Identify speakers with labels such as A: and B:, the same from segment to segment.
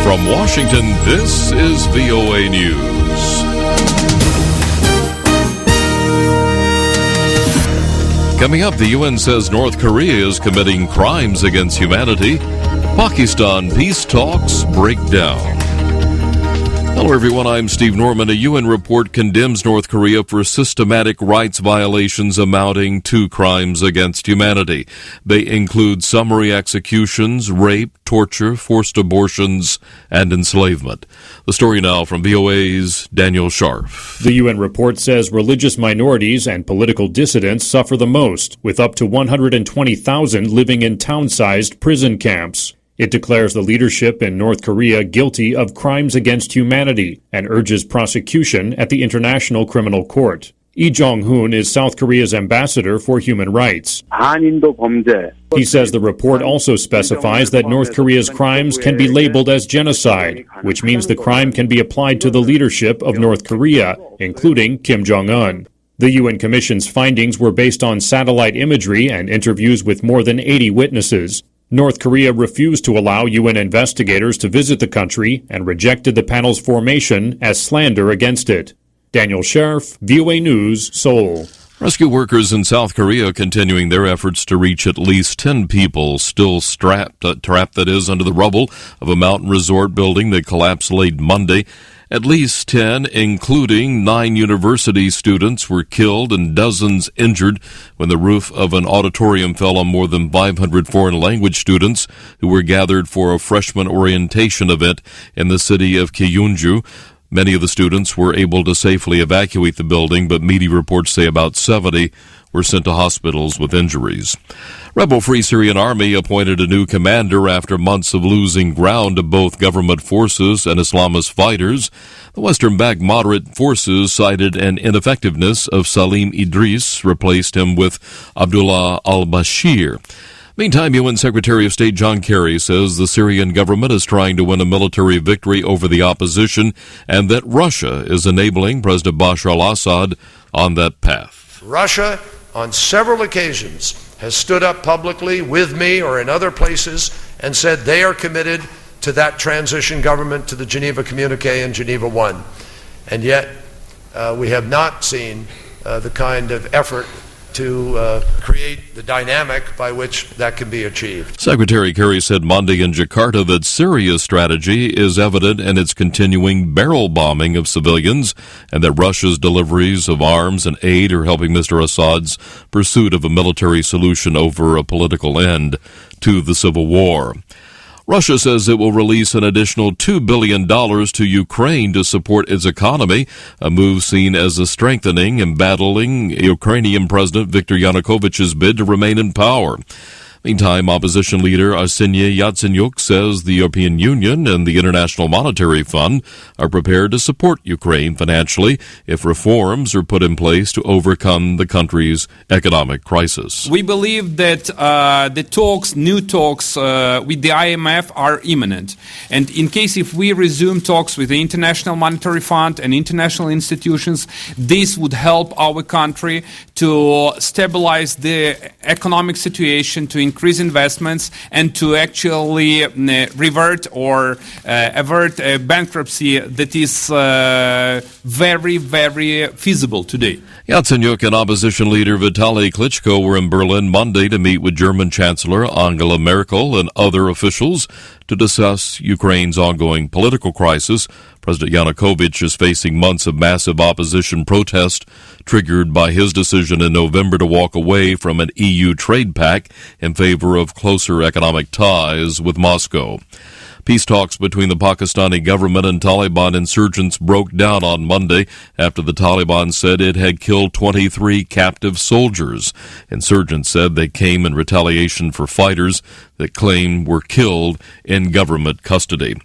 A: From Washington, this is VOA News. Coming up, the UN says North Korea is committing crimes against humanity. Pakistan peace talks break down. Hello, everyone. I'm Steve Norman. A UN report condemns North Korea for systematic rights violations amounting to crimes against humanity. They include summary executions, rape, torture, forced abortions, and enslavement. The story now from VOA's Daniel Scharf.
B: The UN report says religious minorities and political dissidents suffer the most, with up to 120,000 living in town-sized prison camps. It declares the leadership in North Korea guilty of crimes against humanity and urges prosecution at the International Criminal Court. Lee Jong-hoon is South Korea's ambassador for human rights. He says the report also specifies that North Korea's crimes can be labeled as genocide, which means the crime can be applied to the leadership of North Korea, including Kim Jong-un. The UN Commission's findings were based on satellite imagery and interviews with more than 80 witnesses. North Korea refused to allow UN investigators to visit the country and rejected the panel's formation as slander against it. Daniel Scharf, VOA News, Seoul.
A: Rescue workers in South Korea continuing their efforts to reach at least 10 people still trapped under the rubble of a mountain resort building that collapsed late Monday. At least 10, including 9 university students, were killed and dozens injured when the roof of an auditorium fell on more than 500 foreign language students who were gathered for a freshman orientation event in the city of Kyunju. Many of the students were able to safely evacuate the building, but media reports say about 70 were sent to hospitals with injuries. Rebel Free Syrian Army appointed a new commander after months of losing ground to both government forces and Islamist fighters. The Western-backed moderate forces cited an ineffectiveness of Salim Idris, replaced him with Abdullah al-Bashir. Meantime, UN Secretary of State John Kerry says the Syrian government is trying to win a military victory over the opposition and that Russia is enabling President Bashar al-Assad on that path.
C: Russia, on several occasions, has stood up publicly with me or in other places and said they are committed to that transition government, to the Geneva Communique and Geneva I. And yet, we have not seen the kind of effort to create the dynamic by which that can be achieved.
A: Secretary Kerry said Monday in Jakarta that Syria's strategy is evident in its continuing barrel bombing of civilians and that Russia's deliveries of arms and aid are helping Mr. Assad's pursuit of a military solution over a political end to the civil war. Russia says it will release an additional $2 billion to Ukraine to support its economy, a move seen as a strengthening and battling Ukrainian President Viktor Yanukovych's bid to remain in power. Meantime, opposition leader Arseniy Yatsenyuk says the European Union and the International Monetary Fund are prepared to support Ukraine financially if reforms are put in place to overcome the country's economic crisis.
D: We believe that the new talks with the IMF are imminent. And in case if we resume talks with the International Monetary Fund and international institutions, this would help our country to stabilize the economic situation, to increase investments, and to actually revert or avert a bankruptcy that is very, very feasible today.
A: Yatsenyuk and opposition leader Vitaly Klitschko were in Berlin Monday to meet with German Chancellor Angela Merkel and other officials to discuss Ukraine's ongoing political crisis. President Yanukovych is facing months of massive opposition protest triggered by his decision in November to walk away from an EU trade pact in favor of closer economic ties with Moscow. Peace talks between the Pakistani government and Taliban insurgents broke down on Monday after the Taliban said it had killed 23 captive soldiers. Insurgents said they came in retaliation for fighters that claimed were killed in government custody.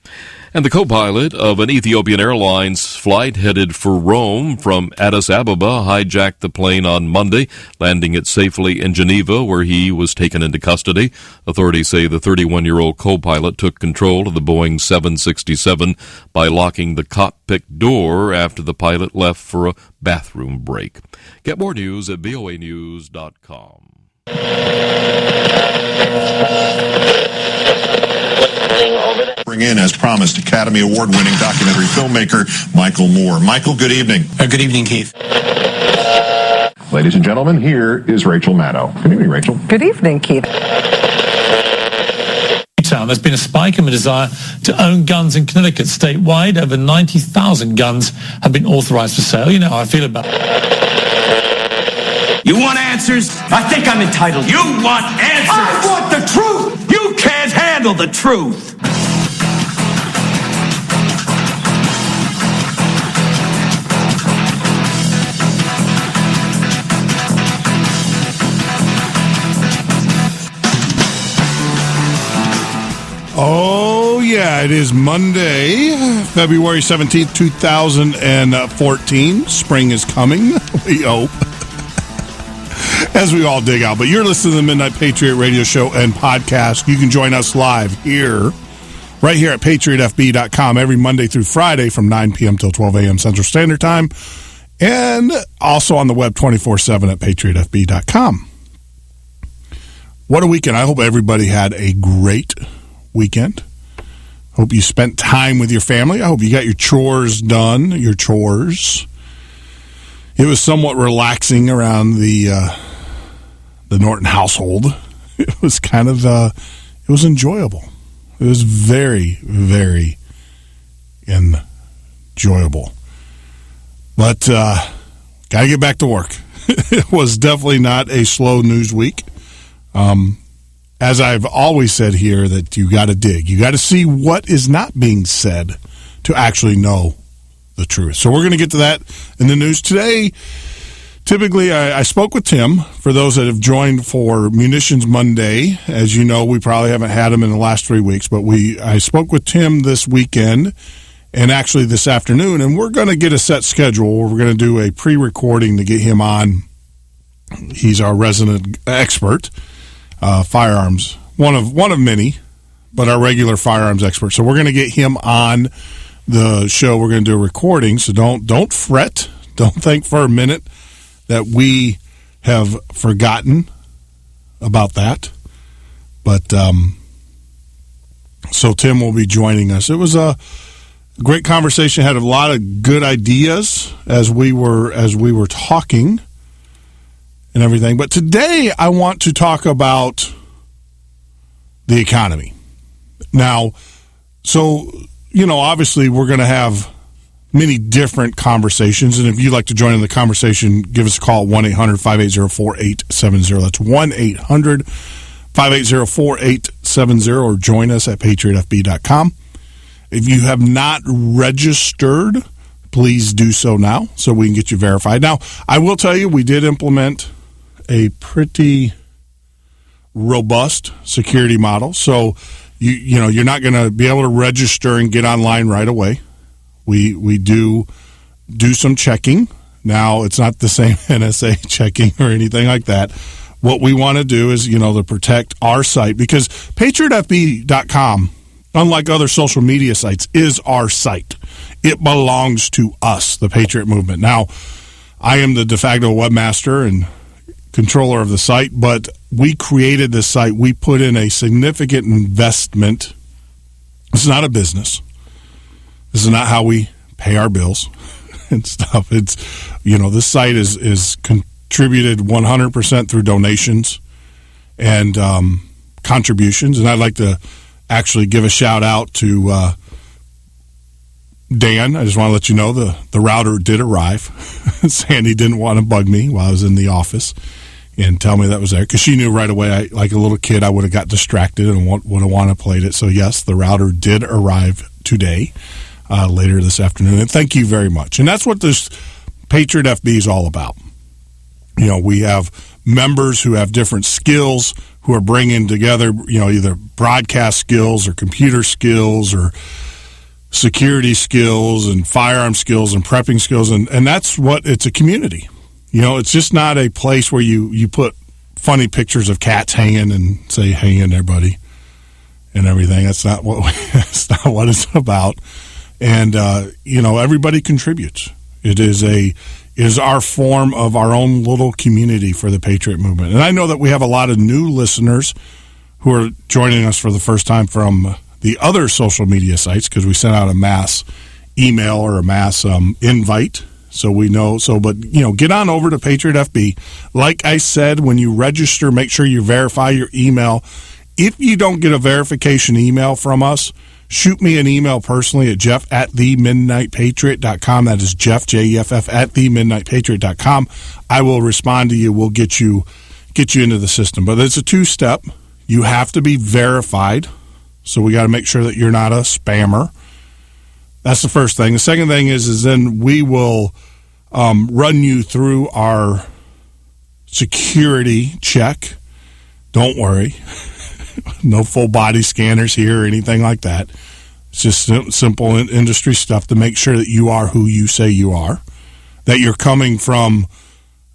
A: And the co-pilot of an Ethiopian Airlines flight headed for Rome from Addis Ababa hijacked the plane on Monday, landing it safely in Geneva, where he was taken into custody. Authorities say the 31-year-old co-pilot took control of the Boeing 767 by locking the cockpit door after the pilot left for a bathroom break. Get more news at voanews.com.
E: Bring in, as promised, Academy Award-winning documentary filmmaker Michael Moore. Michael, good evening.
F: Good evening, Keith.
E: Ladies and gentlemen, here is Rachel Maddow. Good evening, Rachel.
G: Good evening, Keith.
F: There's been a spike in the desire to own guns in Connecticut. Statewide, over 90,000 guns have been authorized for sale. You know how I feel about it.
H: You want answers? I think I'm entitled. You want answers? I want the truth! You can't handle the truth!
I: Oh, yeah, it is Monday, February 17th, 2014. Spring is coming, we hope, as we all dig out. But you're listening to the Midnight Patriot radio show and podcast. You can join us live here, right here at patriotfb.com every Monday through Friday from 9 p.m. till 12 a.m. Central Standard Time, and also on the web 24/7 at patriotfb.com. What a weekend. I hope everybody had a great weekend. Hope you spent time with your family. I hope you got your chores done, your chores. It was somewhat relaxing around the Norton household. It was kind of, it was enjoyable. It was very, very enjoyable. But, got to get back to work. It was definitely not a slow news week. As I've always said here, that you got to dig. You got to see what is not being said to actually know the truth. So we're going to get to that in the news today. Typically, I spoke with Tim, for those that have joined for Munitions Monday. As you know, we probably haven't had him in the last 3 weeks, but I spoke with Tim this weekend and actually this afternoon, and we're going to get a set schedule. We're going to do a pre-recording to get him on. He's our resident expert. Firearms, one of many, but our regular firearms expert. So we're going to get him on the show. We're going to do a recording. So don't fret. Don't think for a minute that we have forgotten about that. But so Tim will be joining us. It was a great conversation. Had a lot of good ideas as we were talking and everything. But today I want to talk about the economy. Now, so, obviously we're going to have many different conversations. And if you'd like to join in the conversation, give us a call at 1-800-580-4870. That's 1-800-580-4870, or join us at patriotfb.com. If you have not registered, please do so now so we can get you verified. Now, I will tell you, we did implement a pretty robust security model. So, you're not going to be able to register and get online right away. We do some checking. Now, it's not the same NSA checking or anything like that. What we want to do is, to protect our site, because patriotfb.com, unlike other social media sites, is our site. It belongs to us, the Patriot Movement. Now, I am the de facto webmaster and controller of the site, but we created this site. We put in a significant investment. It's not a business. This is not how we pay our bills and stuff. It's, this site is contributed 100% through donations and contributions. And I'd like to actually give a shout out to Dan. I just want to let you know the router did arrive. Sandy didn't want to bug me while I was in the office and tell me that was there, because she knew right away, like a little kid, I would have got distracted and would have wanted to play it. So yes, the router did arrive today, later this afternoon, and thank you very much. And that's what this Patriot FB is all about. We have members who have different skills, who are bringing together, either broadcast skills or computer skills or security skills and firearm skills and prepping skills. And that's what it's a community. It's just not a place where you put funny pictures of cats hanging and say, hang in there, buddy, and everything. That's not what that's not what it's about. And, everybody contributes. It is is our form of our own little community for the Patriot movement. And I know that we have a lot of new listeners who are joining us for the first time from the other social media sites, because we sent out a mass email or a mass invite. So we know. But get on over to Patriot FB. Like I said, when you register, make sure you verify your email. If you don't get a verification email from us, shoot me an email personally at jeff@themidnightpatriot.com. That is Jeff, Jeff, at themidnightpatriot.com. I will respond to you. We'll get you into the system. But it's a two-step. You have to be verified. So we got to make sure that you're not a spammer. That's the first thing. The second thing is then we will run you through our security check. Don't worry. No full body scanners here or anything like that. It's just simple industry stuff to make sure that you are who you say you are, that you're coming from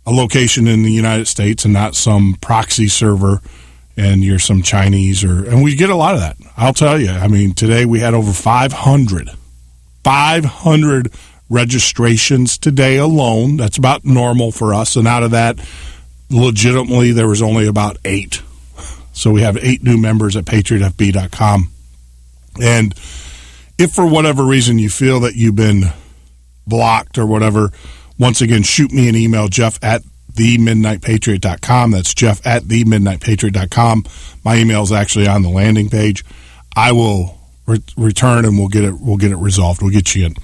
I: a location in the United States and not some proxy server and you're some Chinese and we get a lot of that. I'll tell you. I mean, today we had over 500 registrations today alone. That's about normal for us. And out of that, legitimately, there was only about 8. So we have 8 new members at patriotfb.com. And if for whatever reason you feel that you've been blocked or whatever, once again, shoot me an email, jeff@themidnightpatriot.com. That's jeff@themidnightpatriot.com. My email is actually on the landing page. I will return and we'll get it resolved. We'll get you in.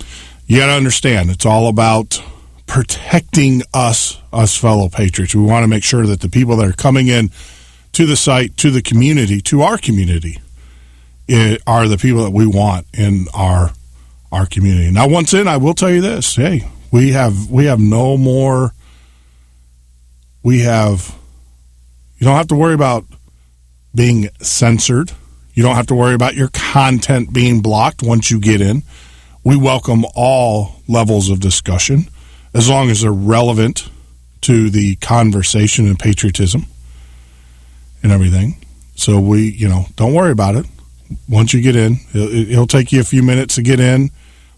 I: You got to understand, it's all about protecting us fellow patriots. We want to make sure that the people that are coming in to the site, to the community, to our community, are the people that we want in our community. Now, once in, I will tell you this: hey, we have no more. You don't have to worry about being censored. You don't have to worry about your content being blocked once you get in. We welcome all levels of discussion as long as they're relevant to the conversation and patriotism and everything. So don't worry about it. Once you get in, it'll take you a few minutes to get in,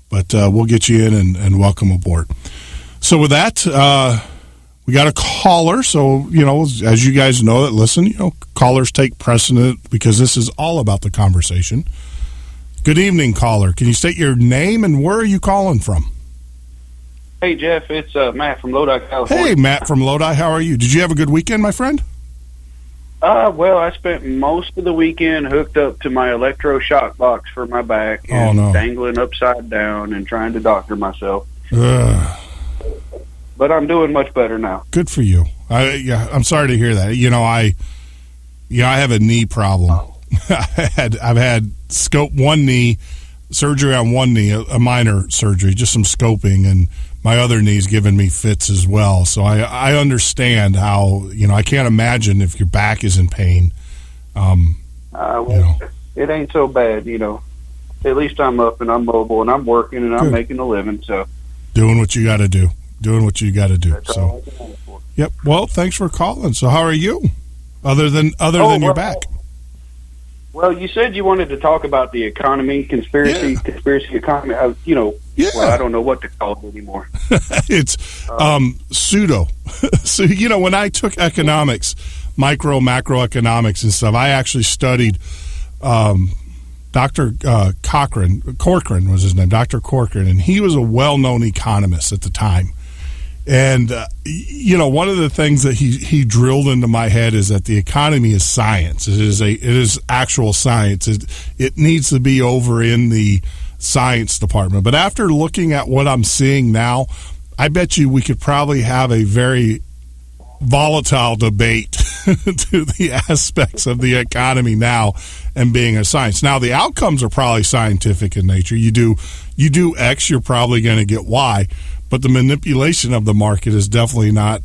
I: but we'll get you in and welcome aboard. So with that, we got a caller. So, as you guys know that listen, callers take precedent because this is all about the conversation. Good evening, caller. Can you state your name and where are you calling from?
G: Hey, Jeff. It's Matt from Lodi, California.
I: Hey, Matt from Lodi. How are you? Did you have a good weekend, my friend?
G: Well, I spent most of the weekend hooked up to my electroshock box for my back and dangling upside down and trying to doctor myself. But I'm doing much better now.
I: Good for you. I'm sorry to hear that. I have a knee problem. I've had scope one knee, surgery on one knee, a minor surgery, just some scoping, and my other knee's giving me fits as well. So I understand how, I can't imagine if your back is in pain.
G: It ain't so bad, At least I'm up and I'm mobile and I'm working and I'm making a living. So
I: doing what you got to do. So, yep. Well, thanks for calling. So, how are you? Other than your back.
G: Well, you said you wanted to talk about the economy, conspiracy economy. Well, I don't know what to call it anymore.
I: It's pseudo. So, when I took economics, macroeconomics and stuff, I actually studied Dr. Corcoran was his name, Dr. Corcoran, and he was a well-known economist at the time. And, one of the things that he drilled into my head is that the economy is science. It is actual science. It needs to be over in the science department. But after looking at what I'm seeing now, I bet you we could probably have a very volatile debate to the aspects of the economy now and being a science. Now, the outcomes are probably scientific in nature. You do X, you're probably going to get Y. But the manipulation of the market is definitely not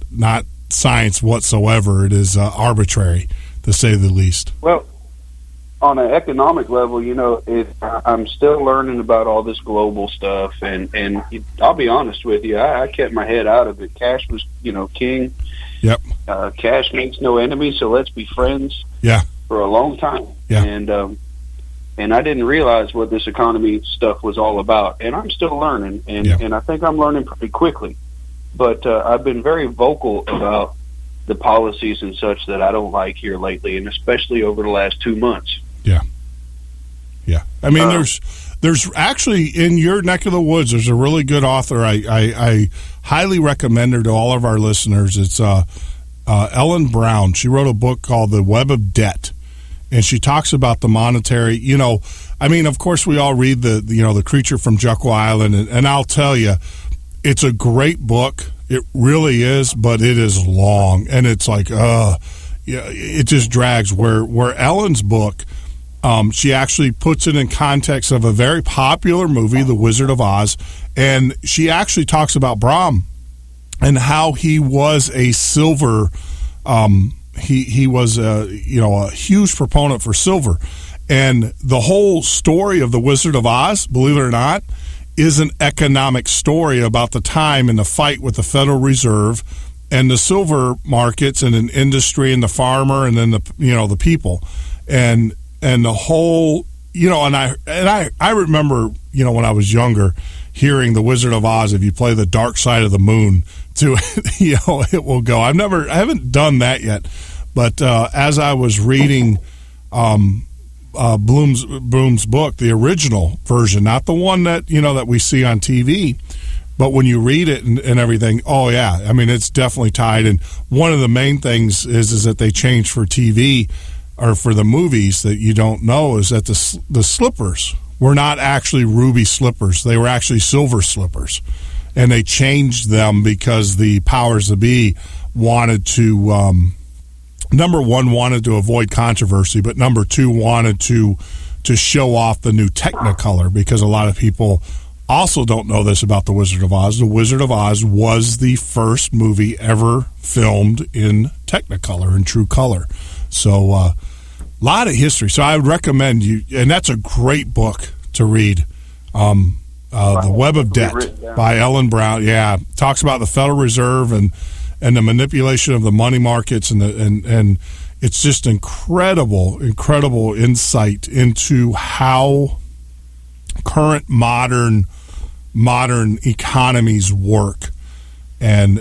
I: science whatsoever. It is arbitrary, to say the least.
G: Well, on an economic level, I'm still learning about all this global stuff, and I'll be honest with you, I kept my head out of it. Cash was, king.
I: Yep.
G: Cash makes no enemy, so let's be friends.
I: Yeah.
G: For a long time.
I: Yeah.
G: And I didn't realize what this economy stuff was all about. And I'm still learning, and I think I'm learning pretty quickly. but I've been very vocal about the policies and such that I don't like here lately, and especially over the last 2 months.
I: Yeah. I mean, there's actually in your neck of the woods. There's a really good author. I highly recommend her to all of our listeners. It's Ellen Brown. She wrote a book called The Web of Debt, and she talks about the monetary. I mean, of course, we all read the Creature from Jekyll Island, and I'll tell you, it's a great book. It really is, but it is long, and it's like, it just drags. Where Ellen's book, she actually puts it in context of a very popular movie, The Wizard of Oz, and she actually talks about Bram and how he was a silver. He was a huge proponent for silver, and the whole story of The Wizard of Oz, believe it or not, is an economic story about the time and the fight with the Federal Reserve and the silver markets and an industry and the farmer and then the people and the whole and I remember when I was younger hearing The Wizard of Oz, if you play the dark side of the moon to it will go. I haven't done that yet, but as I was reading Bloom's book, the original version, not the one that that we see on TV, but when you read it and everything, oh yeah, I mean it's definitely tied. And one of the main things is that they changed for TV or for the movies that you don't know is that the slippers were not actually ruby slippers; they were actually silver slippers, and they changed them because the powers that be wanted to. Number one, wanted to avoid controversy, but number two, wanted to show off the new Technicolor, because a lot of people also don't know this about The Wizard of Oz. The Wizard of Oz was the first movie ever filmed in Technicolor, in true color. So a lot of history. So I would recommend you, and that's a great book to read, The Web of Debt by Ellen Brown. Yeah, talks about the Federal Reserve and the manipulation of the money markets, and it's just incredible insight into how current modern economies work, and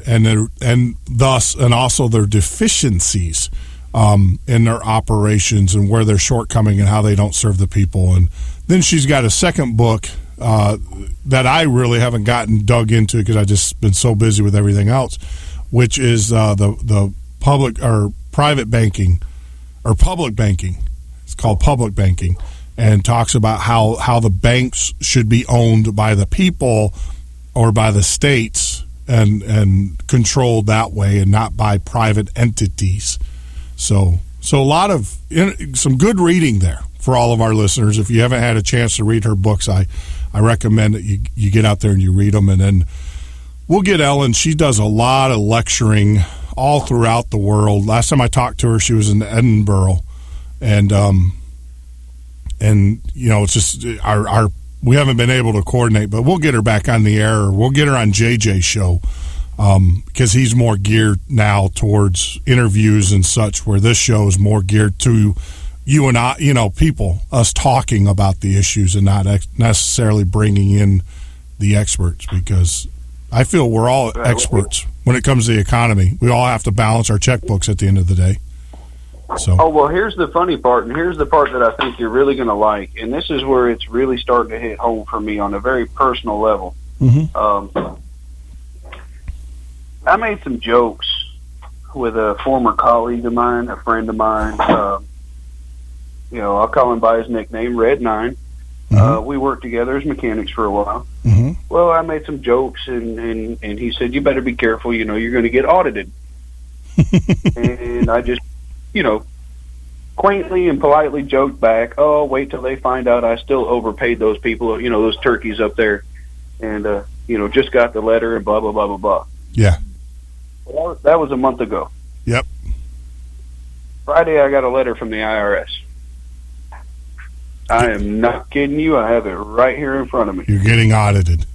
I: also their deficiencies in their operations and where they're shortcoming and how they don't serve the people. And then she's got a second book that I really haven't gotten dug into because I've just been so busy with everything else, which is the public or private banking or public banking. It's called Public Banking, and talks about how the banks should be owned by the people or by the states and controlled that way and not by private entities. So a lot of some good reading there for all of our listeners. If you haven't had a chance to read her books, I recommend that you get out there and you read them. And then we'll get Ellen. She does a lot of lecturing all throughout the world. Last time I talked to her, she was in Edinburgh, and it's just our we haven't been able to coordinate, but we'll get her back on the air, or we'll get her on JJ's show, because he's more geared now towards interviews and such, where this show is more geared to you and I, people, us talking about the issues and not necessarily bringing in the experts, because I feel we're all experts when it comes to the economy. We all have to balance our checkbooks at the end of the day. So. Oh, well, here's the funny part, and here's the part that I think you're really going to like, and this is where it's really starting to hit home for me on a very personal level. Mm-hmm. I made some jokes with a former colleague of mine, a friend of mine. I'll call him by his nickname, Red 9. Mm-hmm. We worked together as mechanics for a while. Mm-hmm. Well, I made some jokes, and he said, "You better be careful. You're going to get audited." And I just, quaintly and politely joked back, "Oh, wait till they find out I still overpaid those people, those turkeys up there, and just got the letter and blah blah blah blah blah." Yeah. Well, that was a month ago. Yep. Friday, I got a letter from the IRS. I am not kidding you. I have it right here in front of me. You're getting audited.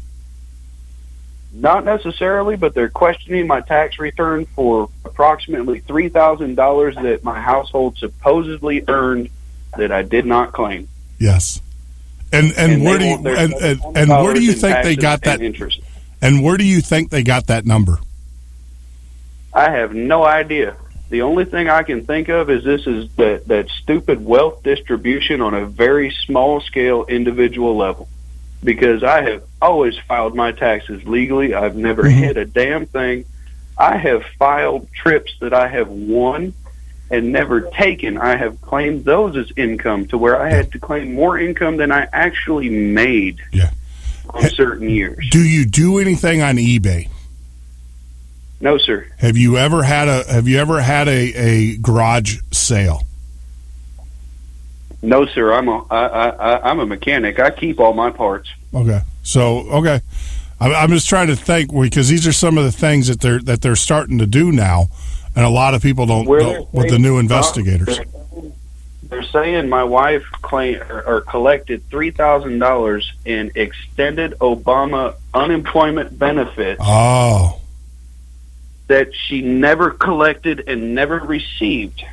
I: Not necessarily, but they're questioning my tax return for approximately $3,000 that my household supposedly earned that I did not claim. Yes. And where do you think they got that interest? And where do you think they got that number?
G: I have no idea. The only thing I can think of is this is that stupid wealth distribution on a very small scale individual level. Because I have always filed my taxes legally. I've never hid a damn thing. I have filed trips that I have won and never taken. I have claimed those as income to where I had to claim more income than I actually made on certain years.
I: Do you do anything on eBay?
G: No, sir.
I: Have you ever had a garage sale?
G: No, sir. I'm a mechanic. I keep all my parts.
I: Okay. I'm just trying to think, because these are some of the things that they're starting to do now, and a lot of people don't with the new investigators.
G: They're saying my wife collected $3,000 in extended Obama unemployment benefits.
I: Oh.
G: That she never collected and never received.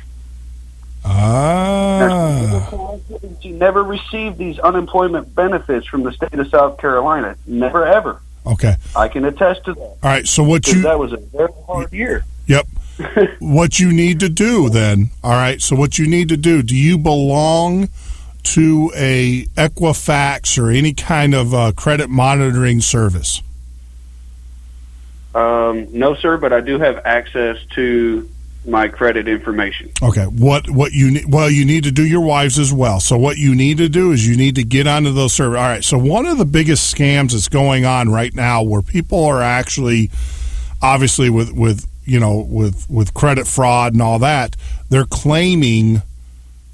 G: She never received these unemployment benefits from the state of South Carolina. Never, ever.
I: Okay.
G: I can attest to that.
I: All right, so
G: that was a very hard year.
I: Yep. What you need to do then, all right, so what you need to do you belong to a Equifax or any kind of credit monitoring service?
G: No, sir, but I do have access to my credit information.
I: Okay. What you need? Well, you need to do your wife's as well. So what you need to do is you need to get onto those servers. All right. So one of the biggest scams that's going on right now, where people are actually, obviously with credit fraud and all that, they're claiming,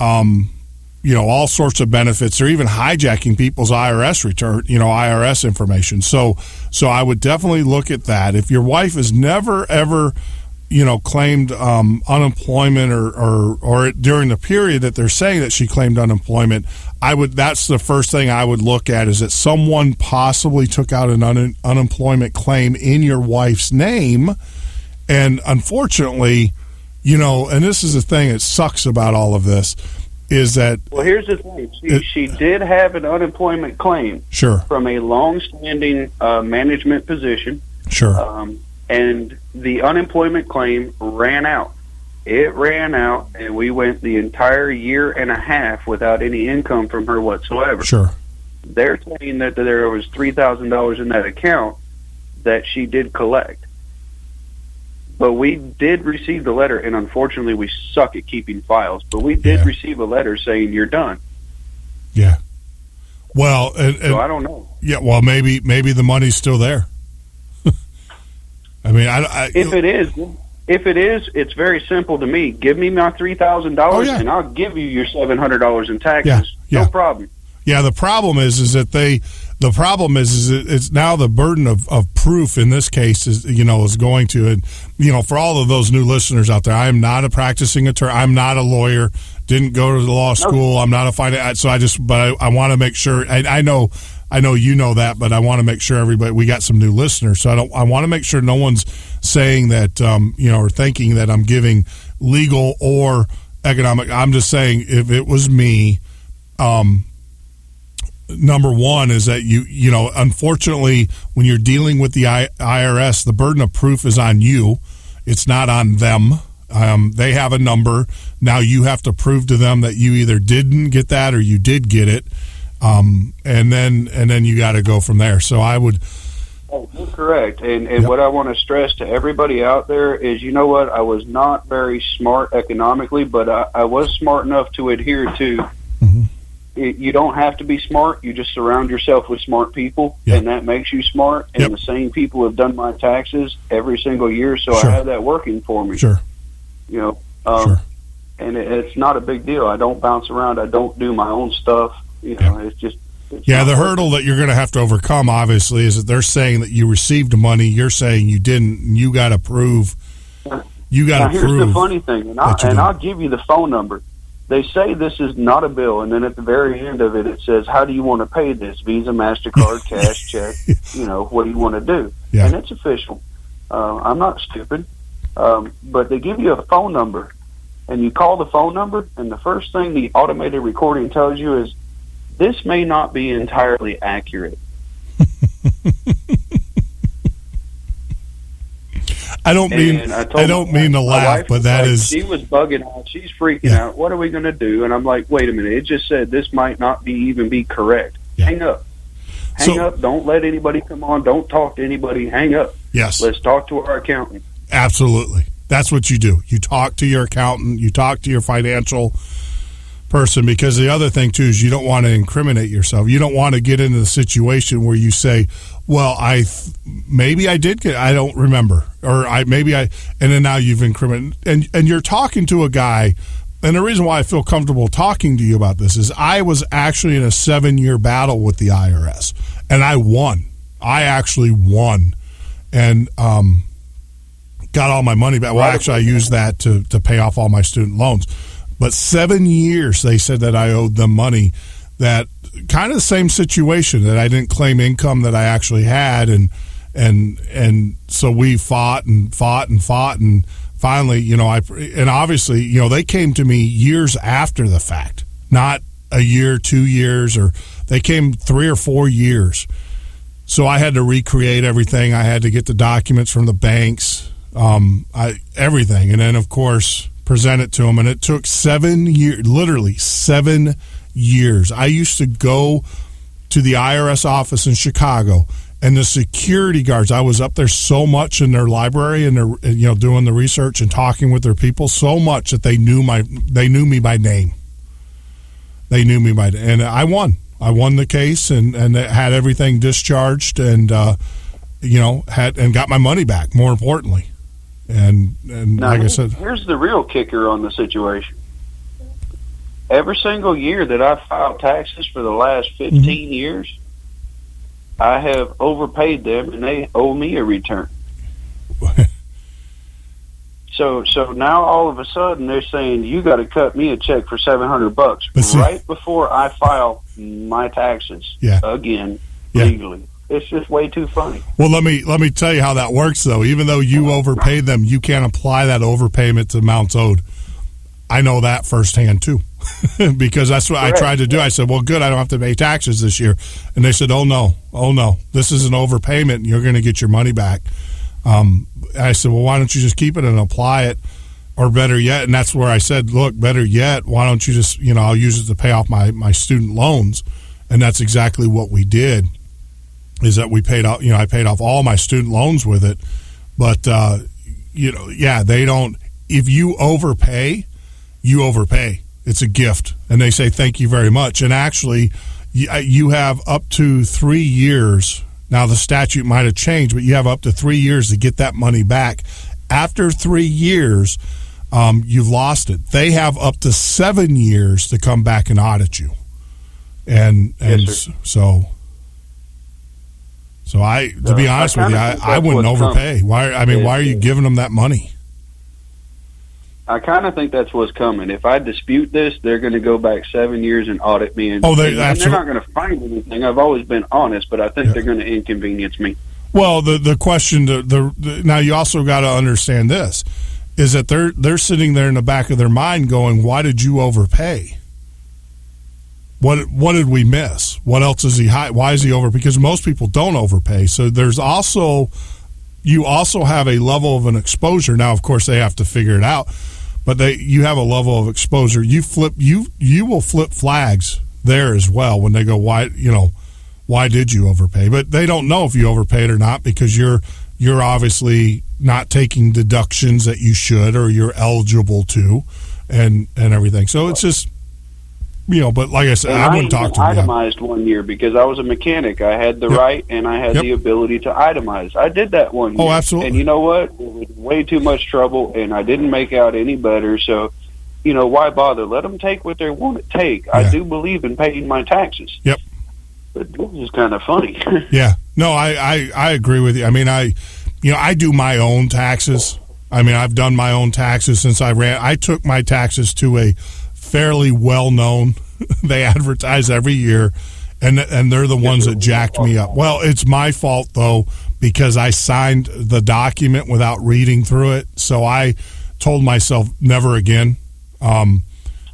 I: all sorts of benefits. They're even hijacking people's IRS return, IRS information. So I would definitely look at that. If your wife has never ever claimed unemployment or during the period that they're saying that she claimed unemployment, that's the first thing I would look at, is that someone possibly took out an unemployment claim in your wife's name. And unfortunately, and this is the thing that sucks about all of this, is that...
G: Well, here's the thing. She did have an unemployment claim.
I: Sure.
G: From a long-standing management position.
I: Sure.
G: And the unemployment claim ran out. It ran out, and we went the entire year and a half without any income from her whatsoever.
I: Sure.
G: They're saying that there was $3,000 in that account that she did collect. But we did receive the letter, and unfortunately we suck at keeping files, but we did receive a letter saying you're done.
I: Yeah. Well,
G: so I don't know.
I: Yeah, well, maybe the money's still there. I mean,
G: if it is, it's very simple to me. Give me my $3,000, and I'll give you your $700 in taxes.
I: Yeah.
G: No problem.
I: Yeah, the problem is that it's now the burden of proof in this case is going to, and for all of those new listeners out there, I am not a practicing attorney. I'm not a lawyer. Didn't go to the law school. I'm not a finance. So I want to make sure. I know you know that, but I want to make sure we got some new listeners. So I want to make sure no one's saying that or thinking that I'm giving legal or economic. I'm just saying, if it was me, number one is that unfortunately, when you're dealing with the IRS, the burden of proof is on you. It's not on them. They have a number. Now you have to prove to them that you either didn't get that or you did get it. And then you got to go from there. So I would.
G: Oh, you're correct. And what I want to stress to everybody out there is, I was not very smart economically, but I was smart enough to adhere to. Mm-hmm. You don't have to be smart. You just surround yourself with smart people, and that makes you smart. And the same people have done my taxes every single year, so I have that working for me.
I: Sure.
G: Sure. And it's not a big deal. I don't bounce around. I don't do my own stuff. It's just...
I: the hurdle that you're going to have to overcome, obviously, is that they're saying that you received money. You're saying you didn't. And you got to prove. You got to prove.
G: Here's the funny thing, and I'll give you the phone number. They say this is not a bill, and then at the very end of it, it says, "How do you want to pay this? Visa, MasterCard, cash, check? What do you want to do?"
I: Yeah.
G: And it's official. I'm not stupid, but they give you a phone number, and you call the phone number, and the first thing the automated recording tells you is, "This may not be entirely accurate."
I: I don't mean to laugh, but that is.
G: She was bugging out. She's freaking out. What are we going to do? And I'm like, wait a minute. It just said this might not even be correct. Yeah. Hang up. Hang up. Don't let anybody come on. Don't talk to anybody. Hang up.
I: Yes.
G: Let's talk to our accountant.
I: Absolutely. That's what you do. You talk to your accountant. You talk to your financial person, because the other thing too is you don't want to incriminate yourself. You don't want to get into the situation where you say, well, maybe I did get, I don't remember, or and then now you've incriminated, and you're talking to a guy. And the reason why I feel comfortable talking to you about this is I was actually in a 7-year battle with the IRS, and I won. I actually won, and got all my money back. Well, actually, I used that to pay off all my student loans. But 7 years, they said that I owed them money. That kind of the same situation, that I didn't claim income that I actually had, and so we fought, and finally, and obviously, they came to me years after the fact, not a year, 2 years, or they came 3 or 4 years. So I had to recreate everything. I had to get the documents from the banks, everything, and then of course present it to them. And it took 7 years, literally 7 years. I used to go to the IRS office in Chicago, and the security guards, I was up there so much in their library, and they're doing the research and talking with their people so much that they knew me by name. They knew me by name, and I won. I won the case, and had everything discharged, and got my money back. More importantly, and
G: now,
I: like I said,
G: here's the real kicker on the situation. Every single year that I've filed taxes for the last 15 years, I have overpaid them, and they owe me a return. So now all of a sudden they're saying you got to cut me a check for $700 right before I file my taxes again legally. It's just way too funny.
I: Well, let me tell you how that works, though. Even though you overpaid them, you can't apply that overpayment to amounts owed. I know that firsthand too, because that's what I tried to do. I said, well, good, I don't have to pay taxes this year. And they said, oh no, this is an overpayment, and you're going to get your money back. I said, well, why don't you just keep it and apply it? Or better yet, and that's where I said, look, better yet, why don't you just, I'll use it to pay off my student loans. And that's exactly what we did, is that we paid off, I paid off all my student loans with it. But, they don't, if you overpay, you overpay. It's a gift. And they say, thank you very much. And actually, you have up to 3 years. Now, the statute might have changed, but you have up to 3 years to get that money back. After 3 years, you've lost it. They have up to 7 years to come back and audit you. And
G: yes,
I: so to be honest with you, I wouldn't overpay. Why are you giving them that money?
G: I kind of think that's what's coming. If I dispute this, they're going to go back 7 years and audit me. And they're not going to find anything. I've always been honest, but I think they're going to inconvenience me. Well,
I: the question, now you also got to understand this, is that they're sitting there in the back of their mind going, why did you overpay? What did we miss? What else is he high? Why is he over? Because most people don't overpay. So you also have a level of an exposure. Now, of course, they have to figure it out. But you have a level of exposure. You will flip flags there as well when they go, why did you overpay? But they don't know if you overpaid or not, because you're obviously not taking deductions that you should or you're eligible to, and everything. So it's just, but like I said, I wouldn't talk to them.
G: I itemized 1 year because I was a mechanic. I had the right and I had the ability to itemize. I did that 1 year.
I: Oh, absolutely.
G: And you know what? It was way too much trouble, and I didn't make out any better. So, why bother? Let them take what they want to take. Yeah. I do believe in paying my taxes.
I: Yep.
G: But this is kind of funny.
I: Yeah. No, I agree with you. I mean, I do my own taxes. I mean, I've done my own taxes since I took my taxes to a fairly well-known, they advertise every year, and they're the ones that jacked me up. Well, it's my fault, though, because I signed the document without reading through it, so I told myself never again.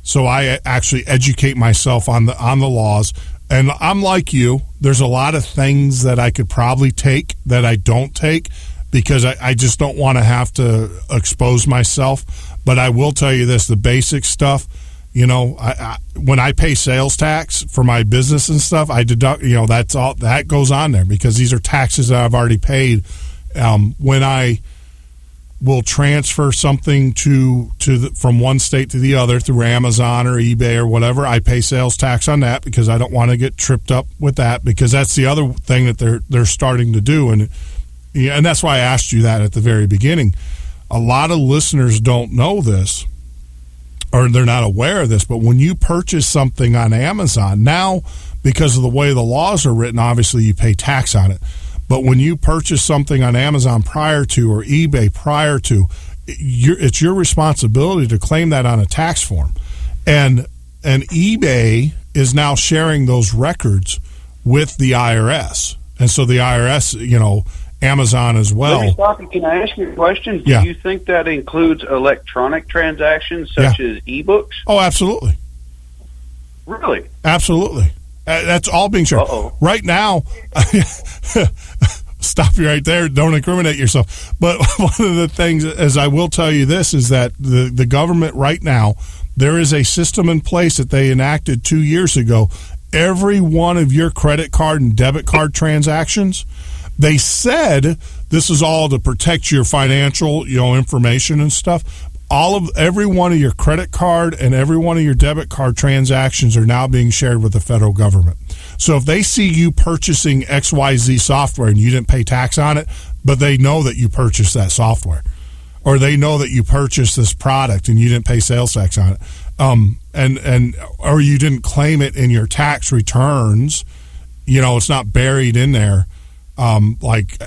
I: So I actually educate myself on the laws, and I'm like you. There's a lot of things that I could probably take that I don't take, because I just don't want to have to expose myself. But I will tell you this, the basic stuff, you know, when I pay sales tax for my business and stuff, I deduct, you know, that's all that goes on there because these are taxes that I've already paid. When I will transfer something from one state to the other through Amazon or eBay or whatever, I pay sales tax on that because I don't want to get tripped up with that, because that's the other thing that they're starting to do. And that's why I asked you that at the very beginning. A lot of listeners don't know this, or they're not aware of this, but when you purchase something on Amazon, now because of the way the laws are written, obviously you pay tax on it. But when you purchase something on Amazon prior to or eBay prior to, it's your responsibility to claim that on a tax form. And eBay is now sharing those records with the IRS. And so the IRS, you know, Amazon as well.
G: Can I ask you a question?
I: Yeah.
G: Do you think that includes electronic transactions such as ebooks?
I: Oh, absolutely.
G: Really?
I: Absolutely. That's all being shared. Right now, stop you right there. Don't incriminate yourself. But one of the things, as I will tell you this, is that the government right now, there is a system in place that they enacted 2 years ago. Every one of your credit card and debit card transactions, they said this is all to protect your financial, you know, information and stuff. Every one of your credit card and every one of your debit card transactions are now being shared with the federal government. So if they see you purchasing XYZ software and you didn't pay tax on it, but they know that you purchased that software, or they know that you purchased this product and you didn't pay sales tax on it, or you didn't claim it in your tax returns, you know, it's not buried in there. Like,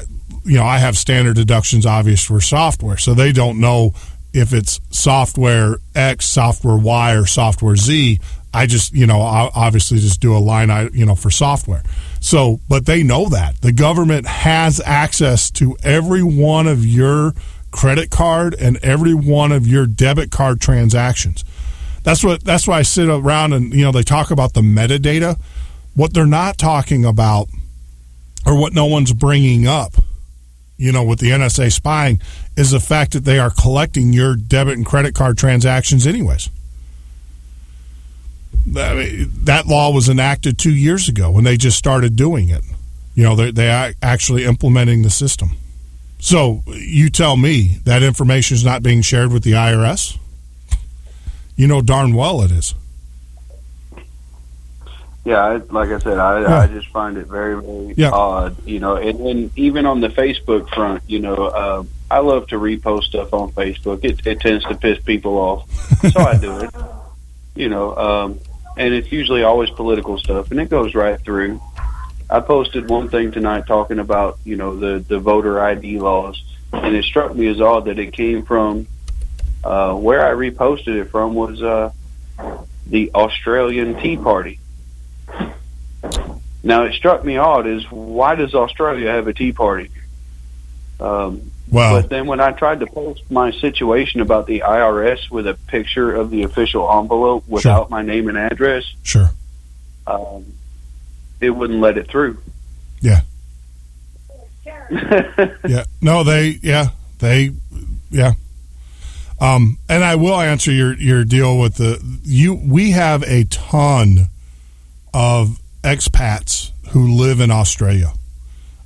I: you know, I have standard deductions obvious for software, so they don't know if it's software X, software Y, or software Z. I just, you know, obviously just do a line, you know, for software. So, but they know that the government has access to every one of your credit card and every one of your debit card transactions. That's why I sit around and, you know, they talk about the metadata. What they're not talking about, or what no one's bringing up, you know, with the NSA spying, is the fact that they are collecting your debit and credit card transactions anyways. That law was enacted 2 years ago when they just started doing it. You know, they are actually implementing the system. So you tell me that information is not being shared with the IRS? You know darn well it is.
G: Yeah, like I said, I just find it very, very odd, you know, and even on the Facebook front, you know, I love to repost stuff on Facebook. It tends to piss people off, so I do it, you know, and it's usually always political stuff, and it goes right through. I posted one thing tonight talking about, you know, the voter ID laws, and it struck me as odd that it came from, where I reposted it from was the Australian Tea Party. Now, it struck me odd is, why does Australia have a tea party? But then when I tried to post my situation about the IRS with a picture of the official envelope without my name and address, it wouldn't let it through.
I: Yeah. Yeah. No, and I will answer your deal with we have a ton of expats who live in Australia.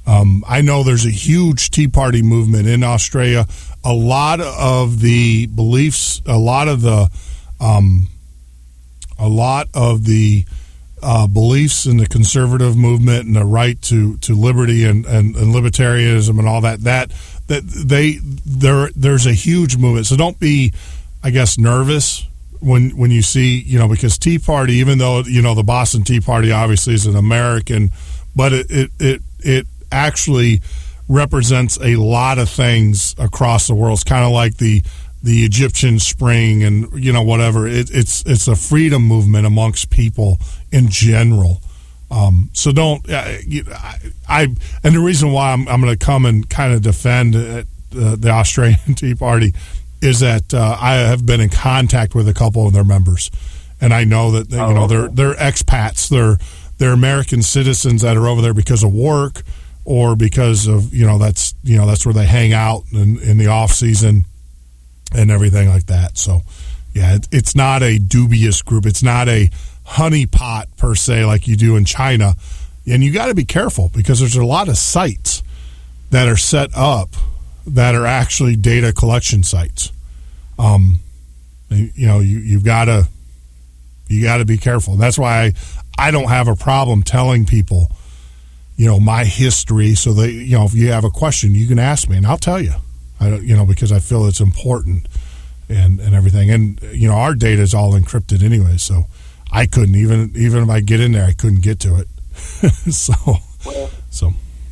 I: I know there's a huge Tea Party movement in Australia. A lot of the beliefs, a lot of the beliefs in the conservative movement and the right to liberty and libertarianism and all that there's a huge movement. So don't be, I guess, nervous when you see, you know, because Tea Party, even though, you know, the Boston Tea Party obviously is an American, but it actually represents a lot of things across the world. It's kind of like the Egyptian Spring and, you know, whatever. It's a freedom movement amongst people in general. So don't, and the reason why I'm going to come and kind of defend the Australian Tea Party is that I have been in contact with a couple of their members, and I know that they're expats, they're American citizens that are over there because of work, or because of, that's where they hang out in the off season and everything like that. So, yeah, it's not a dubious group. It's not a honeypot per se like you do in China. And you got to be careful because there's a lot of sites that are set up that are actually data collection sites. You've got to be careful. And that's why I don't have a problem telling people, my history, so that, if you have a question, you can ask me and I'll tell you. Because I feel it's important and everything. And, our data is all encrypted anyway, so I couldn't, even if I get in there, I couldn't get to it. So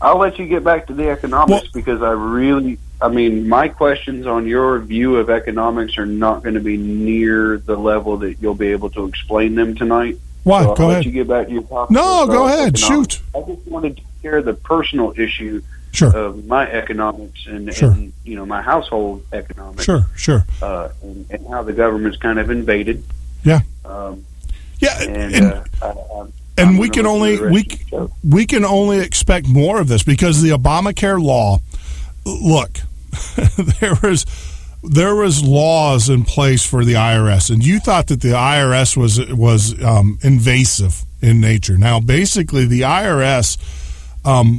G: I'll let you get back to the economics because my questions on your view of economics are not going to be near the level that you'll be able to explain them tonight.
I: Why?
G: So
I: go
G: I'll
I: ahead.
G: let you get back to your topic.
I: No, go ahead.
G: Economics.
I: Shoot.
G: I just wanted to share the personal issue of my economics and my household economics.
I: Sure.
G: And how the government's kind of invaded.
I: Yeah. And we can only expect more of this because the Obamacare law. Look, there was laws in place for the IRS, and you thought that the IRS was invasive in nature. Now, basically, the IRS,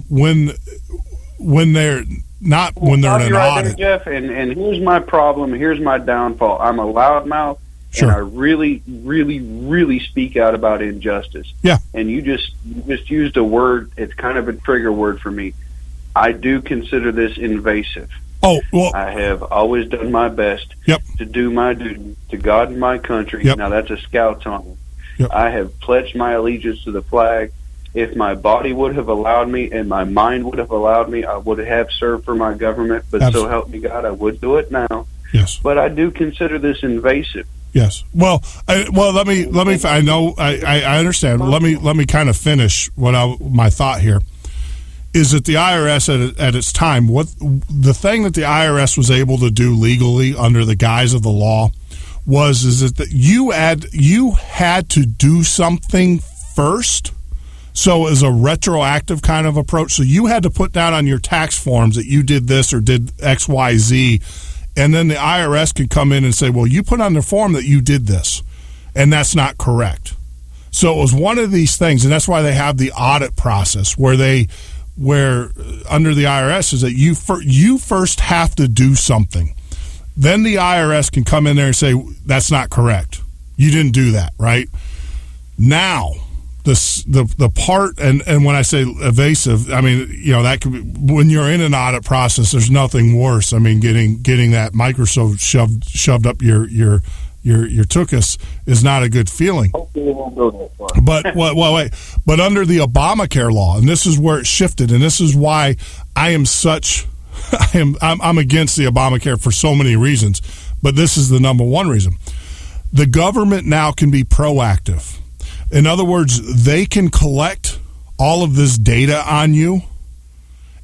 I: when they're in an audit,
G: there, Jeff. And here's my problem. Here's my downfall. I'm a loudmouth.
I: Sure.
G: And I really, really, really speak out about injustice.
I: Yeah.
G: And you just used a word. It's kind of a trigger word for me. I do consider this invasive.
I: Oh, well.
G: I have always done my best to do my duty to God and my country.
I: Yep.
G: Now, that's a Scout's honor.
I: Yep.
G: I have pledged my allegiance to the flag. If my body would have allowed me and my mind would have allowed me, I would have served for my government. But
I: Absolutely.
G: so help me God, I would do it now.
I: Yes.
G: But I do consider this invasive.
I: Yes. Well, let me. I know. I understand. But let me kind of finish my thought here. Is that the IRS at its time? What the thing that the IRS was able to do legally under the guise of the law is that you had to do something first. So as a retroactive kind of approach, so you had to put down on your tax forms that you did this or did X, Y, Z. And then the IRS could come in and say, well, you put on the form that you did this, and that's not correct. So it was one of these things, and that's why they have the audit process where under the IRS is that you first have to do something. Then the IRS can come in there and say, that's not correct. You didn't do that, right? Now, the part, and when I say evasive, I mean, that could be, when you're in an audit process, there's nothing worse. I mean, getting that microscope shoved up your tuchus is not a good feeling.
G: Hopefully it won't go that far.
I: But under the Obamacare law, and this is where it shifted, and this is why I'm against the Obamacare for so many reasons, but this is the number one reason. The government now can be proactive. In other words, they can collect all of this data on you,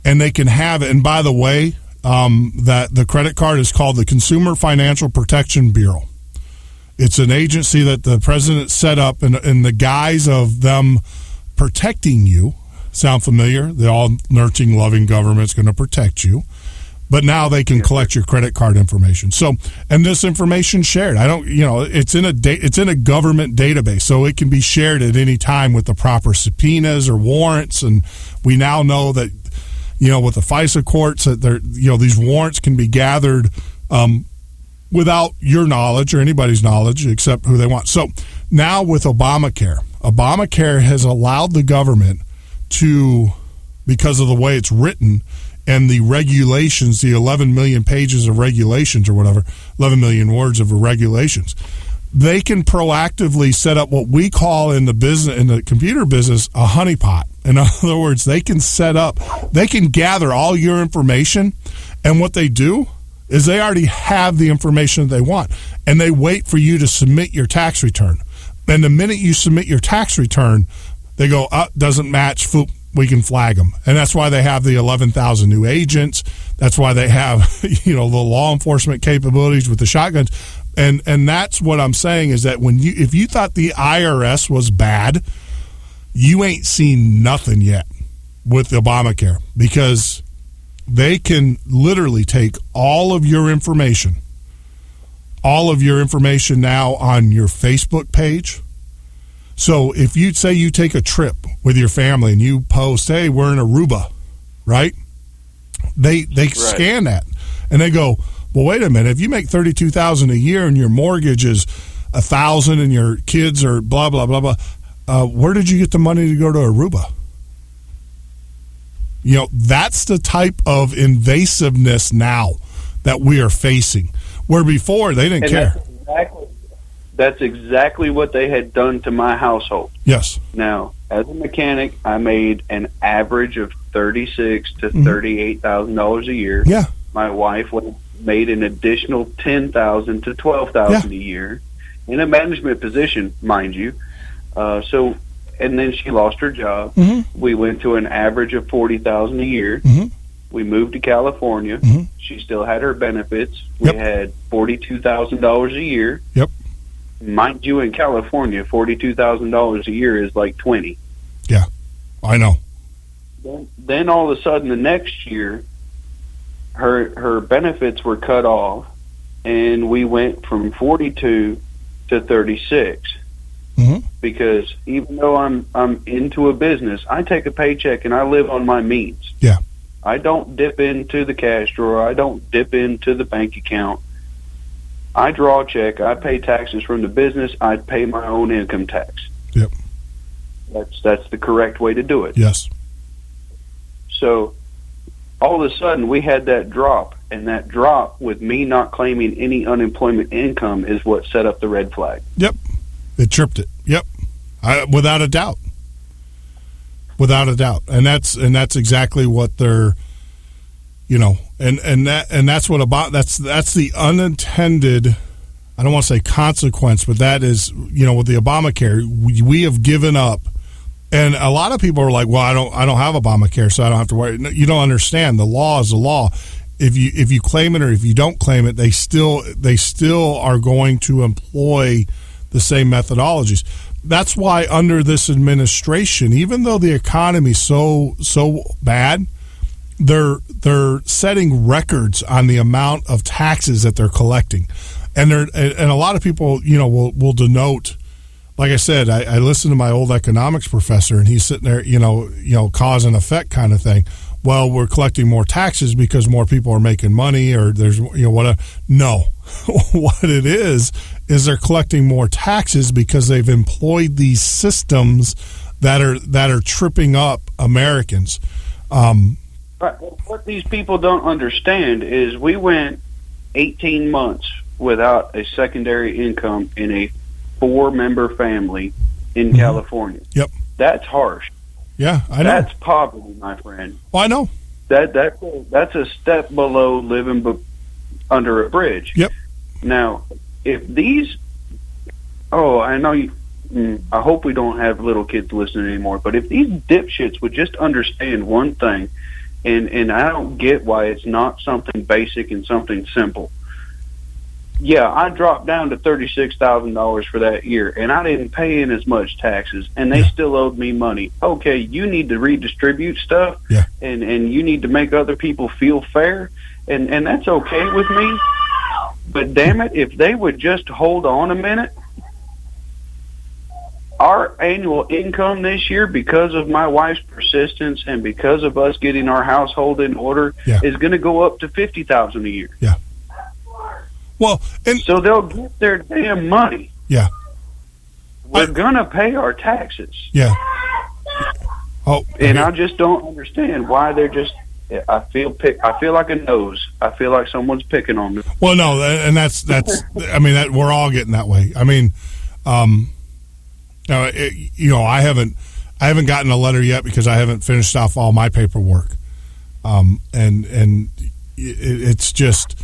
I: and they can have it. And by the way, that the credit card is called the Consumer Financial Protection Bureau. It's an agency that the president set up in the guise of them protecting you. Sound familiar? The all-nurturing, loving government's going to protect you. But now they can collect your credit card information. So, and this information shared. It's in a government database, so it can be shared at any time with the proper subpoenas or warrants. And we now know that, with the FISA courts, that these warrants can be gathered without your knowledge or anybody's knowledge except who they want. So now with Obamacare has allowed the government to, because of the way it's written, and the regulations, the 11 million pages of regulations or whatever, 11 million words of regulations, they can proactively set up what we call in the computer business, a honeypot. In other words, they can gather all your information, and what they do is they already have the information that they want, and they wait for you to submit your tax return. And the minute you submit your tax return, they go, doesn't match, we can flag them. And that's why they have the 11,000 new agents. That's why they have, the law enforcement capabilities with the shotguns. And that's what I'm saying is that if you thought the IRS was bad, you ain't seen nothing yet. with Obamacare, because they can literally take all of your information now on your Facebook page. So if you say you take a trip with your family and you post, hey, we're in Aruba, right? They scan that and they go, well, wait a minute. If you make $32,000 a year and your mortgage is $1,000 and your kids are blah, blah, blah, blah, where did you get the money to go to Aruba? You know, that's the type of invasiveness now that we are facing, where before they didn't care.
G: That's exactly what they had done to my household.
I: Yes.
G: Now, as a mechanic, I made an average of $36,000 to $38,000 a year.
I: Yeah.
G: My wife made an additional $10,000 to $12,000 a year in a management position, mind you. And then she lost her job. Mm-hmm. We went to an average of $40,000 a year. Mm-hmm. We moved to California. Mm-hmm. She still had her benefits. We had $42,000 a year.
I: Yep.
G: Mind you, in California, $42,000 a year is like $20,000.
I: Yeah, I know.
G: Then all of a sudden, the next year, her benefits were cut off, and we went from 42 to 36. Mm-hmm. Because even though I'm into a business, I take a paycheck and I live on my means.
I: Yeah.
G: I don't dip into the cash drawer. I don't dip into the bank account. I draw a check. I pay taxes from the business. I pay my own income tax.
I: Yep.
G: That's the correct way to do it.
I: Yes.
G: So all of a sudden we had that drop, and that drop with me not claiming any unemployment income is what set up the red flag.
I: Yep. It tripped it. Yep. Without a doubt. Without a doubt. And that's exactly what they're, you know, and that's what about that's the unintended, I don't want to say consequence, but that is, you know, with the Obamacare, we have given up. And a lot of people are like, well, I don't have Obamacare, so I don't have to worry. No, you don't understand. The law is the law. If you claim it or if you don't claim it, they still are going to employ the same methodologies. That's why under this administration, even though the economy's so bad, they're setting records on the amount of taxes that they're collecting, and a lot of people, you know, will denote. Like I said, I listened to my old economics professor, and he's sitting there, you know, cause and effect kind of thing. Well, we're collecting more taxes because more people are making money, or there's, you know, whatever. No, what it is they're collecting more taxes because they've employed these systems that are tripping up Americans.
G: What these people don't understand is we went 18 months without a secondary income in a 4-member family in California.
I: Yep.
G: That's harsh.
I: Yeah, I know.
G: That's poverty, my friend.
I: Well, I know.
G: That's a step below living under a bridge.
I: Yep.
G: Now, if these, I know you. I hope we don't have little kids listening anymore. But if these dipshits would just understand one thing, and I don't get why it's not something basic and something simple. Yeah, I dropped down to $36,000 for that year, and I didn't pay in as much taxes, and they still owed me money. Okay, you need to redistribute stuff, and you need to make other people feel fair, and that's okay with me. But damn it, if they would just hold on a minute, our annual income this year, because of my wife's persistence and because of us getting our household in order, is going to go up to $50,000 a year.
I: Yeah. Well, and
G: so they'll get their damn money.
I: Yeah.
G: We're gonna pay our taxes.
I: Yeah. Oh,
G: and I just don't understand why they're just. I feel like a nose. I feel like someone's picking on me.
I: Well, no, and that's. I mean, we're all getting that way. I mean, you know, I haven't gotten a letter yet because I haven't finished off all my paperwork, and it's just.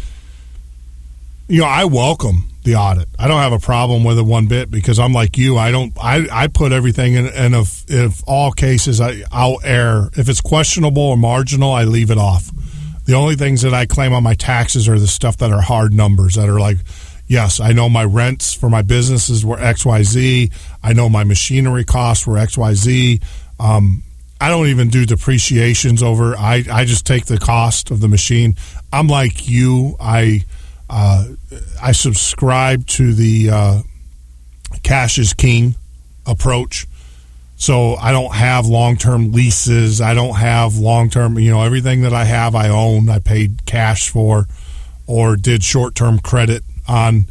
I: You know, I welcome the audit. I don't have a problem with it one bit because I'm like you. I put everything in, and if all cases I'll err. If it's questionable or marginal, I leave it off. The only things that I claim on my taxes are the stuff that are hard numbers that are like, yes, I know my rents for my businesses were XYZ. I know my machinery costs were XYZ. I don't even do depreciations over. I just take the cost of the machine. I'm like you. I subscribe to the cash is king approach. So I don't have long-term leases. I don't have long-term, everything that I have I own. I paid cash for or did short-term credit on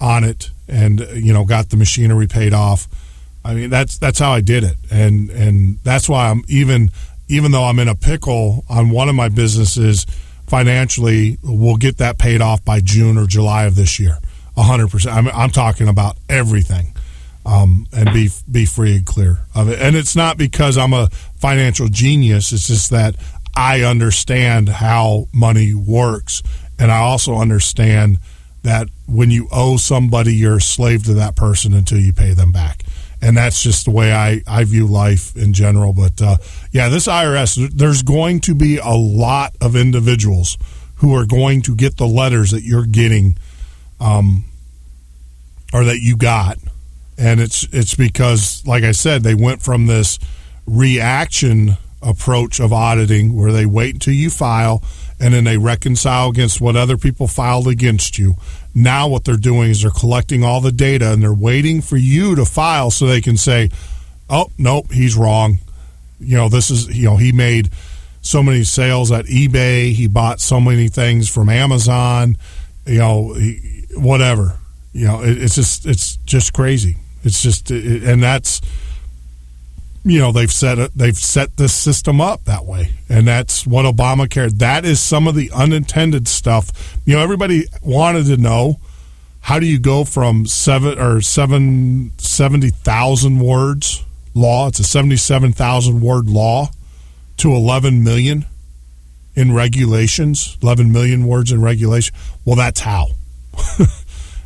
I: it and, got the machinery paid off. I mean, that's how I did it. And that's why I'm even though I'm in a pickle on one of my businesses financially, we'll get that paid off by June or July of this year. 100%. I'm talking about everything. And be free and clear of it. And it's not because I'm a financial genius. It's just that I understand how money works. And I also understand that when you owe somebody, you're a slave to that person until you pay them back. And that's just the way I view life in general. But, this IRS, there's going to be a lot of individuals who are going to get the letters that you're getting or that you got. And it's because, like I said, they went from this reaction approach of auditing where they wait until you file and then they reconcile against what other people filed against you. Now what they're doing is they're collecting all the data and they're waiting for you to file so they can say, oh, nope, he's wrong. This is, he made so many sales at eBay. He bought so many things from Amazon, whatever. It's just crazy. It's just, and that's, they've set this system up that way, and that's what Obamacare. That is some of the unintended stuff. Everybody wanted to know, how do you go from 70,000 words law? It's a 77,000 word law to 11 million in regulations. 11 million words in regulation. Well, that's how.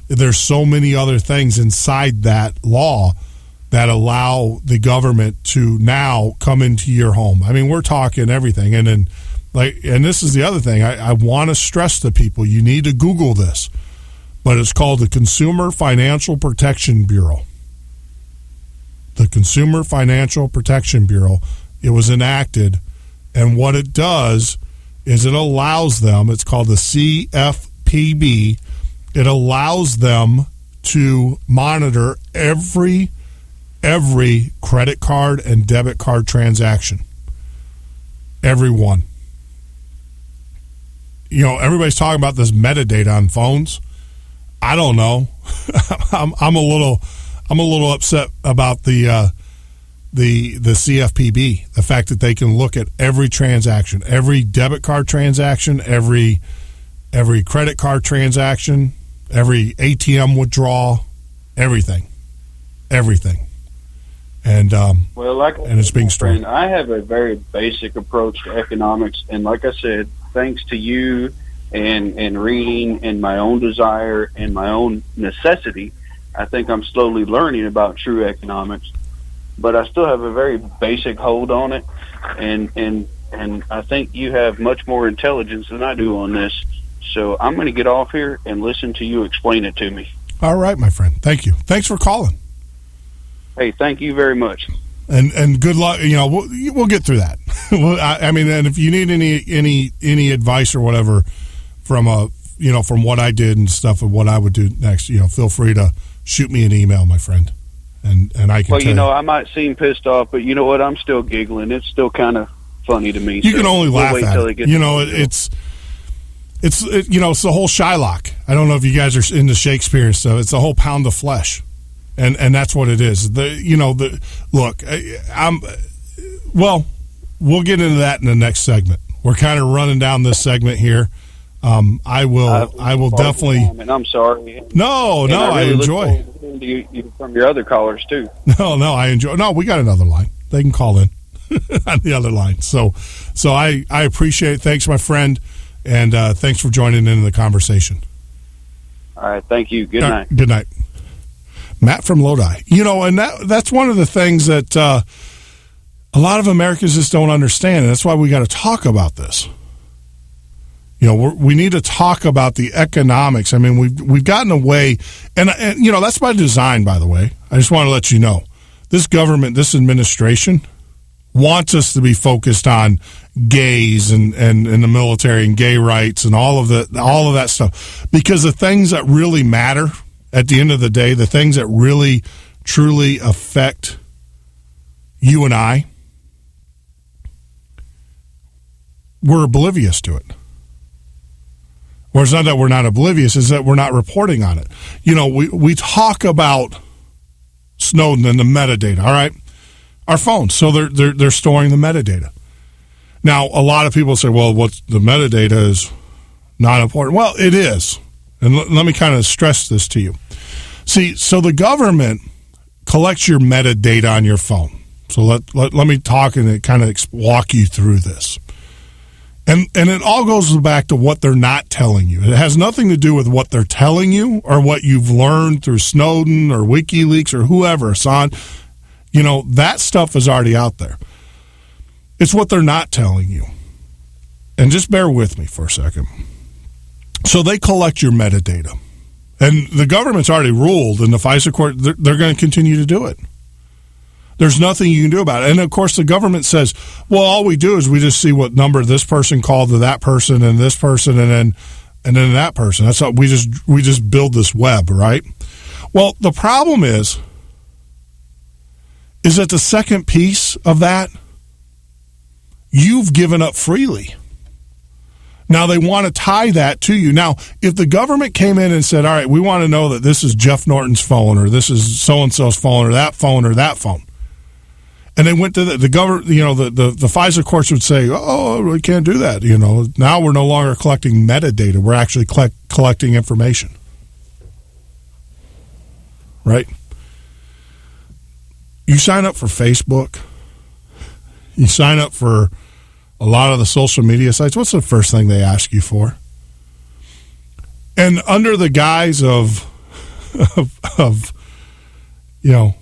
I: There's so many other things inside that law that allow the government to now come into your home. I mean, we're talking everything. And then, and this is the other thing I want to stress to people. You need to Google this, but it's called the Consumer Financial Protection Bureau. The Consumer Financial Protection Bureau. It was enacted, and what it does is it allows them, it's called the CFPB, it allows them to monitor every credit card and debit card transaction. Every one. Everybody's talking about this metadata on phones. I don't know. I'm a little upset about the CFPB. The fact that they can look at every transaction, every debit card transaction, every credit card transaction, every ATM withdrawal, everything. And and it's being strained.
G: I have a very basic approach to economics, and like I said, thanks to you and reading and my own desire and my own necessity, I think I'm slowly learning about true economics. But I still have a very basic hold on it, and I think you have much more intelligence than I do on this. So I'm going to get off here and listen to you explain it to me.
I: All right, my friend. Thank you. Thanks for calling.
G: Hey, thank you very much.
I: And good luck. We'll get through that. I mean, and if you need any advice or whatever from from what I did and stuff of what I would do next, feel free to shoot me an email, my friend. And I can.
G: Well, tell you, I might seem pissed off, but you know what? I'm still giggling. It's still kind of funny to me.
I: You can only laugh at it. It's the whole Shylock. I don't know if you guys are into Shakespeare and stuff. It's the whole pound of flesh. And that's what it is. We'll get into that in the next segment. We're kind of running down this segment here. I will definitely.
G: And I'm sorry.
I: No, really I enjoy.
G: Look forward to you from your other callers too.
I: No, I enjoy. No, we got another line. They can call in on the other line. So I appreciate it. Thanks, my friend, and thanks for joining in the conversation.
G: All right, thank you. Good night.
I: Good night. Matt from Lodi. And that's one of the things that a lot of Americans just don't understand, and that's why we got to talk about this. We need to talk about the economics. I mean, we've gotten away, and that's by design, by the way. I just want to let you know, this government, this administration, wants us to be focused on gays and the military and gay rights and all of that stuff. Because the things that really matter at the end of the day, the things that really, truly affect you and I, we're oblivious to it. Or it's not that we're not oblivious, it's that we're not reporting on it. You know, we talk about Snowden and the metadata, all right? Our phones, so they're storing the metadata. Now, a lot of people say, well, what's the metadata is not important. Well, it is. And let me kind of stress this to you. See, so the government collects your metadata on your phone. So let me talk and kind of walk you through this. And it all goes back to what they're not telling you. It has nothing to do with what they're telling you or what you've learned through Snowden or WikiLeaks or whoever, Assange. You know, that stuff is already out there. It's what they're not telling you. And just bear with me for a second. So they collect your metadata. And the government's already ruled in the FISA court, they're going to continue to do it. There's nothing you can do about it. And, of course, the government says, well, all we do is we just see what number this person called to that person and this person and then that person. That's how we just build this web, right? Well, the problem is that the second piece of that, you've given up freely. Now, they want to tie that to you. Now, if the government came in and said, all right, we want to know that this is Jeff Norton's phone or this is so-and-so's phone or that phone, and they went to the government, you know, the FISA courts would say, oh, we can't do that. You know, now we're no longer collecting metadata. We're actually collecting information. Right? You sign up for Facebook. You sign up for a lot of the social media sites. What's the first thing they ask you for? And under the guise of you know,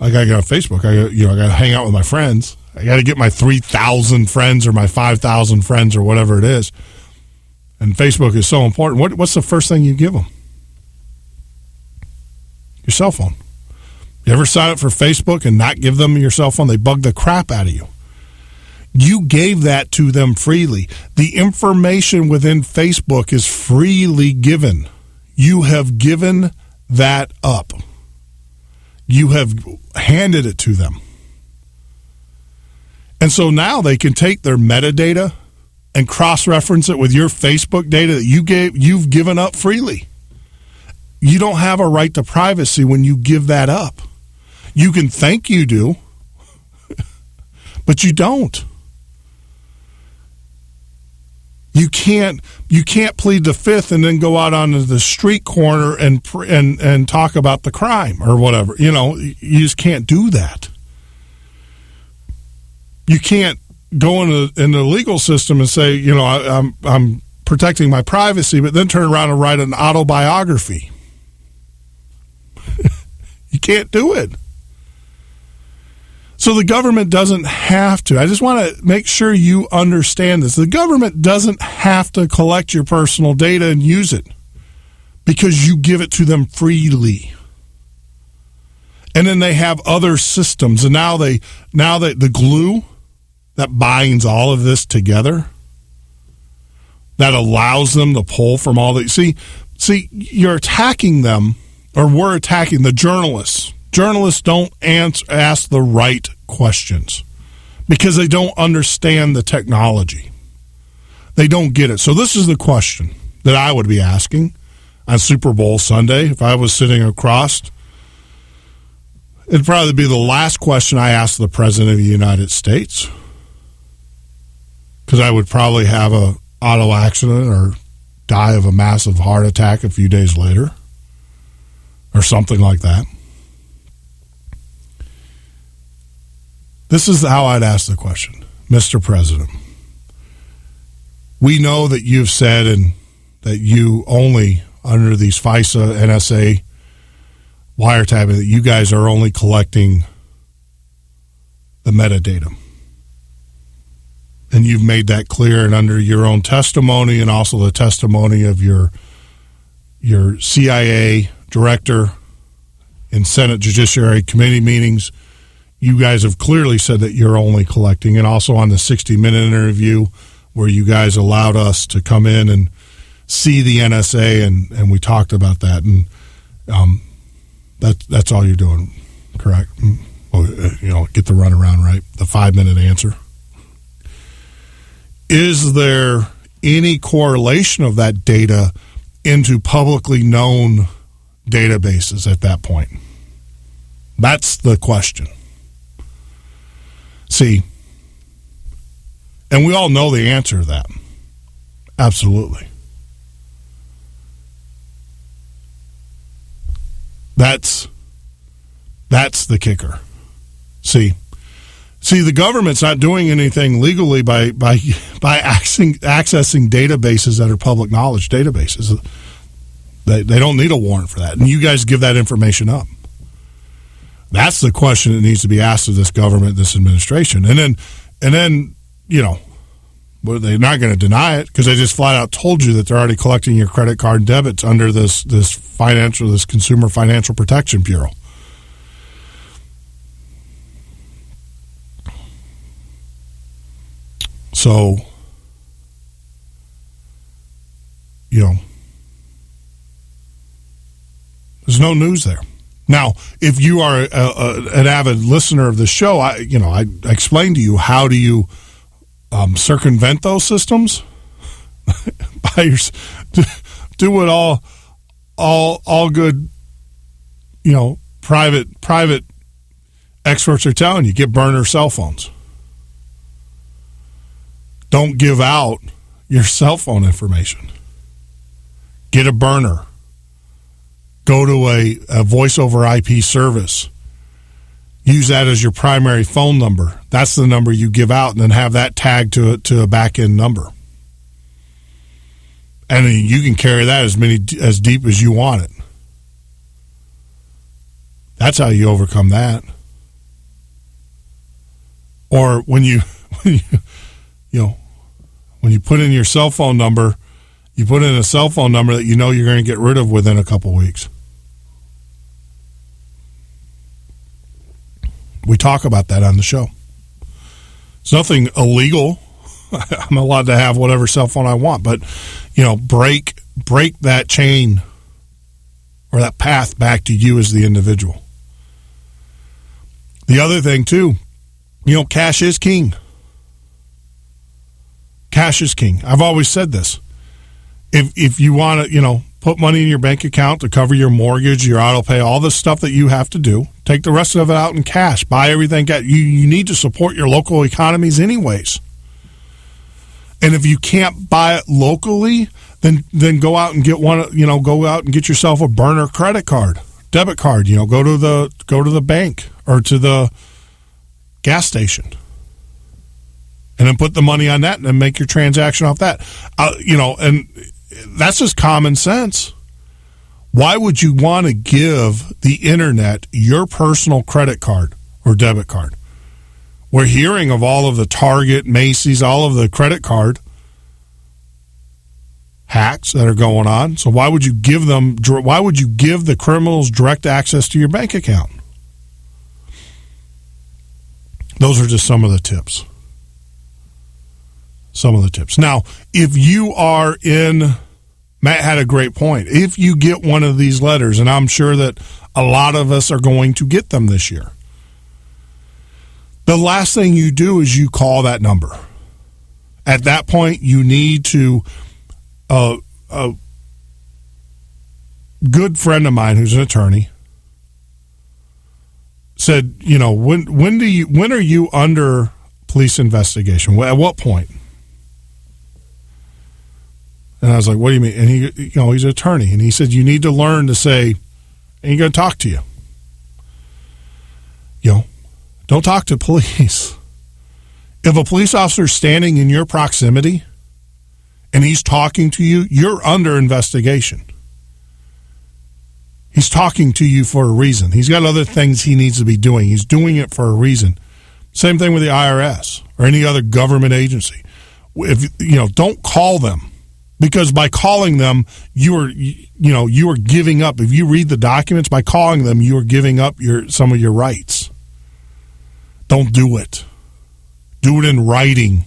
I: I got to get on Facebook. I got to hang out with my friends. I got to get my 3,000 friends or my 5,000 friends or whatever it is. And Facebook is so important. What's the first thing you give them? Your cell phone. You ever sign up for Facebook and not give them your cell phone? They bug the crap out of you. You gave that to them freely. The information within Facebook is freely given. You have given that up. You have handed it to them. And so now they can take their metadata and cross-reference it with your Facebook data that you've given up freely. You don't have a right to privacy when you give that up. You can think you do, but you don't. You can't plead the fifth and then go out onto the street corner and talk about the crime or whatever. You know, you just can't do that. You can't go in the legal system and say, you know, I'm protecting my privacy, but then turn around and write an autobiography. You can't do it. So the government doesn't have to. I just want to make sure you understand this. The government doesn't have to collect your personal data and use it because you give it to them freely. And then they have other systems. And now the glue that binds all of this together, that allows them to pull from all the... See, you're attacking them, or we're attacking the journalists. Journalists don't ask the right questions because they don't understand the technology. They don't get it. So this is the question that I would be asking on Super Bowl Sunday if I was sitting across. It'd probably be the last question I asked the President of the United States because I would probably have an auto accident or die of a massive heart attack a few days later or something like that. This is how I'd ask the question. Mr. President, we know that you've said and that you only, under these FISA, NSA, wiretapping, that you guys are only collecting the metadata. And you've made that clear, and under your own testimony and also the testimony of your CIA director in Senate Judiciary Committee meetings, you guys have clearly said that you're only collecting, and also on the 60-minute interview where you guys allowed us to come in and see the NSA, and we talked about that, and that's all you're doing, correct? Well, get the runaround right, the 5-minute answer. Is there any correlation of that data into publicly known databases at that point? That's the question. See, and we all know the answer to that. Absolutely. That's the kicker. See, the government's not doing anything legally by accessing databases that are public knowledge databases. They don't need a warrant for that, and you guys give that information up. That's the question that needs to be asked of this government, this administration, and then well, they're not going to deny it because they just flat out told you that they're already collecting your credit card debits under this Consumer Financial Protection Bureau. So, there's no news there. Now, if you are an avid listener of the show, I explained to you how do you circumvent those systems. Do what all good, private experts are telling you. Get burner cell phones. Don't give out your cell phone information. Get a burner. Go to a voice over IP service. Use that as your primary phone number. That's the number you give out, and then have that tagged to a back-end number. And you can carry that as deep as you want it. That's how you overcome that. Or when you put in your cell phone number, you put in a cell phone number that you're going to get rid of within a couple weeks. We talk about that on the show. It's nothing illegal. I'm allowed to have whatever cell phone I want, but break that chain or that path back to you as the individual. The other thing too, cash is king. Cash is king. I've always said this. If you want to, put money in your bank account to cover your mortgage, your auto pay, all the stuff that you have to do, take the rest of it out in cash. Buy everything. You need to support your local economies anyways. And if you can't buy it locally, then go out and get one. Go out and get yourself a burner credit card, debit card. Go to the bank or to the gas station, and then put the money on that, and then make your transaction off that. And that's just common sense. Why would you want to give the internet your personal credit card or debit card? We're hearing of all of the Target, Macy's, all of the credit card hacks that are going on. So why would you give the criminals direct access to your bank account? Those are just some of the tips. Now, if you are in, Matt had a great point. If you get one of these letters, and I'm sure that a lot of us are going to get them this year, the last thing you do is you call that number. At that point, you need to, a good friend of mine who's an attorney said, when are you under police investigation? At what point? And I was like, what do you mean? And he's an attorney. And he said, you need to learn to say, ain't going to talk to you. Don't talk to police. If a police officer is standing in your proximity and he's talking to you, you're under investigation. He's talking to you for a reason. He's got other things he needs to be doing. He's doing it for a reason. Same thing with the IRS or any other government agency. Don't call them. Because by calling them, you are giving up. If you read the documents, by calling them, you are giving up some of your rights. Don't do it. Do it in writing.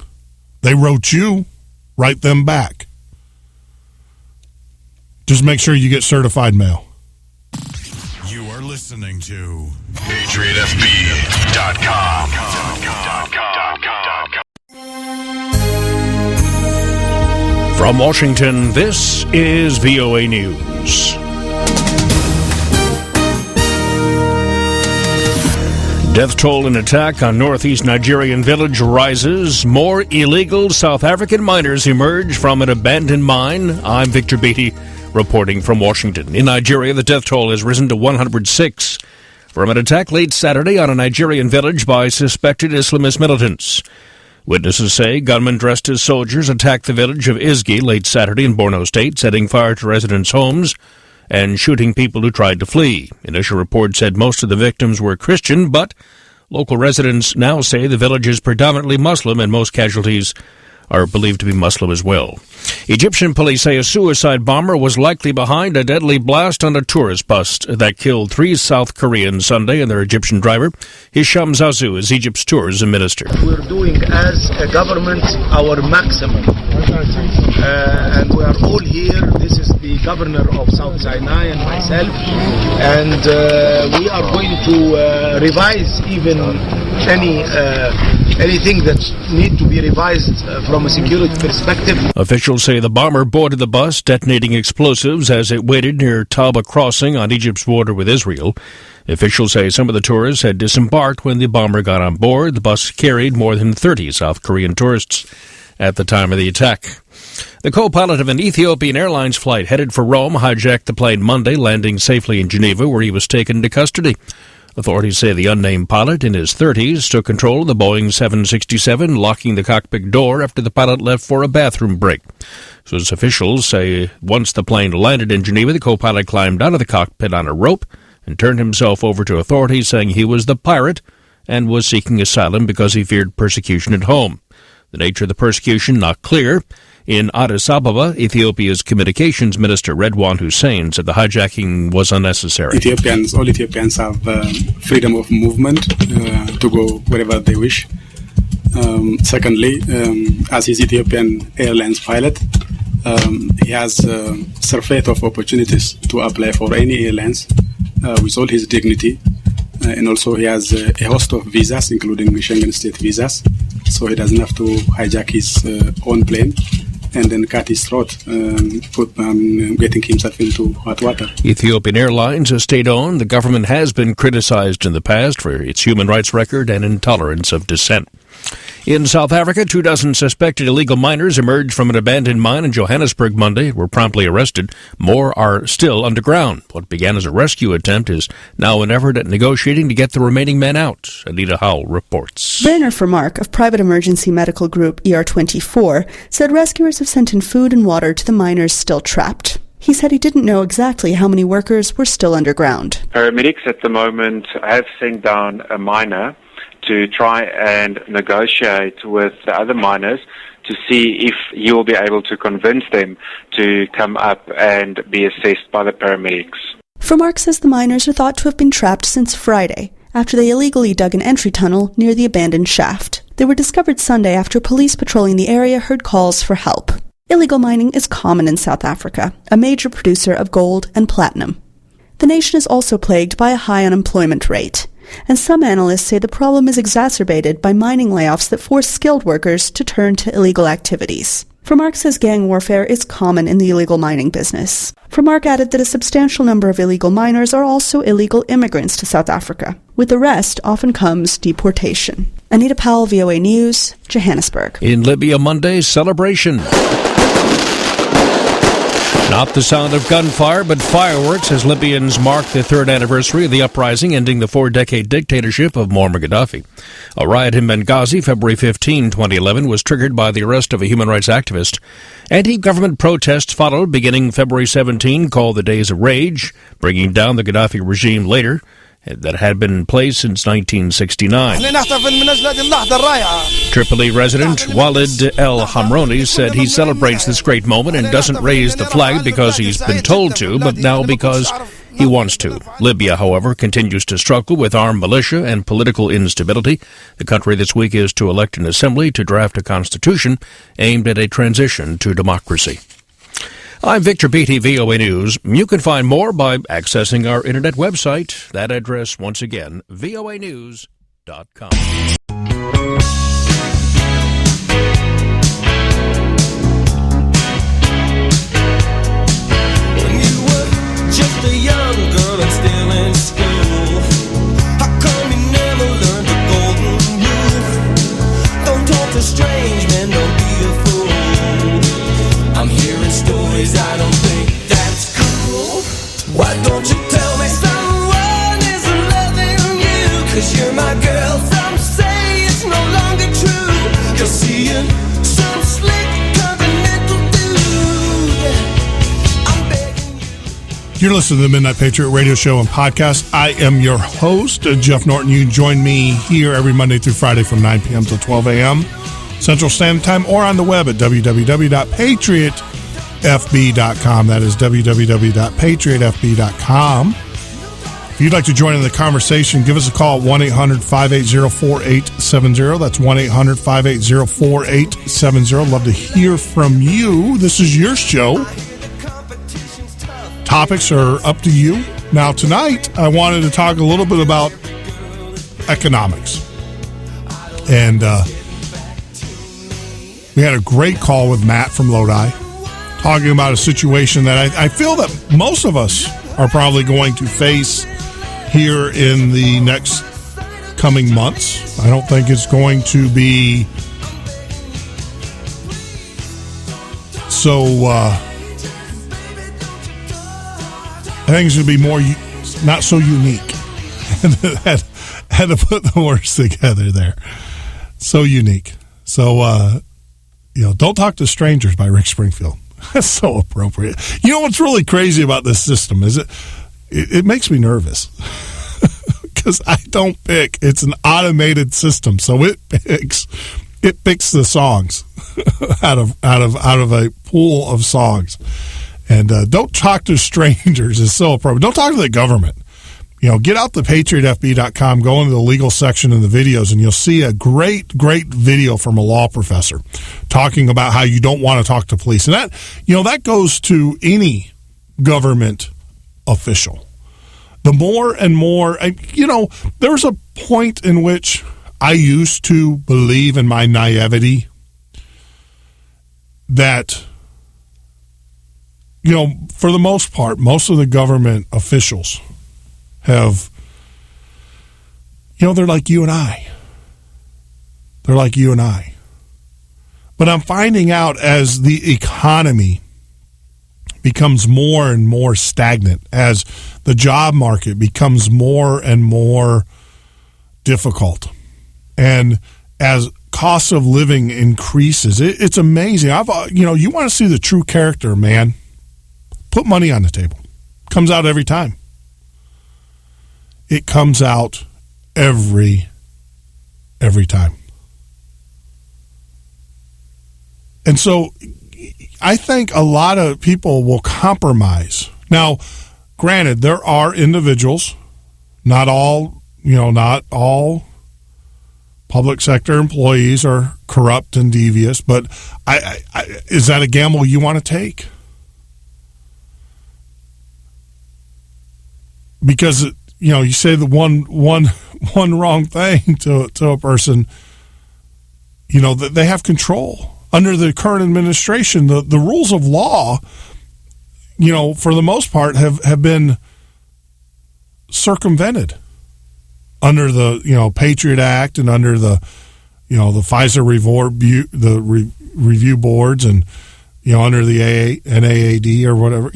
I: They wrote you, write them back. Just make sure you get certified mail.
J: You are listening to PatriotFB.com.
K: From Washington, this is VOA News. Death toll in attack on northeast Nigerian village rises. More illegal South African miners emerge from an abandoned mine. I'm Victor Beatty, reporting from Washington. In Nigeria, the death toll has risen to 106 from an attack late Saturday on a Nigerian village by suspected Islamist militants. Witnesses say gunmen dressed as soldiers attacked the village of Izgi late Saturday in Borno State, setting fire to residents' homes and shooting people who tried to flee. Initial reports said most of the victims were Christian, but local residents now say the village is predominantly Muslim and most casualties are believed to be Muslim as well. Egyptian police say a suicide bomber was likely behind a deadly blast on a tourist bus that killed 3 South Koreans Sunday and their Egyptian driver. Hisham Zazu is Egypt's tourism minister.
L: We're doing as a government our maximum. And we are all here. This is the governor of South Sinai and myself. And we are going to revise even anything that need to be revised from a security perspective.
K: Officials say the bomber boarded the bus, detonating explosives as it waited near Taba crossing on Egypt's border with Israel. Officials say some of the tourists had disembarked when the bomber got on board. The bus carried more than 30 South Korean tourists at the time of the attack. The co-pilot of an Ethiopian Airlines flight headed for Rome hijacked the plane Monday, landing safely in Geneva, where he was taken into custody. Authorities say the unnamed pilot in his 30s took control of the Boeing 767, locking the cockpit door after the pilot left for a bathroom break. So as officials say once the plane landed in Geneva, the co-pilot climbed out of the cockpit on a rope and turned himself over to authorities, saying he was the pirate and was seeking asylum because he feared persecution at home. The nature of the persecution not clear. In Addis Ababa, Ethiopia's communications minister Redwan Hussein said the hijacking was unnecessary.
M: All Ethiopians have freedom of movement to go wherever they wish. Secondly, as his Ethiopian Airlines pilot, he has a surfeit of opportunities to apply for any airlines with all his dignity. And also he has a host of visas, including Schengen state visas, so he doesn't have to hijack his own plane and then cut his throat, getting himself into hot water.
K: Ethiopian Airlines is state-owned. The government has been criticized in the past for its human rights record and intolerance of dissent. In South Africa, 24 suspected illegal miners emerged from an abandoned mine in Johannesburg Monday, were promptly arrested. More are still underground. What began as a rescue attempt is now an effort at negotiating to get the remaining men out. Anita Howell reports.
N: Werner Vermark of private emergency medical group ER24 said rescuers have sent in food and water to the miners still trapped. He said he didn't know exactly how many workers were still underground.
O: Paramedics at the moment have sent down a miner to try and negotiate with the other miners to see if he will be able to convince them to come up and be assessed by the paramedics.
N: Vermark says the miners are thought to have been trapped since Friday, after they illegally dug an entry tunnel near the abandoned shaft. They were discovered Sunday after police patrolling the area heard calls for help. Illegal mining is common in South Africa, a major producer of gold and platinum. The nation is also plagued by a high unemployment rate, and some analysts say the problem is exacerbated by mining layoffs that force skilled workers to turn to illegal activities. Vermark says gang warfare is common in the illegal mining business. Vermark added that a substantial number of illegal miners are also illegal immigrants to South Africa. With the rest often comes deportation. Anita Powell, VOA News, Johannesburg.
K: In Libya Monday, celebration. Not the sound of gunfire, but fireworks as Libyans mark the 3rd anniversary of the uprising ending the 4-decade dictatorship of Muammar Gaddafi. A riot in Benghazi, February 15, 2011, was triggered by the arrest of a human rights activist. Anti-government protests followed beginning February 17, called the Days of Rage, bringing down the Gaddafi regime later. That had been in place since 1969. Tripoli resident Walid El Hamroni said he celebrates this great moment and doesn't raise the flag because he's been told to, but now because he wants to. Libya, however, continues to struggle with armed militia and political instability. The country this week is to elect an assembly to draft a constitution aimed at a transition to democracy. I'm Victor Beattie, VOA News. You can find more by accessing our internet website. That address, once again, voanews.com.
P: Just a young girl and still in school. How come you never learned the golden rule? Don't talk to strange men, don't be a fool. I'm hearing stories, I don't think that's cool. Why don't you tell me someone is loving you? 'Cause you're my girl, some say it's no longer true. You're seeing some slick continental dude.
I: You're listening to the Midnight Patriot radio show and podcast. I am your host, Jeff Norton. You can join me here every Monday through Friday from 9 p.m. till 12 a.m. Central Standard Time, or on the web at www.patriotfb.com. That is www.patriotfb.com. If you'd like to join in the conversation, give us a call at 1-800-580-4870. That's 1-800-580-4870. Love to hear from you. This is your show. Topics are up to you. Now, tonight, I wanted to talk a little bit about economics. And we had a great call with Matt from Lodi, talking about a situation that I feel that most of us are probably going to face here in the next coming months. I don't think it's going to be so... I think it's going to be more not so unique. had to put the words together there. So unique. So, Don't Talk to Strangers by Rick Springfield. That's so appropriate. You know what's really crazy about this system is it makes me nervous because I don't pick. It's an automated system, so it picks the songs out of a pool of songs. And Don't Talk to Strangers is so appropriate. Don't talk to the government. Get out the patriotfb.com, go into the legal section in the videos, and you'll see a great video from a law professor talking about how you don't want to talk to police. And that goes to any government official. The more and more, there was a point in which I used to believe in my naivety that, for the most part, most of the government officials have, they're like you and I. They're like you and I. But I'm finding out as the economy becomes more and more stagnant, as the job market becomes more and more difficult, and as cost of living increases, it's amazing. You want to see the true character, man. Put money on the table. Comes out every time. It comes out every time. And so I think a lot of people will compromise. Now, granted, there are individuals, not all public sector employees are corrupt and devious, but is that a gamble you want to take? Because you say the one wrong thing to a person, that they have control. Under the current administration, the rules of law, for the most part, have been circumvented under the Patriot Act and under the the FISA review boards, and under the NAAD or whatever,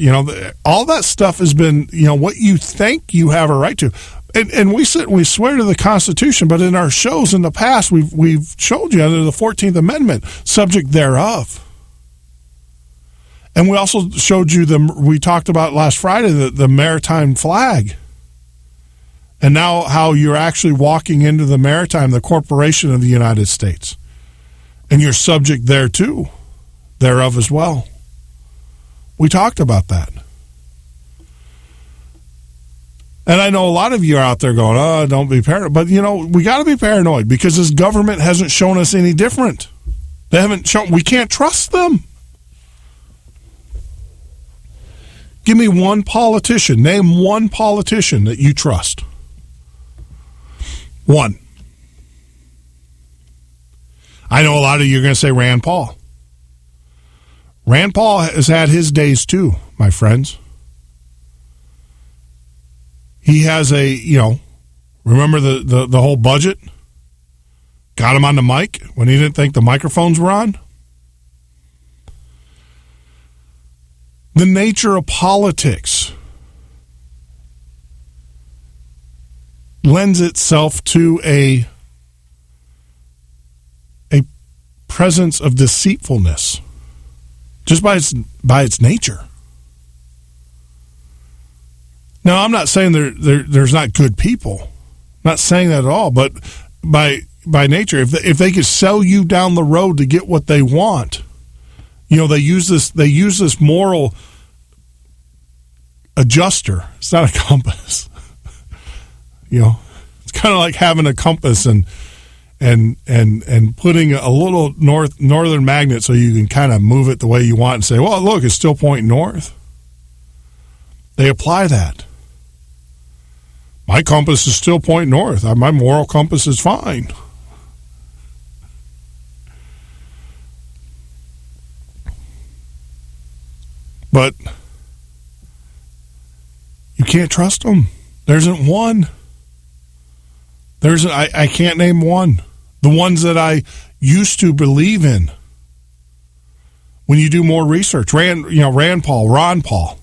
I: all that stuff has been, what you think you have a right to. And we swear to the Constitution, but in our shows in the past, we've showed you under the 14th Amendment, subject thereof. And we also showed you we talked about last Friday, the maritime flag. And now how you're actually walking into the maritime, the corporation of the United States. And you're subject thereof as well. We talked about that. And I know a lot of you are out there going, oh, don't be paranoid. But, we got to be paranoid because this government hasn't shown us any different. They haven't shown, we can't trust them. Give me one politician. Name one politician that you trust. One. I know a lot of you are going to say Rand Paul. Rand Paul has had his days too, my friends. He has remember the whole budget? Got him on the mic when he didn't think the microphones were on? The nature of politics lends itself to a presence of deceitfulness just by its nature. Now, I'm not saying there's not good people. I'm not saying that at all, but by nature, if they could sell you down the road to get what they want, they use this moral adjuster. It's not a compass. It's kind of like having a compass and putting a little northern magnet so you can kind of move it the way you want and say, well, look, it's still pointing north. They apply that. My compass is still pointing north. My moral compass is fine. But you can't trust them. There isn't one. I can't name one. The ones that I used to believe in. When you do more research, Rand Paul, Ron Paul.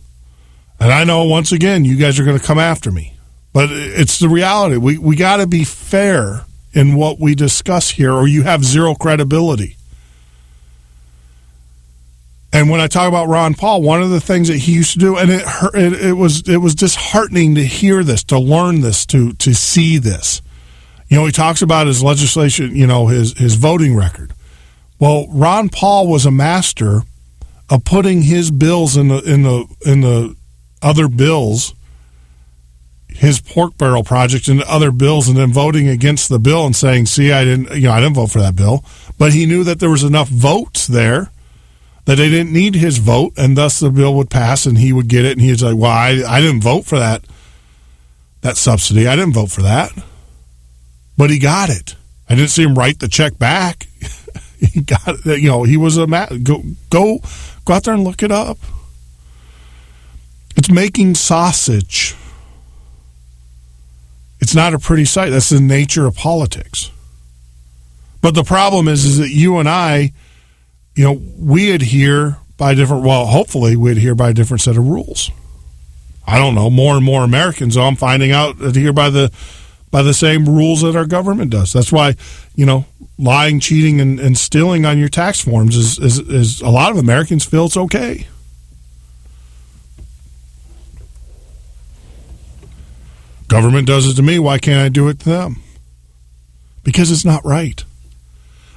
I: And I know, once again, you guys are going to come after me. But it's the reality. We got to be fair in what we discuss here, or you have zero credibility. And when I talk about Ron Paul, one of the things that he used to do, and it was disheartening to hear this, to learn this, to see this. He talks about his legislation, his voting record. Well, Ron Paul was a master of putting his bills in the other bills, his pork barrel project into other bills, and then voting against the bill and saying, "See, I didn't vote for that bill." But he knew that there was enough votes there that they didn't need his vote, and thus the bill would pass, and he would get it. And he was like, "Well, I didn't vote for that subsidy. I didn't vote for that." But he got it. I didn't see him write the check back. He got it. He was a go out there and look it up. It's making sausage. It's not a pretty sight. That's the nature of politics. But the problem is that you and I, we adhere by hopefully we adhere by a different set of rules. I don't know. More and more Americans, I'm finding out, adhere by the same rules that our government does. That's why, lying, cheating, and stealing on your tax forms is a lot of Americans feel it's okay. Government does it to me. Why can't I do it to them? Because it's not right.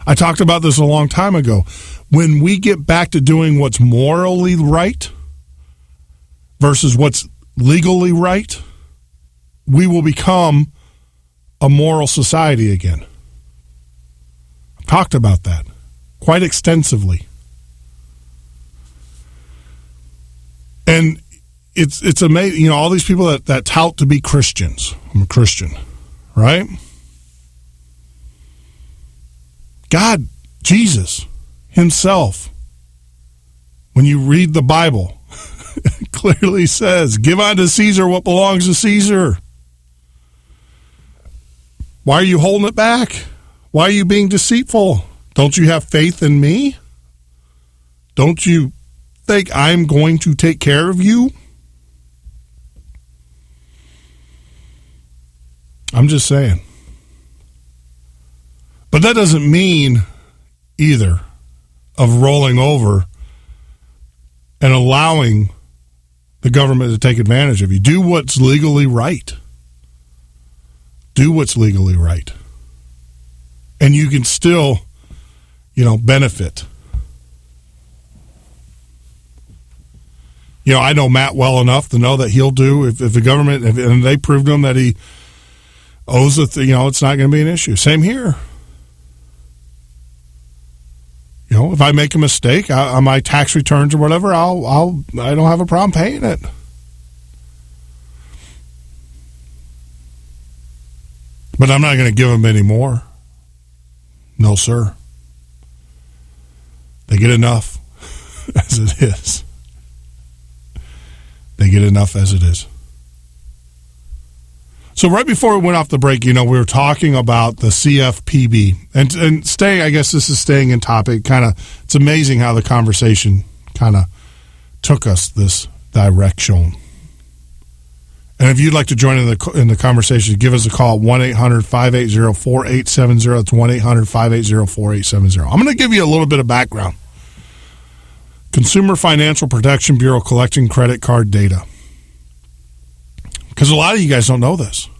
I: I talked about this a long time ago. When we get back to doing what's morally right versus what's legally right, we will become a moral society again. I've talked about that quite extensively. And it's amazing, all these people that tout to be Christians. I'm a Christian, right? God, Jesus himself, when you read the Bible, clearly says, give unto Caesar what belongs to Caesar. Why are you holding it back? Why are you being deceitful? Don't you have faith in me? Don't you think I'm going to take care of you? I'm just saying. But that doesn't mean either of rolling over and allowing the government to take advantage of you. Do what's legally right. Do what's legally right. And you can still, benefit. I know Matt well enough to know that he'll do, if the government, and they proved to him that he owes it's not going to be an issue. Same here. If I make a mistake on my tax returns or whatever, I don't have a problem paying it. But I'm not going to give them any more. No, sir. They get enough as it is. They get enough as it is. So right before we went off the break, we were talking about the CFPB. And staying, I guess this is staying in topic. It's amazing how the conversation kind of took us this direction. And if you'd like to join in the conversation, give us a call, 1-800-580-4870. It's 1-800-580-4870. I'm going to give you a little bit of background. Consumer Financial Protection Bureau collecting credit card data. Because a lot of you guys don't know this.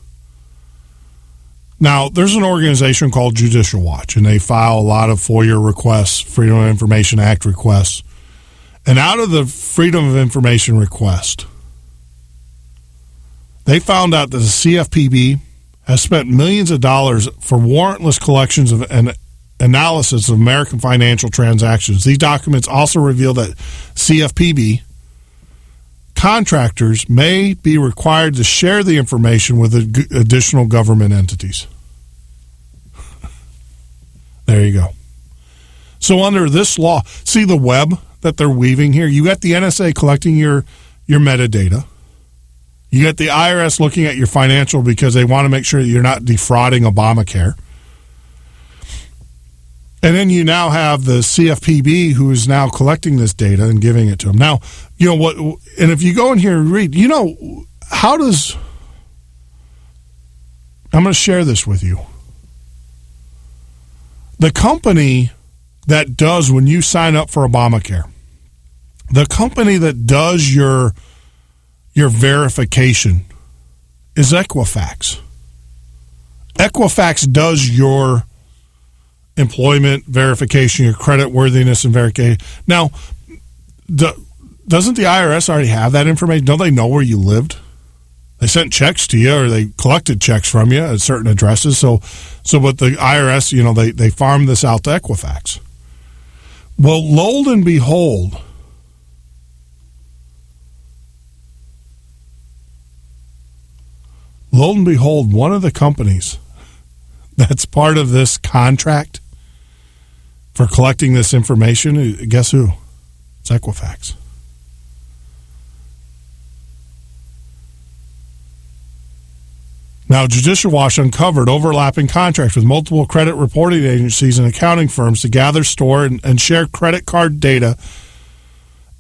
I: Now, there's an organization called Judicial Watch, and they file a lot of FOIA requests, Freedom of Information Act requests. And out of the Freedom of Information request, they found out that the CFPB has spent millions of dollars for warrantless collections of and analysis of American financial transactions. These documents also reveal that CFPB contractors may be required to share the information with additional government entities. There you go. So under this law, see the web that they're weaving here? You got the NSA collecting your metadata. You got the IRS looking at your financial because they want to make sure that you're not defrauding Obamacare. And then you now have the CFPB who is now collecting this data and giving it to them. Now, what? And if you go in here and read, how does... I'm going to share this with you. The company that does, when you sign up for Obamacare, the company that does your verification is Equifax. Equifax does your employment verification, your credit worthiness and verification. Now, doesn't the IRS already have that information? Don't they know where you lived? They sent checks to you, or they collected checks from you at certain addresses. So but the IRS, they farm this out to Equifax. Well, lo and behold, one of the companies that's part of this contract for collecting this information, guess who? It's Equifax. Now, Judicial Watch uncovered overlapping contracts with multiple credit reporting agencies and accounting firms to gather, store, and share credit card data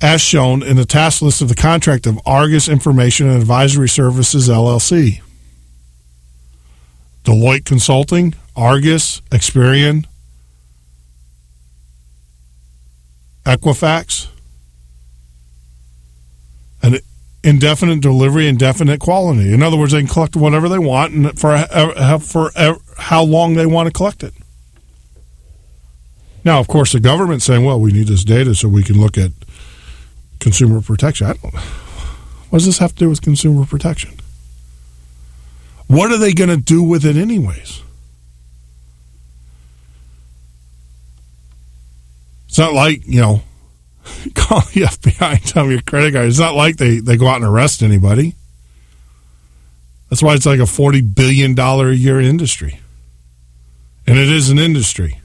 I: as shown in the task list of the contract of Argus Information and Advisory Services, LLC. Deloitte Consulting, Argus, Experian, Equifax, and indefinite delivery, indefinite quality. In other words, they can collect whatever they want and for how long they want to collect it. Now, of course, the government's saying, well, we need this data so we can look at consumer protection. What does this have to do with consumer protection? What are they going to do with it anyways? It's not like, call the FBI and tell them your credit card. It's not like they go out and arrest anybody. That's why it's like a $40 billion a year industry. And it is an industry.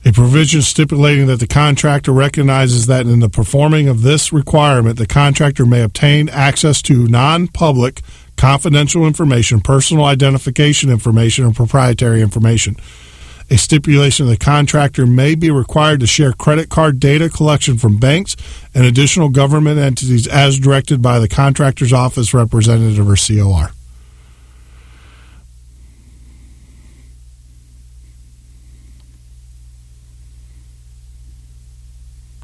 I: A provision stipulating that the contractor recognizes that in the performing of this requirement, the contractor may obtain access to non-public confidential information, personal identification information, and proprietary information. A stipulation the contractor may be required to share credit card data collection from banks and additional government entities as directed by the contractor's office representative or COR.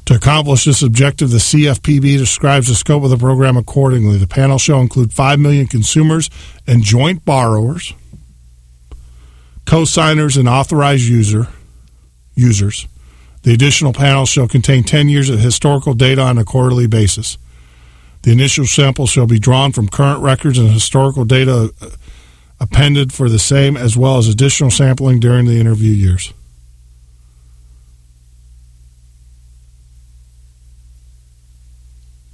I: To accomplish this objective, the CFPB describes the scope of the program accordingly. The panel shall include 5 million consumers and joint borrowers, co-signers, and authorized users. The additional panel shall contain 10 years of historical data on a quarterly basis. The initial sample shall be drawn from current records and historical data appended for the same, as well as additional sampling during the interview years.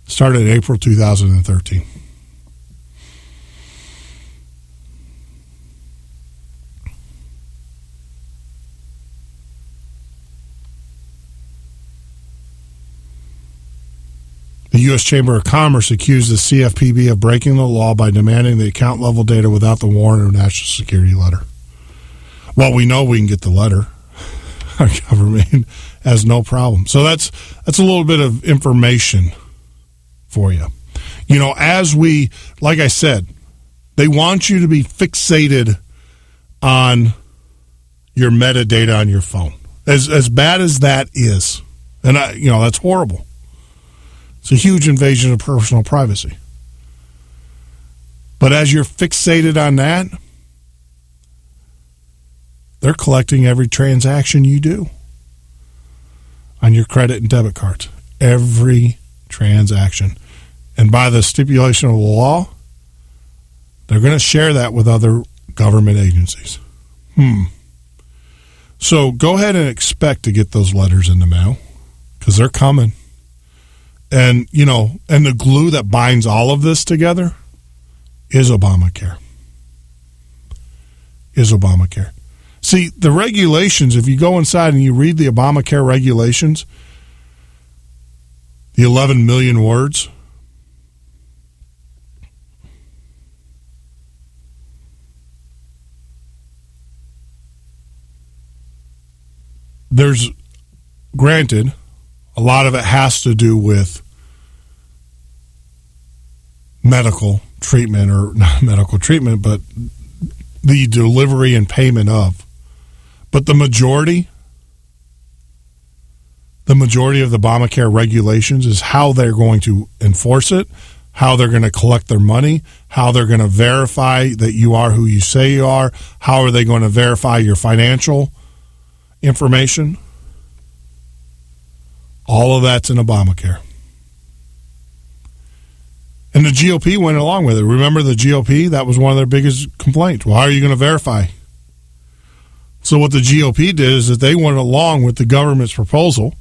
I: Started in April 2013. The U.S. Chamber of Commerce accused the CFPB of breaking the law by demanding the account level data without the warrant or national security letter. Well, we know we can get the letter. Our government has no problem. So that's a little bit of information for you. You know, as we, like I said, they want you to be fixated on your metadata on your phone. As bad as that is, and that's horrible. It's a huge invasion of personal privacy. But as you're fixated on that, they're collecting every transaction you do on your credit and debit cards. Every transaction. And by the stipulation of the law, they're going to share that with other government agencies. So go ahead and expect to get those letters in the mail, because they're coming. And, and the glue that binds all of this together is Obamacare. See, the regulations, if you go inside and you read the Obamacare regulations, the 11 million words, there's, granted, a lot of it has to do with medical treatment, or not medical treatment, but the delivery and payment of. But the majority of the Obamacare regulations is how they're going to enforce it, how they're going to collect their money, how they're going to verify that you are who you say you are, how are they going to verify your financial information. All of that's in Obamacare. And the GOP went along with it. Remember the GOP? That was one of their biggest complaints. Well, how are you going to verify? So what the GOP did is that they went along with the government's proposal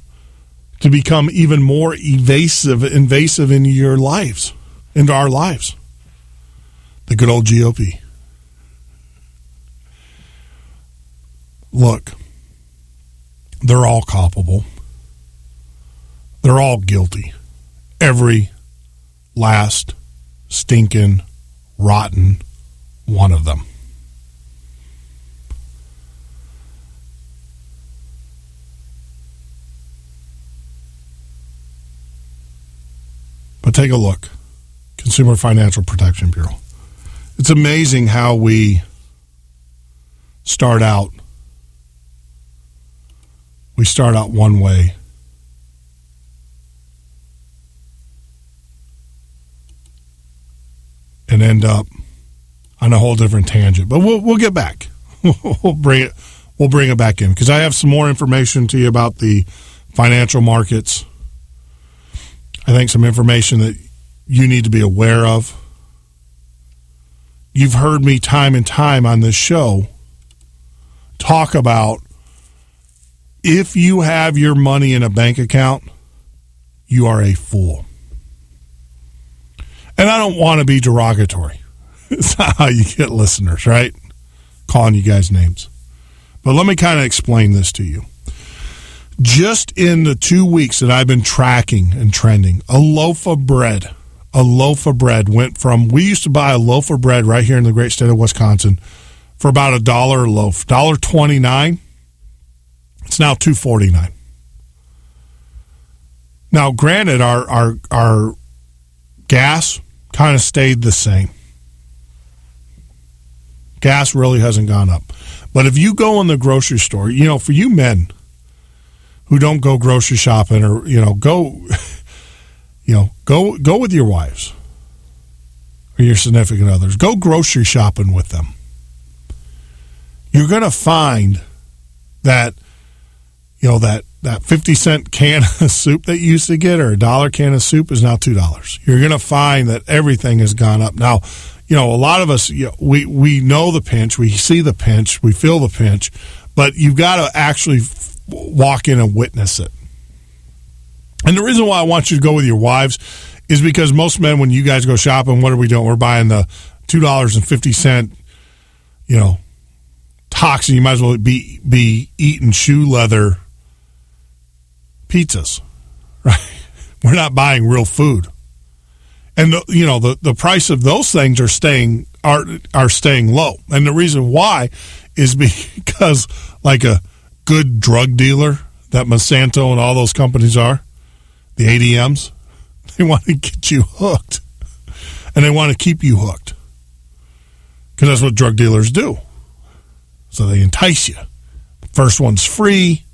I: to become even more invasive into your lives, into our lives. The good old GOP. Look, they're all culpable. They're all guilty. Every last stinking, rotten one of them. But take a look. Consumer Financial Protection Bureau. It's amazing how we start out. We start out one way. And end up on a whole different tangent. But we'll get back. We'll bring it back in, because I have some more information to you about the financial markets. I think some information that you need to be aware of. You've heard me time and time on this show talk about, if you have your money in a bank account, you are a fool. And I don't want to be derogatory. It's not how you get listeners, right? Calling you guys names. But let me kind of explain this to you. Just in the 2 weeks that I've been tracking and trending, a loaf of bread went from, we used to buy a loaf of bread right here in the great state of Wisconsin for about $1 a loaf, $1.29. It's now $2.49. Now, granted, our gas kind of stayed the same. Gas really hasn't gone up. But if you go in the grocery store, for you men who don't go grocery shopping or, go with your wives or your significant others. Go grocery shopping with them. You're going to find that, that 50-cent can of soup that you used to get or $1 can of soup is now $2. You're going to find that everything has gone up. Now, a lot of us, we know the pinch, we see the pinch, we feel the pinch, but you've got to actually walk in and witness it. And the reason why I want you to go with your wives is because most men, when you guys go shopping, what are we doing? We're buying the $2.50, toxin. You might as well be eating shoe leather pizzas, right? We're not buying real food. And the price of those things are staying low. And the reason why is because, like a good drug dealer that Monsanto and all those companies are, the ADMs, they want to get you hooked. And they want to keep you hooked. Because that's what drug dealers do. So they entice you. The first one's free.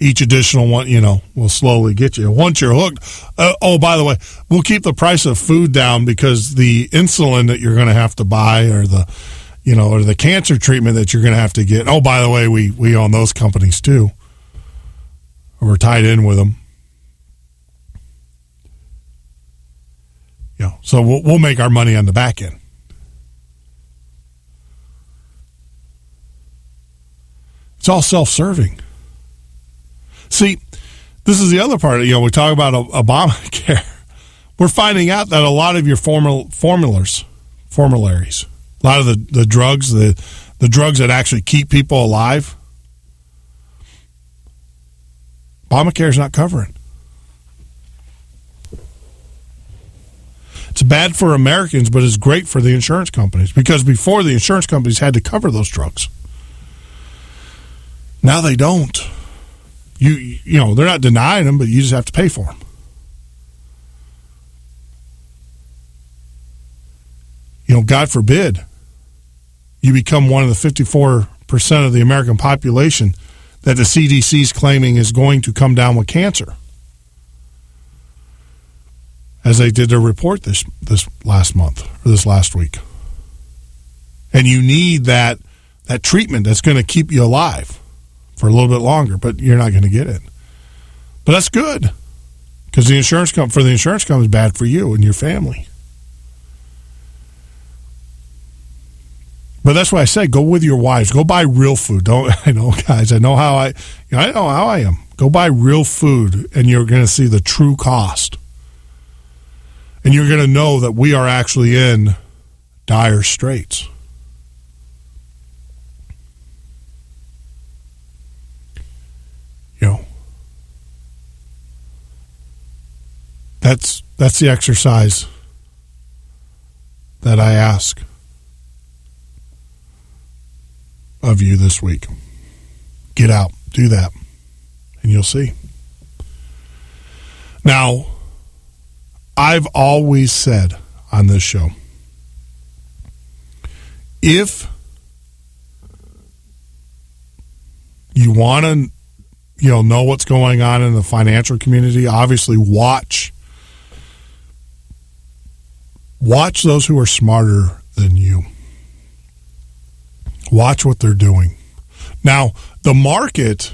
I: Each additional one, will slowly get you. Once you're hooked, by the way, we'll keep the price of food down because the insulin that you're going to have to buy or the cancer treatment that you're going to have to get. Oh, by the way, we own those companies too. We're tied in with them. So we'll make our money on the back end. It's all self-serving. See, this is the other part. We talk about Obamacare. We're finding out that a lot of your formularies, a lot of the drugs, the drugs that actually keep people alive, Obamacare is not covering. It's bad for Americans, but it's great for the insurance companies because before the insurance companies had to cover those drugs. Now they don't. They're not denying them, but you just have to pay for them. God forbid you become one of the 54% of the American population that the CDC is claiming is going to come down with cancer. As they did their report this last month or this last week. And you need that treatment that's going to keep you alive for a little bit longer, but you're not going to get it. But that's good because the insurance company is bad for you and your family. But that's why I say go with your wives. Go buy real food. I know how I am. Go buy real food, and you're going to see the true cost. And you're going to know that we are actually in dire straits. That's the exercise that I ask of you this week. Get out, do that, and you'll see. Now, I've always said on this show, if you want to know what's going on in the financial community, obviously watch those who are smarter than you. Watch what they're doing. Now, the market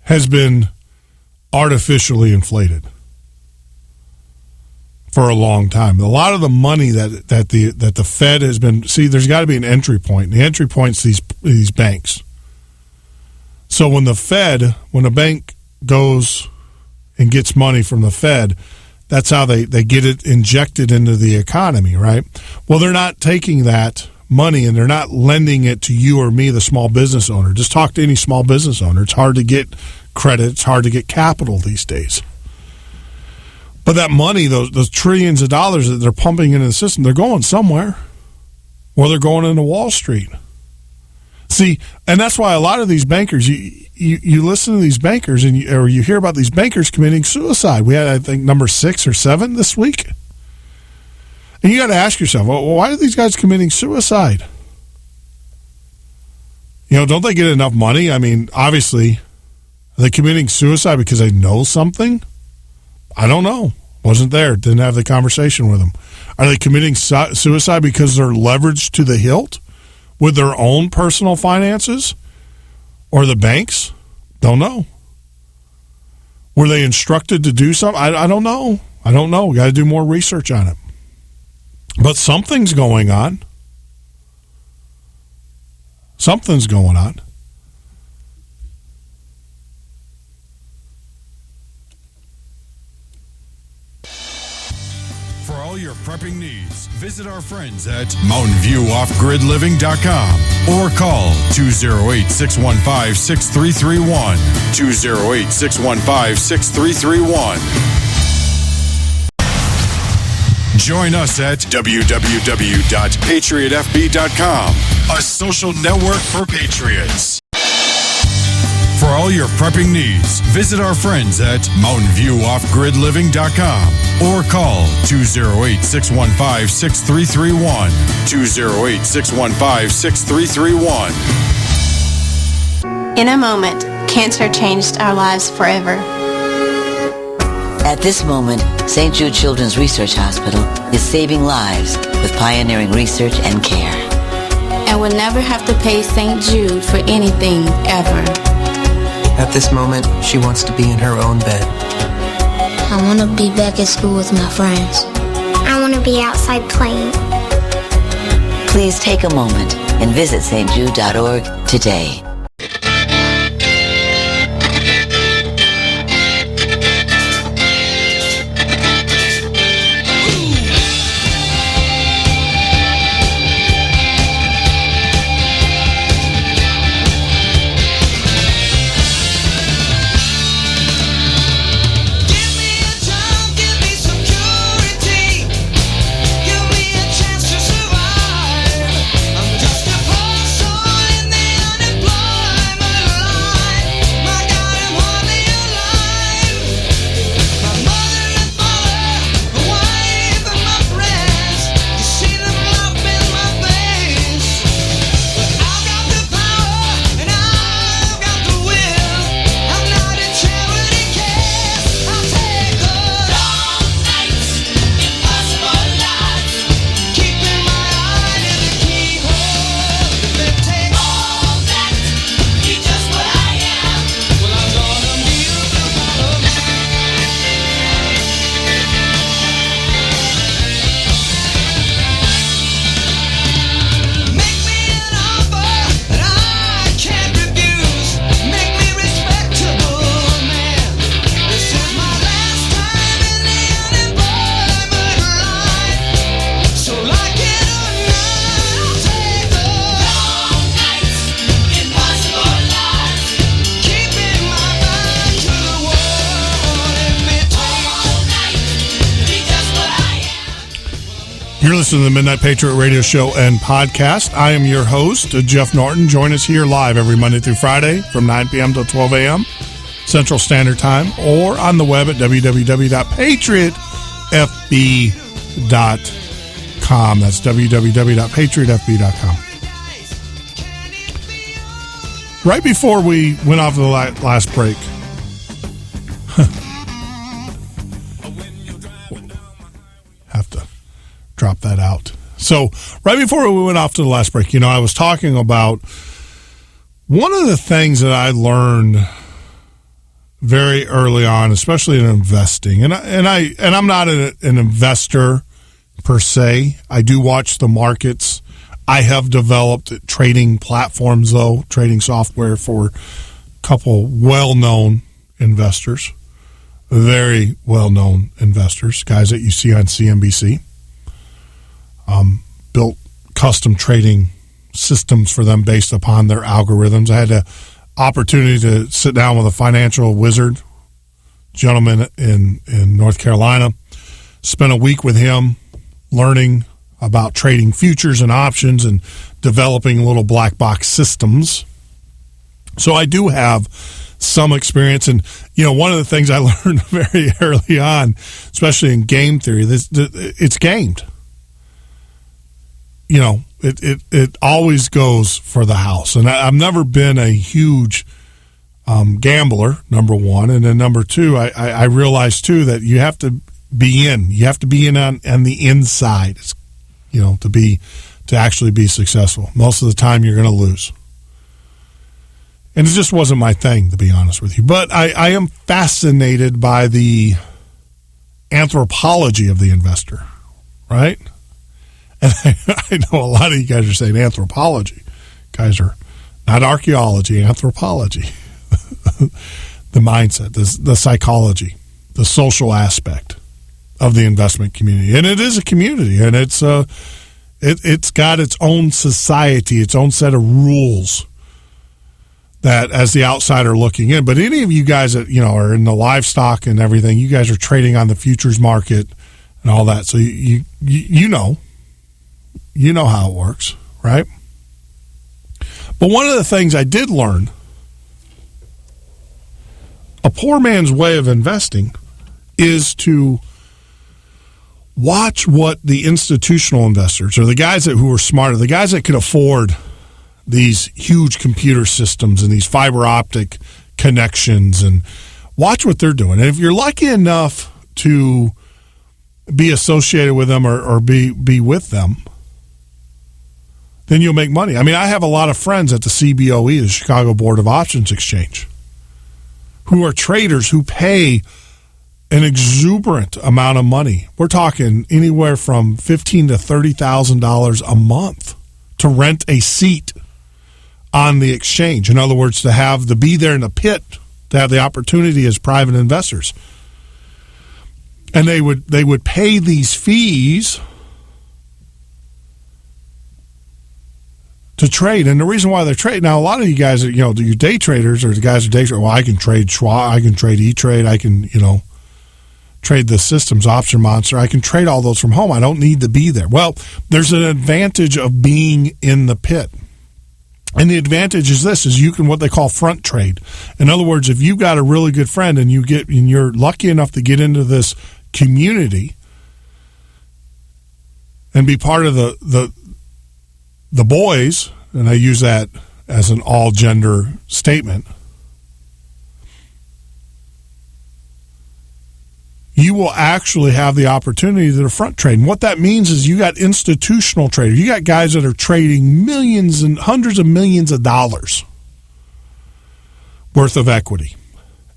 I: has been artificially inflated for a long time. A lot of the money that the Fed has been, there's got to be an entry point. The entry point's these banks. So when a bank goes and gets money from the Fed, that's how they get it injected into the economy, right? Well, they're not taking that money and they're not lending it to you or me, the small business owner. Just talk to any small business owner. It's hard to get credit. It's hard to get capital these days. But that money, those trillions of dollars that they're pumping into the system, they're going somewhere. Or they're going into Wall Street. See, and that's why a lot of these bankers, you listen to these bankers or you hear about these bankers committing suicide. We had, I think, number 6 or 7 this week. And you got to ask yourself, well, why are these guys committing suicide? Don't they get enough money? I mean, obviously, Are they committing suicide because they know something? I don't know. Wasn't there. Didn't have the conversation with them. Are they committing suicide because they're leveraged to the hilt with their own personal finances or the banks? Don't know. Were they instructed to do something? I don't know. I don't know. We got to do more research on it. But something's going on. Something's going on.
J: For all your prepping needs, visit our friends at MountainViewOffGridLiving.com or call 208-615-6331. 208-615-6331. Join us at www.patriotfb.com, a social network for patriots. For all your prepping needs, visit our friends at MountainViewOffGridLiving.com or call 208-615-6331. 208-615-6331.
Q: In a moment, cancer changed our lives forever.
R: At this moment, St. Jude Children's Research Hospital is saving lives with pioneering research and care.
Q: And we'll never have to pay St. Jude for anything, ever.
S: At this moment, she wants to be in her own bed.
T: I want to be back at school with my friends. I want to be outside playing.
R: Please take a moment and visit stjude.org today.
I: You're listening to the Midnight Patriot radio show and podcast. I am your host, Jeff Norton. Join us here live every Monday through Friday from 9 p.m. till 12 a.m. Central Standard Time, or on the web at www.patriotfb.com. That's www.patriotfb.com. Right before we went off to the last break, have to drop that out. So right before we went off to the last break, I was talking about one of the things that I learned very early on, especially in investing, and I'm not an investor per se. I do watch the markets. I have developed trading platforms, though, trading software for a couple well-known investors, very well-known investors, guys that you see on CNBC. Built custom trading systems for them based upon their algorithms. I had the opportunity to sit down with a financial wizard, gentleman in North Carolina, spent a week with him learning about trading futures and options and developing little black box systems. So I do have some experience. And, one of the things I learned very early on, especially in game theory, it's gamed. It always goes for the house. And I've never been a huge gambler, number one. And then number two, I realized, too, that you have to be in. You have to be in on the inside, to actually be successful. Most of the time, you're going to lose. And it just wasn't my thing, to be honest with you. But I am fascinated by the anthropology of the investor, right? And I know a lot of you guys are saying anthropology. Guys are not archaeology, anthropology. The mindset, the psychology, the social aspect of the investment community. And it is a community, and it's got its own society, its own set of rules that as the outsider looking in. But any of you guys that, are in the livestock and everything, you guys are trading on the futures market and all that. So you know how it works, right? But one of the things I did learn, a poor man's way of investing is to watch what the institutional investors, or the guys who are smarter, the guys that could afford these huge computer systems and these fiber optic connections, and watch what they're doing. And if you're lucky enough to be associated with them or be with them, then you'll make money. I mean, I have a lot of friends at the CBOE, the Chicago Board of Options Exchange, who are traders who pay an exuberant amount of money. We're talking anywhere from $15,000 to $30,000 a month to rent a seat on the exchange. In other words, to be there in the pit, to have the opportunity as private investors. And they would pay these fees to trade. And the reason why they're trading, now a lot of you guys, your day traders, or the guys who day trade, well, I can trade Schwab, I can trade E-Trade, I can, trade the systems, Option Monster, I can trade all those from home. I don't need to be there. Well, there's an advantage of being in the pit. And the advantage is this, is you can what they call front trade. In other words, if you've got a really good friend and you're lucky enough to get into this community and be part of the boys, and I use that as an all-gender statement, you will actually have the opportunity to front trade. And what that means is you got institutional traders. You got guys that are trading millions and hundreds of millions of dollars worth of equity.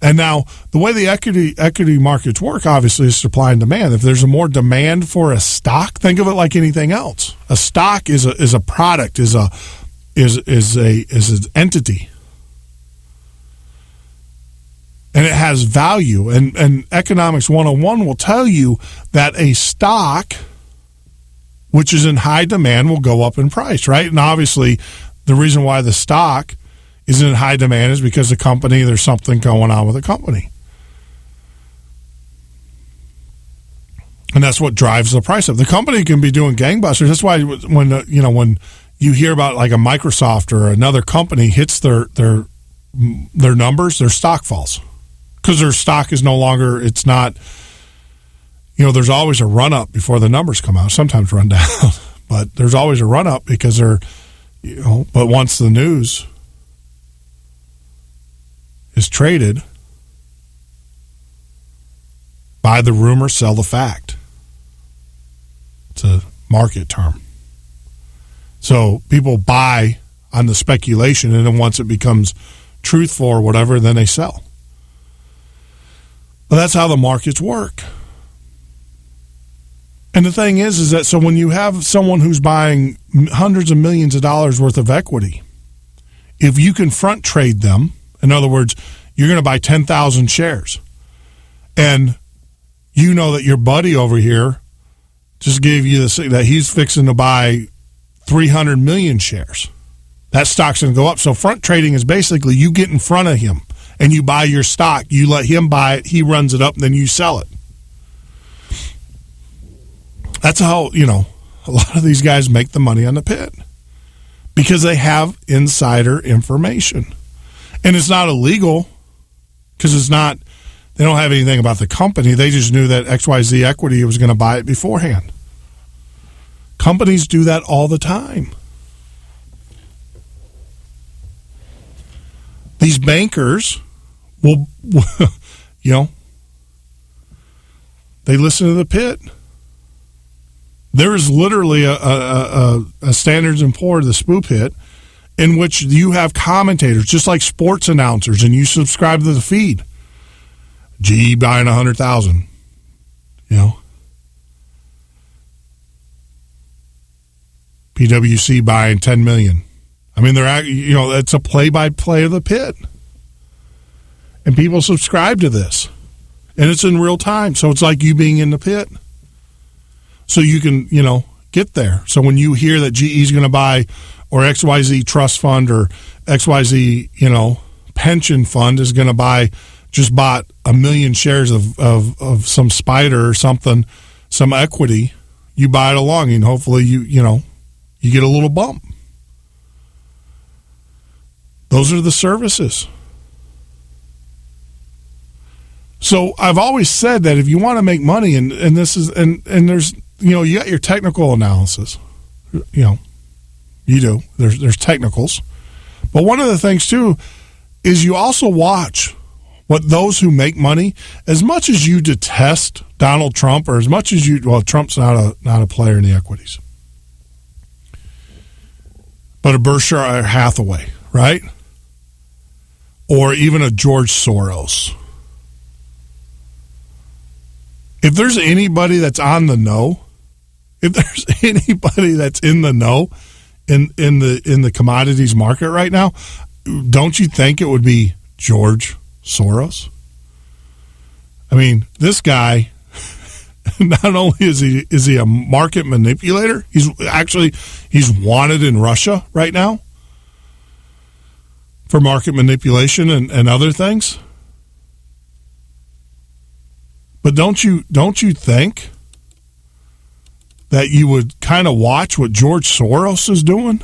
I: And now, the way the equity markets work, obviously, is supply and demand. If there's a more demand for a stock, think of it like anything else. A stock is a product, is an entity. And it has value. And Economics 101 will tell you that a stock, which is in high demand, will go up in price, right? And obviously, the reason why the stock is in high demand is because there's something going on with the company. And that's what drives the price up. The company can be doing gangbusters. That's why when you hear about like a Microsoft or another company hits their numbers, their stock falls. Because their stock is no longer, it's not, there's always a run-up before the numbers come out. Sometimes run down. But there's always a run-up because but once the news is traded, buy the rumor, sell the fact. It's a market term. So people buy on the speculation, and then once it becomes truthful or whatever, then they sell. But that's how the markets work. And the thing is that so when you have someone who's buying hundreds of millions of dollars worth of equity, if you can front trade them, in other words, you're going to buy 10,000 shares, and you know that your buddy over here just gave you that he's fixing to buy 300 million shares. That stock's going to go up. So front trading is basically you get in front of him and you buy your stock. You let him buy it. He runs it up, and then you sell it. That's how, a lot of these guys make the money on the pit because they have insider information. And it's not illegal because they don't have anything about the company. They just knew that XYZ Equity was going to buy it beforehand. Companies do that all the time. These bankers will, they listen to the pit. There is literally a Standards & Poor's, the SPOO pit, in which you have commentators, just like sports announcers, and you subscribe to the feed. GE buying 100,000, PwC buying 10 million. I mean, it's a play-by-play of the pit. And people subscribe to this. And it's in real time. So it's like you being in the pit. So you can, get there. So when you hear that GE is going to buy, or XYZ trust fund, or XYZ, pension fund is going to buy, just bought 1 million shares of some spider or something, some equity, you buy it along, and hopefully you get a little bump. Those are the services. So I've always said that if you want to make money, and this is, and there's, you got your technical analysis, you do, there's technicals, but one of the things too is you also watch what those who make money, as much as you detest Donald Trump, or as much as Trump's not a player in the equities, but a Berkshire Hathaway, right? Or even a George Soros. If there's anybody that's on the know, if there's anybody that's in the know in the commodities market right now, don't you think it would be George Soros? I mean, this guy, not only is he a market manipulator, he's wanted in Russia right now for market manipulation and other things. But don't you think that you would kind of watch what George Soros is doing?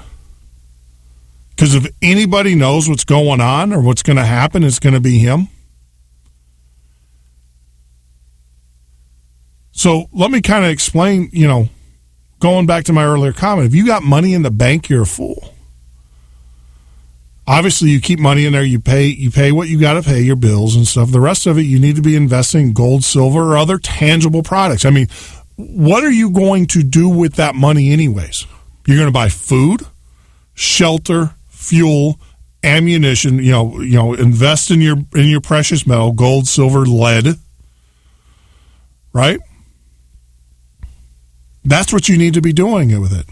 I: Because if anybody knows what's going on or what's going to happen, it's going to be him. So let me kind of explain, going back to my earlier comment, if you got money in the bank, you're a fool. Obviously, you keep money in there, you pay what you got to pay, your bills and stuff. The rest of it, you need to be investing in gold, silver, or other tangible products. I mean, what are you going to do with that money anyways? You're going to buy food, shelter, fuel, ammunition, invest in your precious metal, gold, silver, lead, right? That's what you need to be doing with it.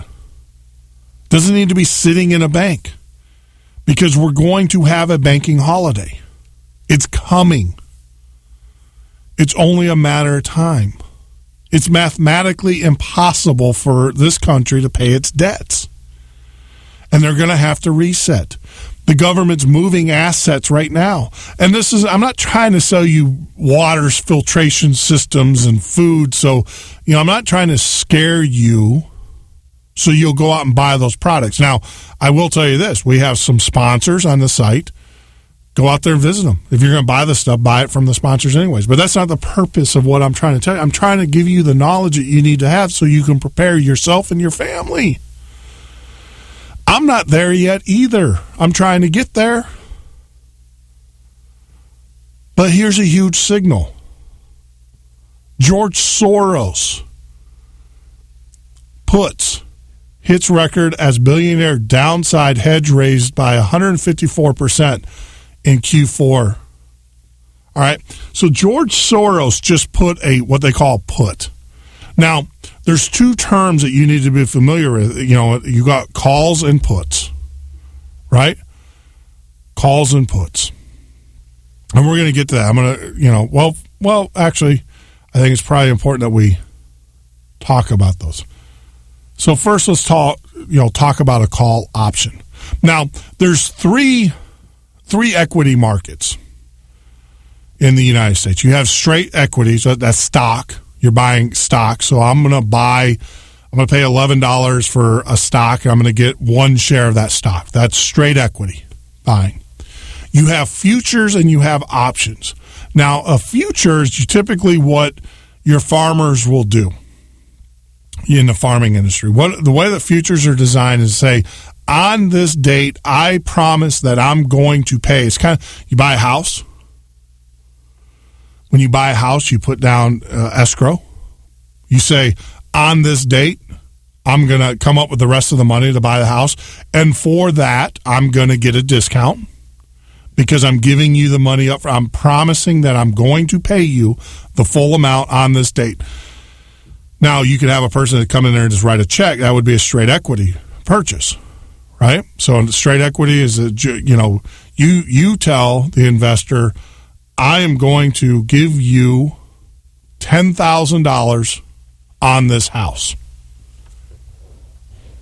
I: Doesn't need to be sitting in a bank. Because we're going to have a banking holiday. It's coming. It's only a matter of time. It's mathematically impossible for this country to pay its debts. And they're going to have to reset. The government's moving assets right now. And I'm not trying to sell you water filtration systems and food. So, I'm not trying to scare you so you'll go out and buy those products. Now, I will tell you this. We have some sponsors on the site. Go out there and visit them. If you're going to buy the stuff, buy it from the sponsors anyways. But that's not the purpose of what I'm trying to tell you. I'm trying to give you the knowledge that you need to have so you can prepare yourself and your family. I'm not there yet either. I'm trying to get there. But here's a huge signal. George Soros puts hits record as billionaire downside hedge raised by 154% in Q4. All right. So George Soros just put what they call put. Now, there's two terms that you need to be familiar with. You got calls and puts, right? Calls and puts. And we're going to get to that. I'm going to, actually, I think it's probably important that we talk about those. So first, let's talk about a call option. Now, there's three equity markets in the United States. You have straight equities, that's stock. You're buying stock. So I'm going to pay $11 for a stock, and I'm going to get one share of that stock. That's straight equity buying. You have futures and you have options. Now, a future is typically what your farmers will do in the farming industry. The way that futures are designed is say, on this date, I promise that I'm going to pay. It's kind of, you buy a house. When you buy a house, you put down escrow. You say, on this date, I'm going to come up with the rest of the money to buy the house. And for that, I'm going to get a discount because I'm giving you the money up. I'm promising that I'm going to pay you the full amount on this date. Now, you could have a person that come in there and just write a check. That would be a straight equity purchase, right? So straight equity is, you tell the investor, I am going to give you $10,000 on this house.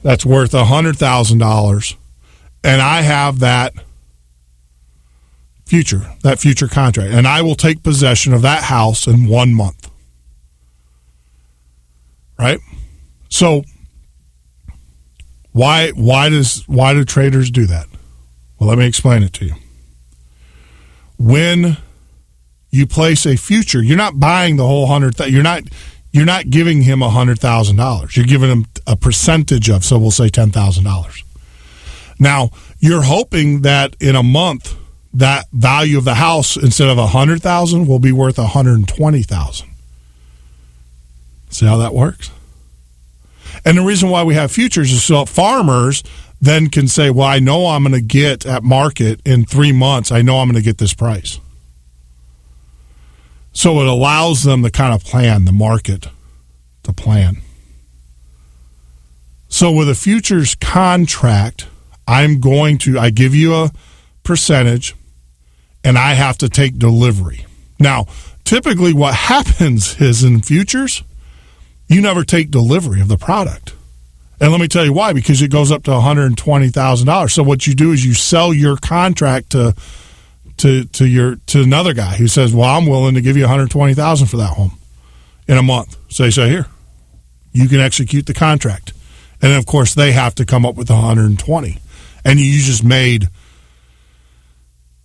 I: That's worth $100,000. And I have that future contract. And I will take possession of that house in 1 month. Right? So why do traders do that? Well, let me explain it to you. When you place a future, you're not buying the whole $100,000. You're not giving him $100,000. You're giving him a percentage of, so we'll say $10,000. Now, you're hoping that in a month, that value of the house, instead of $100,000, will be worth $120,000. See how that works? And the reason why we have futures is so farmers then can say, well, I know I'm going to get at market in 3 months. I know I'm going to get this price. So it allows them to kind of plan the market to plan. So with a futures contract, I give you a percentage and I have to take delivery. Now, typically what happens is in futures, you never take delivery of the product. And let me tell you why, because it goes up to $120,000. So what you do is you sell your contract to another guy who says, well, I'm willing to give you $120,000 for that home in a month. So you say, here, you can execute the contract. And then, of course, they have to come up with $120,000. And you just made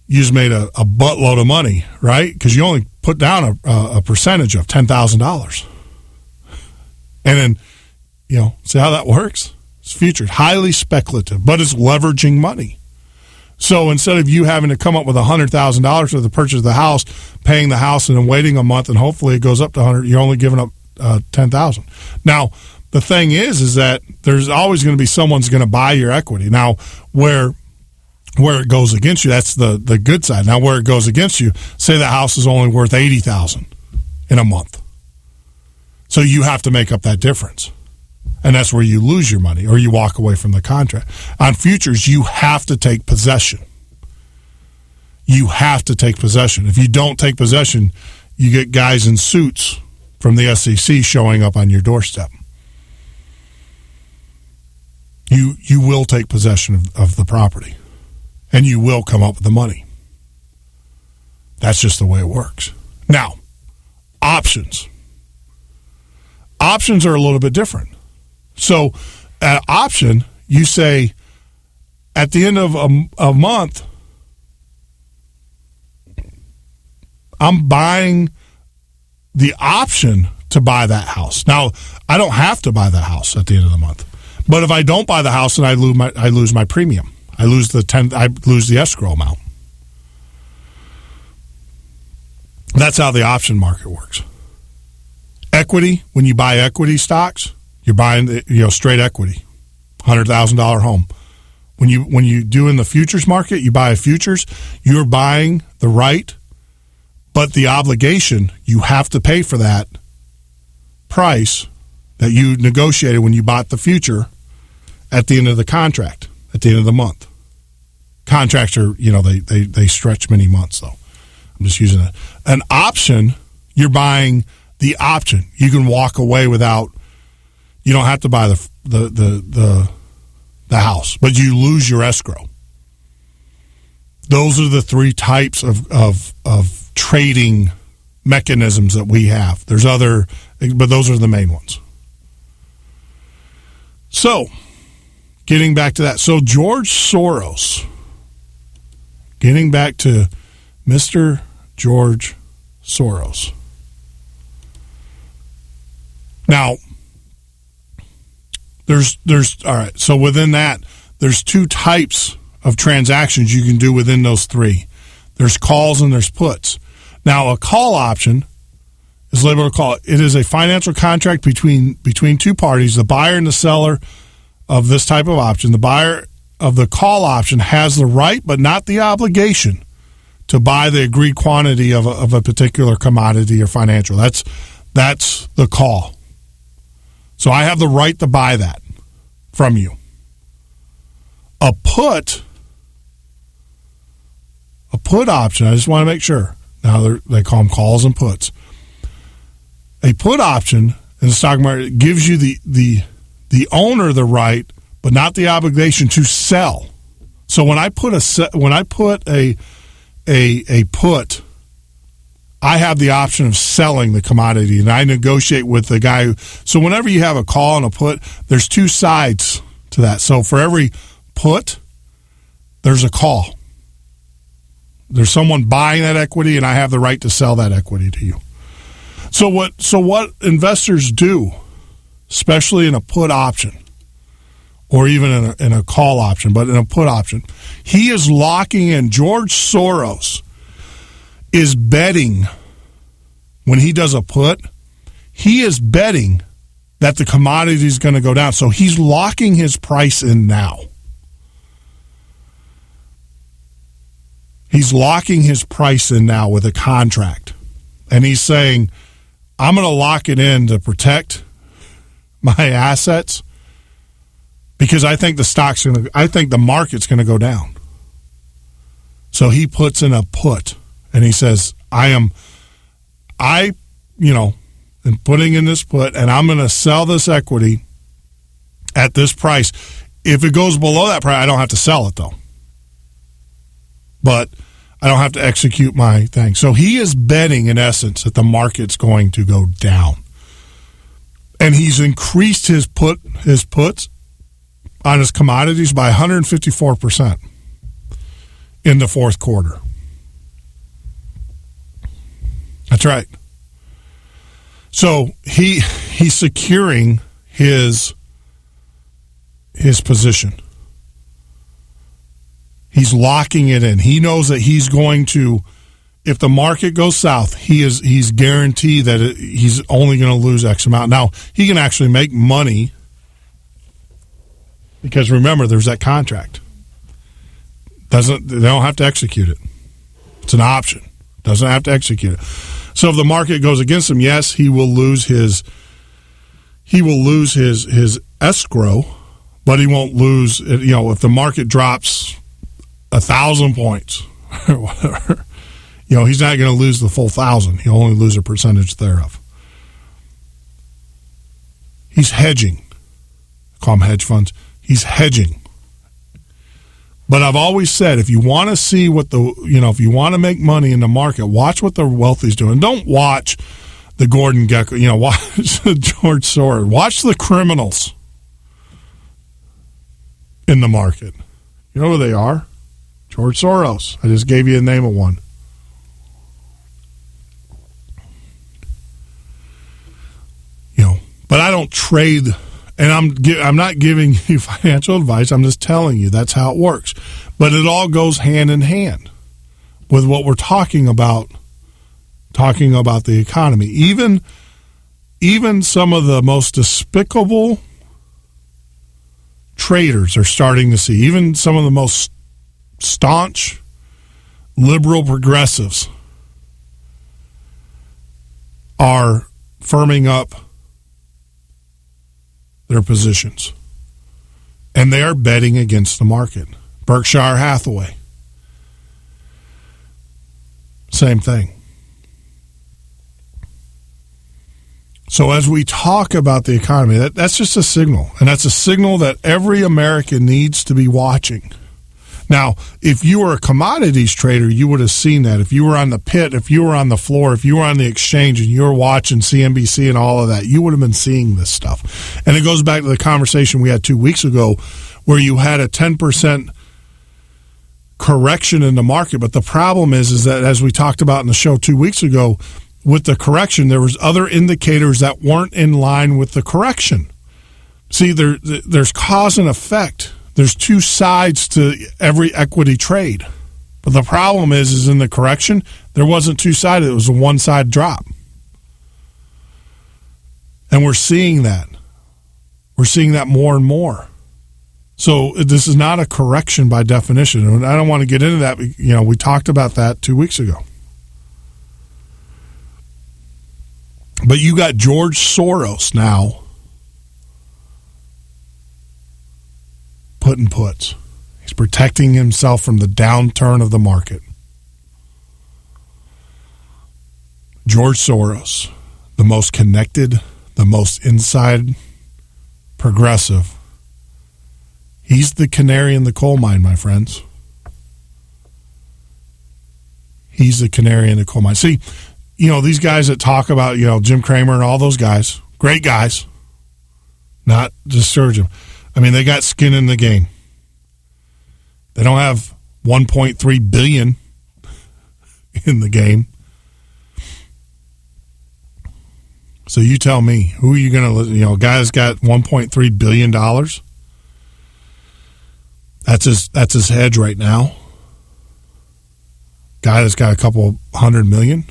I: a buttload of money, right? Because you only put down a percentage of $10,000. And then, see how that works? It's futures, highly speculative, but it's leveraging money. So instead of you having to come up with $100,000 for the purchase of the house, paying the house, and then waiting a month, and hopefully it goes up to $100,000, you're only giving up $10,000. Now, the thing is that there's always going to be someone's going to buy your equity. Now, where it goes against you, that's the good side. Now, where it goes against you, say the house is only worth $80,000 in a month. So you have to make up that difference. And that's where you lose your money or you walk away from the contract. On futures, you have to take possession. You have to take possession. If you don't take possession, you get guys in suits from the SEC showing up on your doorstep. You will take possession of the property, and you will come up with the money. That's just the way it works. Now, options. Options are a little bit different. So, at option, you say at the end of a month, I'm buying the option to buy that house. Now, I don't have to buy that house at the end of the month. But if I don't buy the house, then I lose my premium. I lose the escrow amount. That's how the option market works. Equity, when you buy equity stocks, you're buying straight equity, $100,000 home. When you do in the futures market, you buy a futures, you're buying the right, but the obligation, you have to pay for that price that you negotiated when you bought the future at the end of the contract, at the end of the month. Contracts are, they stretch many months, though. I'm just using it. An option, you're buying the option. You can walk away without, you don't have to buy the house, but you lose your escrow. Those are the three types of trading mechanisms that we have. There's other, but those are the main ones. So, getting back to that. So, George Soros, getting back to Mr. George Soros. Now, there's all right. So within that, there's two types of transactions you can do within those three. There's calls and there's puts. Now, a call option is labeled a call. It is a financial contract between two parties, the buyer and the seller of this type of option. The buyer of the call option has the right but not the obligation to buy the agreed quantity of a particular commodity or financial. That's the call. So I have the right to buy that from you. A put option, I just want to make sure. Now they call them calls and puts. A put option in the stock market gives you the owner the right, but not the obligation to sell. So when I put a put, I have the option of selling the commodity, and I negotiate with the guy. So whenever you have a call and a put, there's two sides to that. So for every put, there's a call. There's someone buying that equity, and I have the right to sell that equity to you. So what investors do, especially in a put option, or even in a call option, but in a put option, he is locking in. George Soros is betting, when he does a put, he is betting that the commodity is going to go down. So he's locking his price in now. He's locking his price in now with a contract. And he's saying, I'm going to lock it in to protect my assets because I think the market's going to go down. So he puts in a put and he says, am putting in this put, and I'm going to sell this equity at this price. If it goes below that price, I don't have to sell it though. But I don't have to execute my thing. So he is betting, in essence, that the market's going to go down. And he's increased his puts on his commodities by 154% in the fourth quarter. That's right. So he's securing his position. He's locking it in. He knows that he's going to, if the market goes south, he's guaranteed that he's only going to lose X amount. Now, he can actually make money because, remember, there's that contract. They don't have to execute it. It's an option. Doesn't have to execute it. So if the market goes against him, yes, he will lose his escrow, but he won't lose, if the market drops 1,000 points or whatever, he's not going to lose the full 1,000. He'll only lose a percentage thereof. He's hedging. I call them hedge funds. He's hedging. But I've always said, if you want to see if you want to make money in the market, watch what the wealthy's doing. Don't watch the Gordon Gekko, watch the George Soros. Watch the criminals in the market. You know who they are? George Soros. I just gave you a name of one. But I don't trade, and I'm not giving you financial advice. I'm just telling you that's how it works. But it all goes hand in hand with what we're talking about the economy. Even some of the most despicable traders are starting to see, even some of the most staunch liberal progressives are firming up their positions. And they are betting against the market. Berkshire Hathaway, same thing. So as we talk about the economy, that's just a signal. And that's a signal that every American needs to be watching. Now, if you were a commodities trader, you would have seen that. If you were on the pit, if you were on the floor, if you were on the exchange and you were watching CNBC and all of that, you would have been seeing this stuff. And it goes back to the conversation we had 2 weeks ago where you had a 10% correction in the market. But the problem is that, as we talked about in the show 2 weeks ago, with the correction, there was other indicators that weren't in line with the correction. See, there's cause and effect. There's two sides to every equity trade. But the problem is in the correction, there wasn't two-sided. It was a one-side drop. And we're seeing that. We're seeing that more and more. So this is not a correction by definition. And I don't want to get into that. You know, we talked about that 2 weeks ago. But you got George Soros now putting puts. He's protecting himself from the downturn of the market. George Soros, the most connected, the most inside progressive. He's the canary in the coal mine, my friends. He's the canary in the coal mine. See, you know, these guys that talk about, you know, Jim Cramer and all those guys, great guys, not discourage them. I mean, they got skin in the game. They don't have $1.3 billion in the game. So you tell me, who are you going to, you know, guy's got $1.3 billion. That's his hedge right now. Guy that's got a couple $100 million.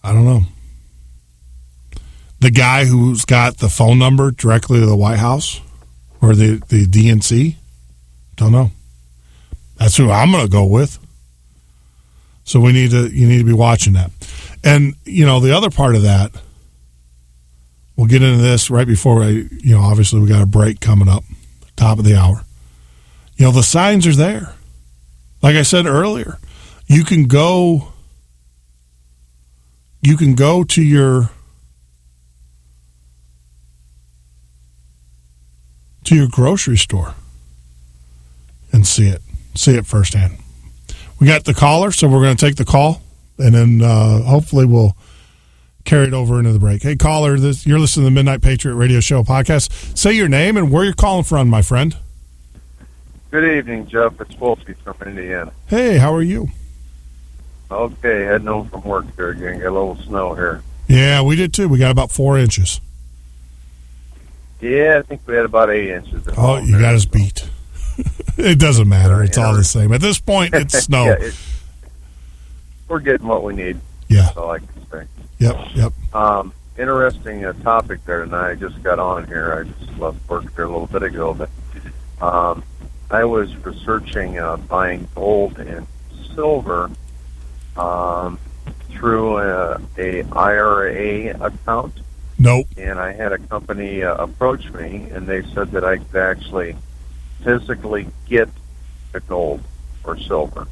I: I don't know. The guy who's got the phone number directly to the White House or the DNC, don't know. That's who I'm going to go with. So you need to be watching that. And, you know, the other part of that, we'll get into this right before obviously we got a break coming up, top of the hour. You know, the signs are there. Like I said earlier, you can go to your grocery store and see it firsthand. We got the caller, so we're going to take the call, and then hopefully we'll carry it over into the break. Hey, caller, you're listening to the Midnight Patriot Radio Show podcast. Say your name and where you're calling from, my friend.
U: Good evening, Jeff. It's Wolfie from Indiana.
I: Hey, how are you?
U: Okay, heading home from work here again. Got a little snow here.
I: Yeah, we did too. We got about 4 inches.
U: Yeah, I think we had about 8 inches.
I: Oh, you got us beat. It doesn't matter. It's all the same. At this point, it's snow.
U: Yeah, we're getting what we need.
I: Yeah.
U: That's all I can say.
I: Yep.
U: Interesting topic there tonight. I just got on here. I just left work here a little bit ago, but I was researching buying gold and silver through a IRA account.
I: Nope.
U: And I had a company approach me, and they said that I could actually physically get the gold or silver.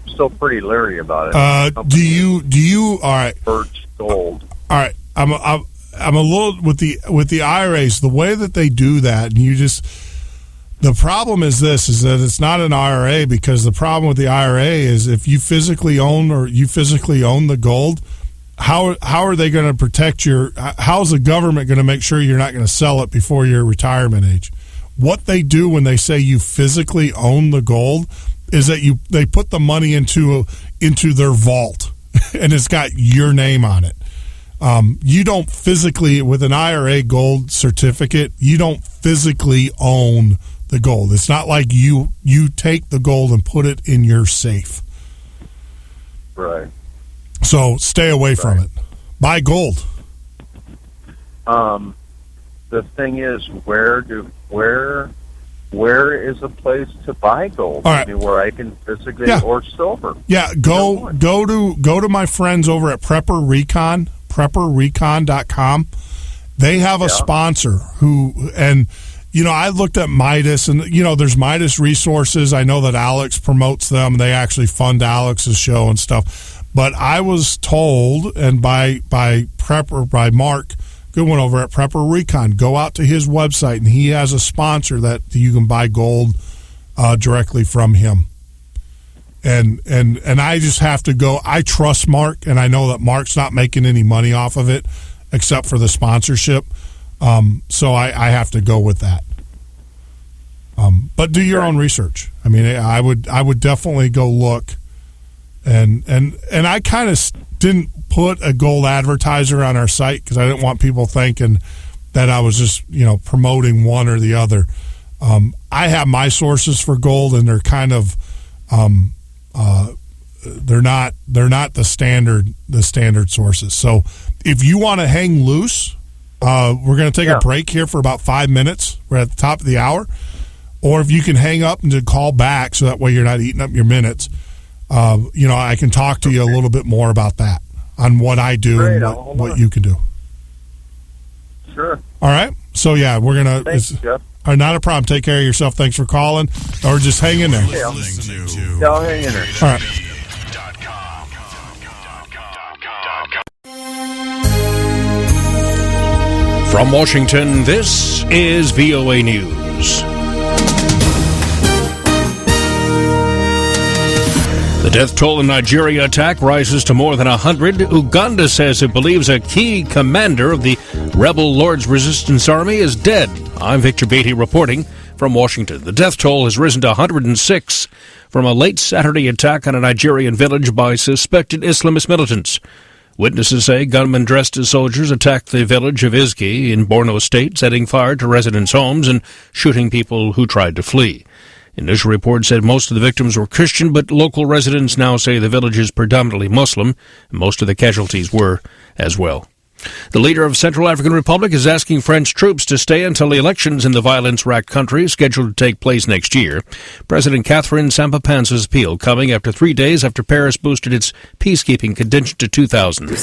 U: Still pretty leery about it.
I: Do you? All right.
U: Birch gold.
I: All right. I'm a little with the IRAs. The way that they do that, and the problem is that it's not an IRA, because the problem with the IRA is if you physically own the gold, how are they going to protect how's the government going to make sure you're not going to sell it before your retirement age? What they do when they say you physically own the gold is that they put the money into their vault and it's got your name on it. You don't physically, with an IRA gold certificate, you don't physically own the gold. It's not like you take the gold and put it in your safe.
U: Right.
I: So stay away from it. Buy gold.
U: The thing is, where is a place to buy gold?
I: All right.
U: I mean, where I can physically or silver.
I: Yeah, go to my friends over at Prepper Recon, prepperrecon.com. They have a sponsor I looked at Midas, and there's Midas Resources. I know that Alex promotes them. They actually fund Alex's show and stuff. But I was told, and by Mark Goodwin over at Prepper Recon, go out to his website, and he has a sponsor that you can buy gold directly from him. And I just have to go. I trust Mark, and I know that Mark's not making any money off of it except for the sponsorship. So I have to go with that. But do your own research. I mean, I would definitely go look. And I kind of didn't put a gold advertiser on our site because I didn't want people thinking that I was just, promoting one or the other. I have my sources for gold, and they're kind of they're not the standard sources. So if you want to hang loose, we're going to take a break here for about 5 minutes. We're at the top of the hour. Or if you can hang up and then call back so that way you're not eating up your minutes, I can talk to you a little bit more about that, on what I do and what you can do.
U: Sure.
I: All right. So, yeah, we're going to...
U: Thanks, Jeff.
I: Not a problem. Take care of yourself. Thanks for calling. Or just hang in there.
U: Yeah, I'll hang in there.
I: All right.
K: From Washington, this is VOA News. The death toll in Nigeria attack rises to more than 100. Uganda says it believes a key commander of the rebel Lord's Resistance Army is dead. I'm Victor Beatty reporting from Washington. The death toll has risen to 106 from a late Saturday attack on a Nigerian village by suspected Islamist militants. Witnesses say gunmen dressed as soldiers attacked the village of Izgi in Borno State, setting fire to residents' homes and shooting people who tried to flee. Initial reports said most of the victims were Christian, but local residents now say the village is predominantly Muslim, and most of the casualties were as well. The leader of Central African Republic is asking French troops to stay until the elections in the violence-racked country, scheduled to take place next year. President Catherine Samba-Panza's appeal coming after 3 days after Paris boosted its peacekeeping contingent to 2,000. Pierre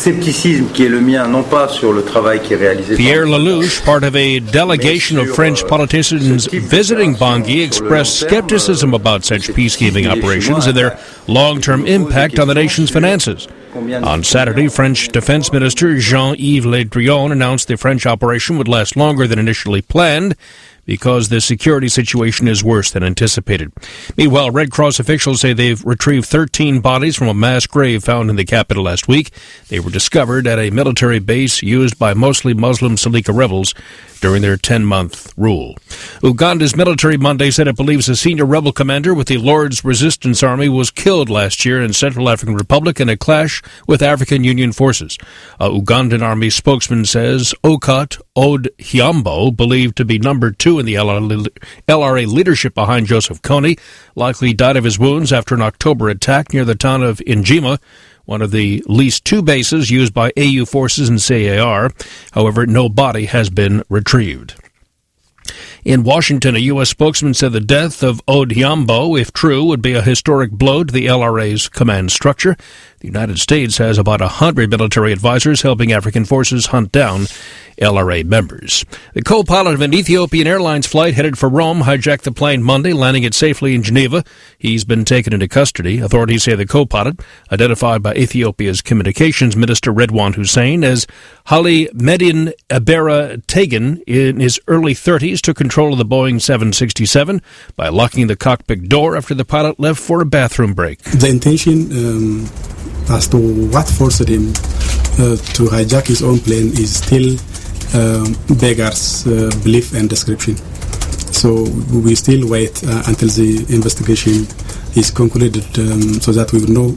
K: Lelouch, part of a delegation of French politicians visiting Bangui, expressed skepticism about such peacekeeping operations and their long-term impact on the nation's finances. On Saturday, French Defense Minister Jean-Yves Le Drian announced the French operation would last longer than initially planned because the security situation is worse than anticipated. Meanwhile, Red Cross officials say they've retrieved 13 bodies from a mass grave found in the capital last week. They were discovered at a military base used by mostly Muslim Salika rebels during their 10-month rule. Uganda's military Monday said it believes a senior rebel commander with the Lord's Resistance Army was killed last year in Central African Republic in a clash with African Union forces. A Ugandan army spokesman says Okot Odhiambo, believed to be number 2 in the LRA leadership behind Joseph Kony, likely died of his wounds after an October attack near the town of Njima, one of the least 2 bases used by AU forces in CAR. However, no body has been retrieved. In Washington, a U.S. spokesman said the death of Odhiambo, if true, would be a historic blow to the LRA's command structure. The United States has about 100 military advisors helping African forces hunt down LRA members. The co-pilot of an Ethiopian Airlines flight headed for Rome hijacked the plane Monday, landing it safely in Geneva. He's been taken into custody. Authorities say the co-pilot, identified by Ethiopia's communications minister Redwan Hussein as Hali Medin Abera Tegan, in his early 30s, took control of the Boeing 767 by locking the cockpit door after the pilot left for a bathroom break.
M: The intention as to what forced him to hijack his own plane is still beggars belief and description. So we still wait until the investigation is concluded so that we will know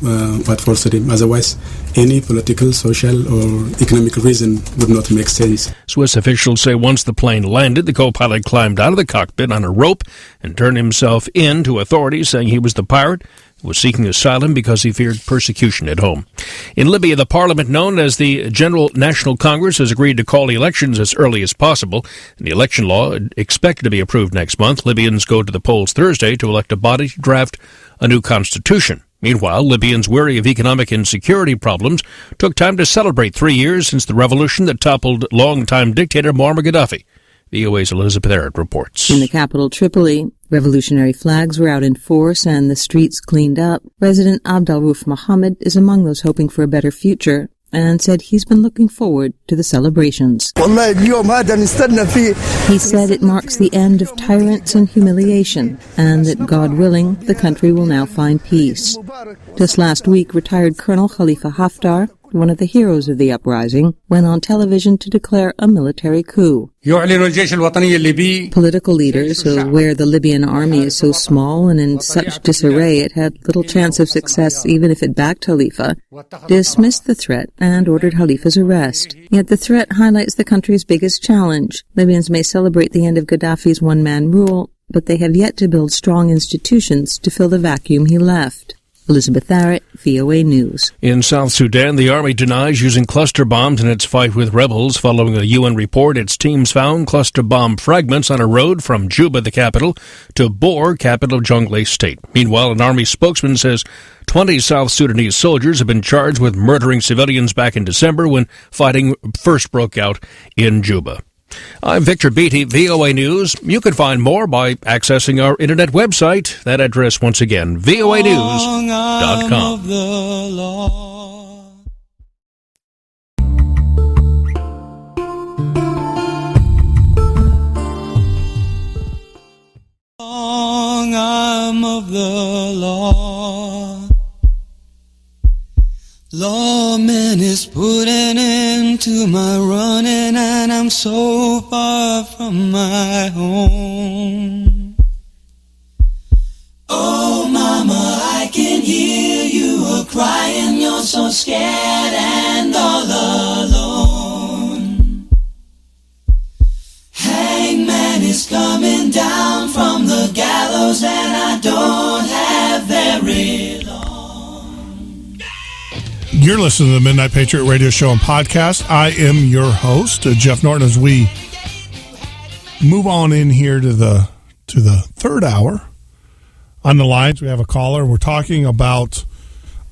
M: what forced him. Otherwise, any political, social, or economic reason would not make sense.
K: Swiss officials say once the plane landed, the co-pilot climbed out of the cockpit on a rope and turned himself in to authorities, saying he was the pirate was seeking asylum because he feared persecution at home. In Libya, the parliament known as the General National Congress has agreed to call elections as early as possible. And the election law expected to be approved next month. Libyans go to the polls Thursday to elect a body to draft a new constitution. Meanwhile, Libyans weary of economic and security problems took time to celebrate 3 years since the revolution that toppled longtime dictator Muammar Gaddafi. VOA's Elizabeth Arrett reports.
B: In the capital, Tripoli, revolutionary flags were out in force and the streets cleaned up. President Abdel-Rauf Mohammed is among those hoping for a better future and said he's been looking forward to the celebrations. He said it marks the end of tyrants and humiliation, and that, God willing, the country will now find peace. Just last week, retired Colonel Khalifa Haftar one of the heroes of the uprising, went on television to declare a military coup. Political leaders, aware the Libyan army is so small and in such disarray it had little chance of success even if it backed Khalifa, dismissed the threat and ordered Khalifa's arrest. Yet the threat highlights the country's biggest challenge. Libyans may celebrate the end of Gaddafi's one-man rule, but they have yet to build strong institutions to fill the vacuum he left. Elizabeth Barrett, VOA News.
K: In South Sudan, the army denies using cluster bombs in its fight with rebels. Following a UN report, its teams found cluster bomb fragments on a road from Juba, the capital, to Bor, capital of Jonglei State. Meanwhile, an army spokesman says 20 South Sudanese soldiers have been charged with murdering civilians back in December when fighting first broke out in Juba. I'm Victor Beattie, VOA News. You can find more by accessing our internet website. That address, once again, voanews.com.
P: Long arm of the law. Lawman is putting an end to my running, and I'm so far from my home. Oh, mama, I can hear you a-crying. You're so scared and all alone. Hangman is coming down from the gallows, and I don't have very long.
I: You're listening to the Midnight Patriot radio show and podcast. I am your host, Jeff Norton, as we move on in here to the third hour. On the lines, we have a caller. We're talking about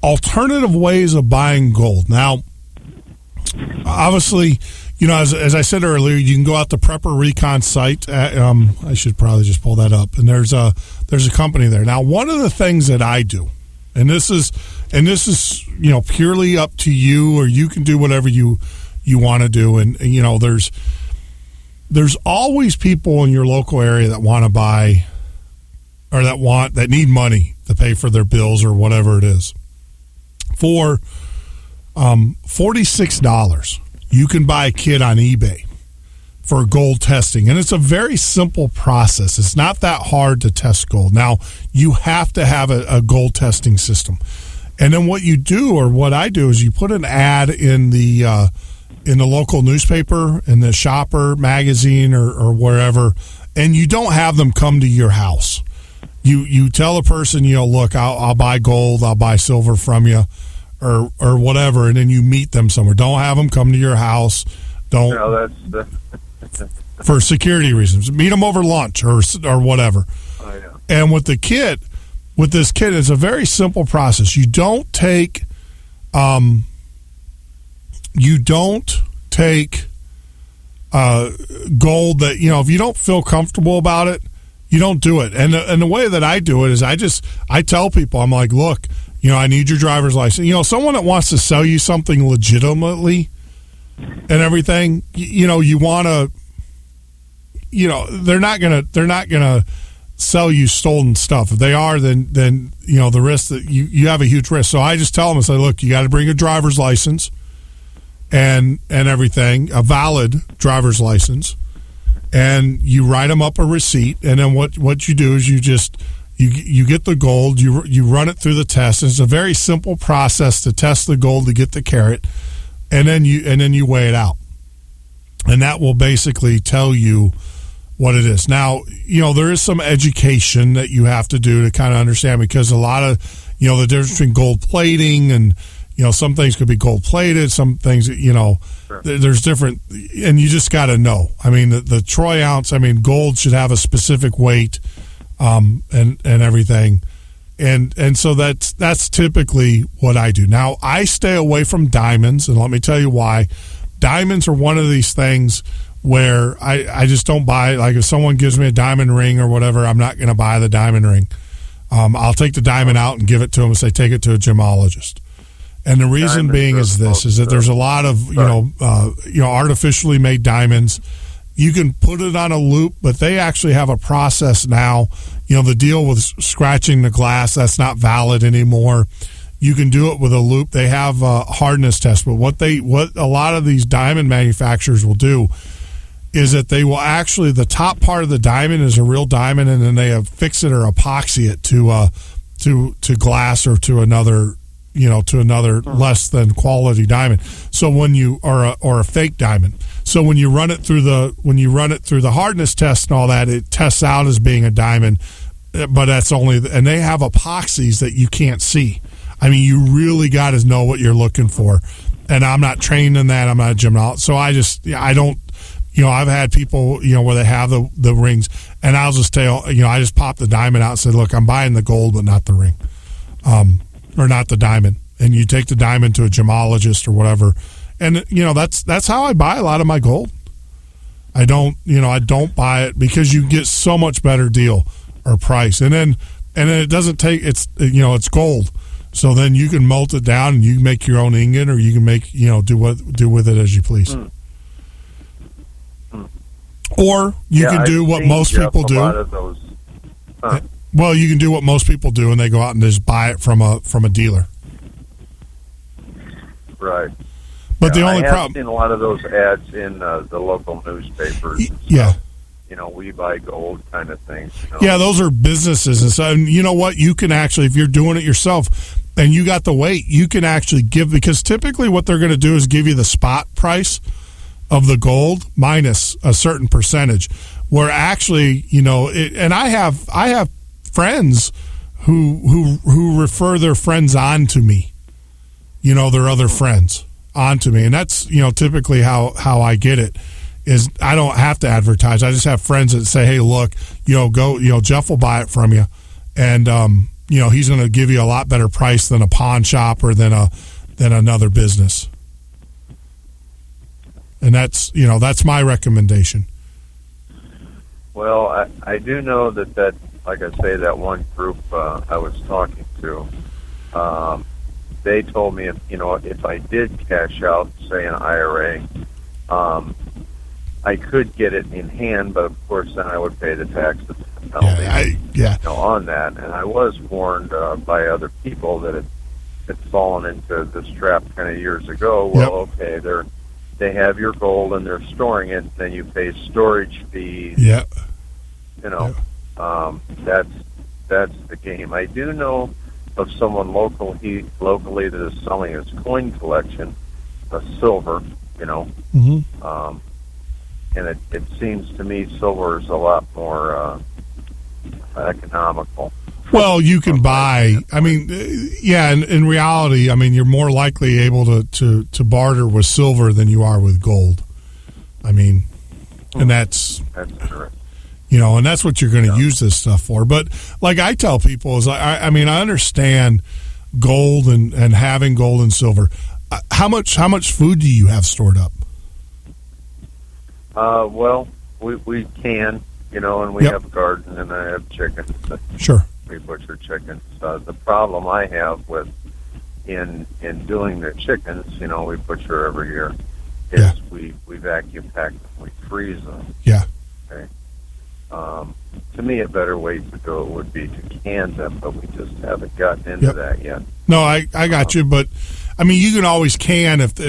I: alternative ways of buying gold. Now, obviously, you know, as I said earlier, you can go out to Prepper Recon site. I should probably just pull that up. And there's a company there. Now, one of the things that I do, and this is you know, purely up to you, or you can do whatever you want to do. And you know, there's always people in your local area that want to buy, or that need money to pay for their bills or whatever it is. For $46, you can buy a kit on eBay for gold testing, and it's a very simple process. It's not that hard to test gold. Now, you have to have a gold testing system. And then what you do, or what I do, is you put an ad in the local newspaper, in the Shopper magazine, or wherever, and you don't have them come to your house. You tell a person, you know, look, I'll buy gold, I'll buy silver from you, or whatever, and then you meet them somewhere. Don't have them come to your house. Don't. No, that's for security reasons. Meet them over lunch or whatever. Oh, yeah. And with this kit, it's a very simple process. You don't take gold that, you know, if you don't feel comfortable about it, you don't do it. And the way that I do it is I tell people, I'm like, look, you know, I need your driver's license. You know, someone that wants to sell you something legitimately and everything, you know, you want to, you know, they're not gonna sell you stolen stuff. If they are, then you know, the risk that you have a huge risk. So I just tell them, I say, look, you got to bring a driver's license and everything, a valid driver's license, and you write them up a receipt. And then what you do is you get the gold, you run it through the test. It's a very simple process to test the gold to get the carat, and then you weigh it out, and that will basically tell you what it is. Now, you know, there is some education that you have to do to kind of understand, because a lot of, you know, the difference between gold plating and, you know, some things could be gold plated, some things, you know, sure, there's different, and you just got to know. I mean, the troy ounce, I mean, gold should have a specific weight, and everything. And so that's typically what I do. Now, I stay away from diamonds, and let me tell you why. Diamonds are one of these things where I just don't buy. Like, if someone gives me a diamond ring or whatever, I'm not going to buy the diamond ring. I'll take the diamond out and give it to them and say, take it to a gemologist. And the reason being is that there's a lot of, you know, artificially made diamonds. You can put it on a loop, but they actually have a process now. You know, the deal with scratching the glass, that's not valid anymore. You can do it with a loop. They have a hardness test, but what a lot of these diamond manufacturers will do is that they will actually, the top part of the diamond is a real diamond, and then they fix it or epoxy it to glass or to another less than quality diamond. So when you or a fake diamond. So when you run it through the hardness test and all that, it tests out as being a diamond, but that's only, and they have epoxies that you can't see. I mean, you really got to know what you're looking for. And I'm not trained in that. I'm not a gemologist. So I don't, I've had people, where they have the rings, and I'll just tell, I just pop the diamond out and say, look, I'm buying the gold, but not the ring, or not the diamond. And you take the diamond to a gemologist or whatever. And, that's how I buy a lot of my gold. I don't buy it because you get so much better deal or price. And then it doesn't take, it's gold. So then you can melt it down and you can make your own ingot, or you can make, do with it as you please. Or you can do what most people do. A lot of those, well, you can do what most people do, and they go out and just buy it from a dealer.
U: Right.
I: But the only problem,
U: I've seen a lot of those ads in the local newspapers.
I: Yeah.
U: We buy gold kind of things.
I: Yeah, those are businesses. And so, and you know what? You can actually, if you're doing it yourself and you got the weight, you can actually give, because typically what they're going to do is give you the spot price of the gold minus a certain percentage, where actually, and I have friends who refer their friends on to me, their other friends onto me. And that's, typically how I get it. Is I don't have to advertise. I just have friends that say, hey, look, go, Jeff will buy it from you. And, he's going to give you a lot better price than a pawn shop or than another business. And that's my recommendation.
U: Well, I do know that, like I say, that one group I was talking to, they told me if I did cash out, say an IRA, I could get it in hand, but of course then I would pay the taxes penalty on that. And I was warned by other people that it had fallen into this trap kind of years ago. Well, okay, they have your gold and they're storing it, then you pay storage fees.
I: Yeah.
U: That's the game. I do know of someone locally that is selling his coin collection of silver, and it seems to me silver is a lot more economical.
I: Well, you can buy, in reality, you're more likely able to barter with silver than you are with gold. And that's correct. And that's what you're going to use this stuff for. But like I tell people is, I understand gold and having gold and silver. How much food do you have stored up?
U: Well, we can, and we have a garden, and I have chickens.
I: Sure.
U: We butcher chickens. The problem I have with in doing the chickens, we butcher every year, is we vacuum pack them, we freeze them.
I: Yeah.
U: Okay. To me, a better way to do it would be to can them, but we just haven't gotten into that yet.
I: No, I got you, but you can always can if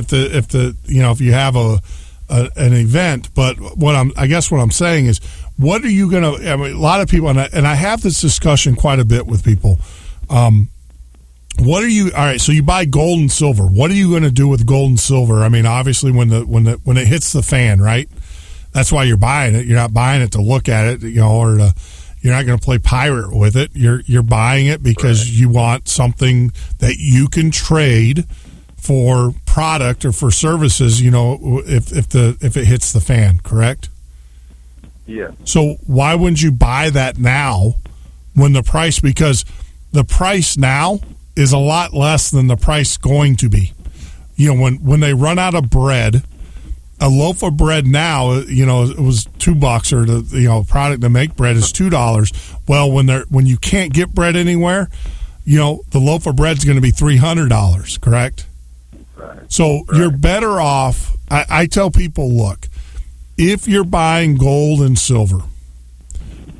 I: you have an event. But what I'm saying is, what are you going to? A lot of people, and I have this discussion quite a bit with people. What are you? All right, so you buy gold and silver. What are you going to do with gold and silver? Obviously, when it hits the fan, right? That's why you're buying it. You're not buying it to look at it, or you're not going to play pirate with it. You're buying it because you want something that you can trade for product or for services, if it hits the fan, correct?
U: Yeah.
I: So why wouldn't you buy that now when because the price now is a lot less than the price going to be. When they run out of bread, a loaf of bread now, it was $2, or the product to make bread is $2. Well, when you can't get bread anywhere, the loaf of bread is going to be $300, correct? So you're better off. I tell people, look, if you're buying gold and silver,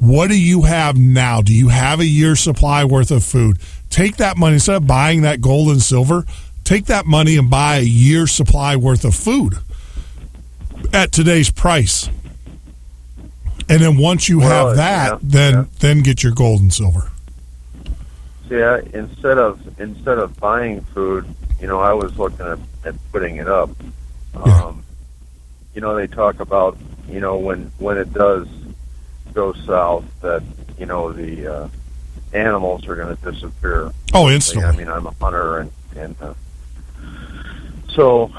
I: What do you have now? Do you have a year's supply worth of food? Take that money, instead of buying that gold and silver, take that money and buy a year's supply worth of food at today's price. And then once you have that, then get your gold and silver.
U: Yeah, instead of buying food, I was looking at putting it up. They talk about, when it does go south, that, the animals are going to disappear.
I: Oh, instantly.
U: I mean, I'm a hunter, and so,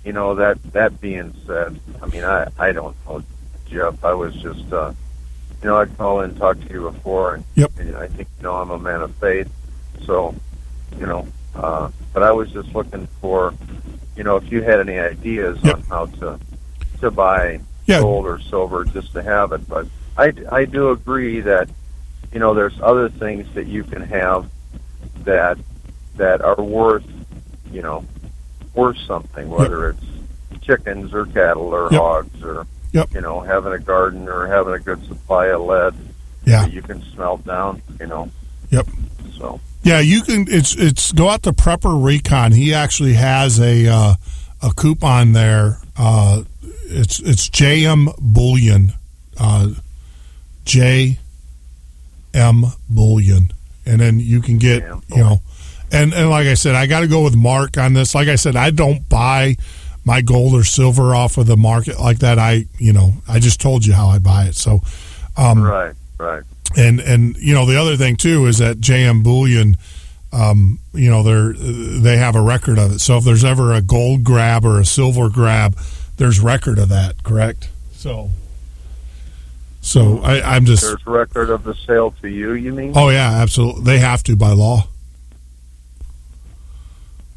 U: that being said, I mean, I don't know, Jeff. I was just, I'd call in and talk to you before, and I think, I'm a man of faith, so, but I was just looking for, if you had any ideas on how to buy gold or silver just to have it. But I do agree that, there's other things that you can have that are worth something, whether it's chickens or cattle or hogs or, having a garden or having a good supply of lead that you can smelt down,
I: Yep.
U: So.
I: Yeah, you can. It's go out to Prepper Recon. He actually has a coupon there. It's JM Bullion, JM Bullion, and then you can get and like I said, I got to go with Mark on this. Like I said, I don't buy my gold or silver off of the market like that. I just told you how I buy it. So,
U: right.
I: And the other thing too is that JM Bullion, they have a record of it. So if there's ever a gold grab or a silver grab, there's record of that. Correct. So I'm just.
U: There's record of the sale to you. You mean?
I: Oh yeah, absolutely. They have to by law.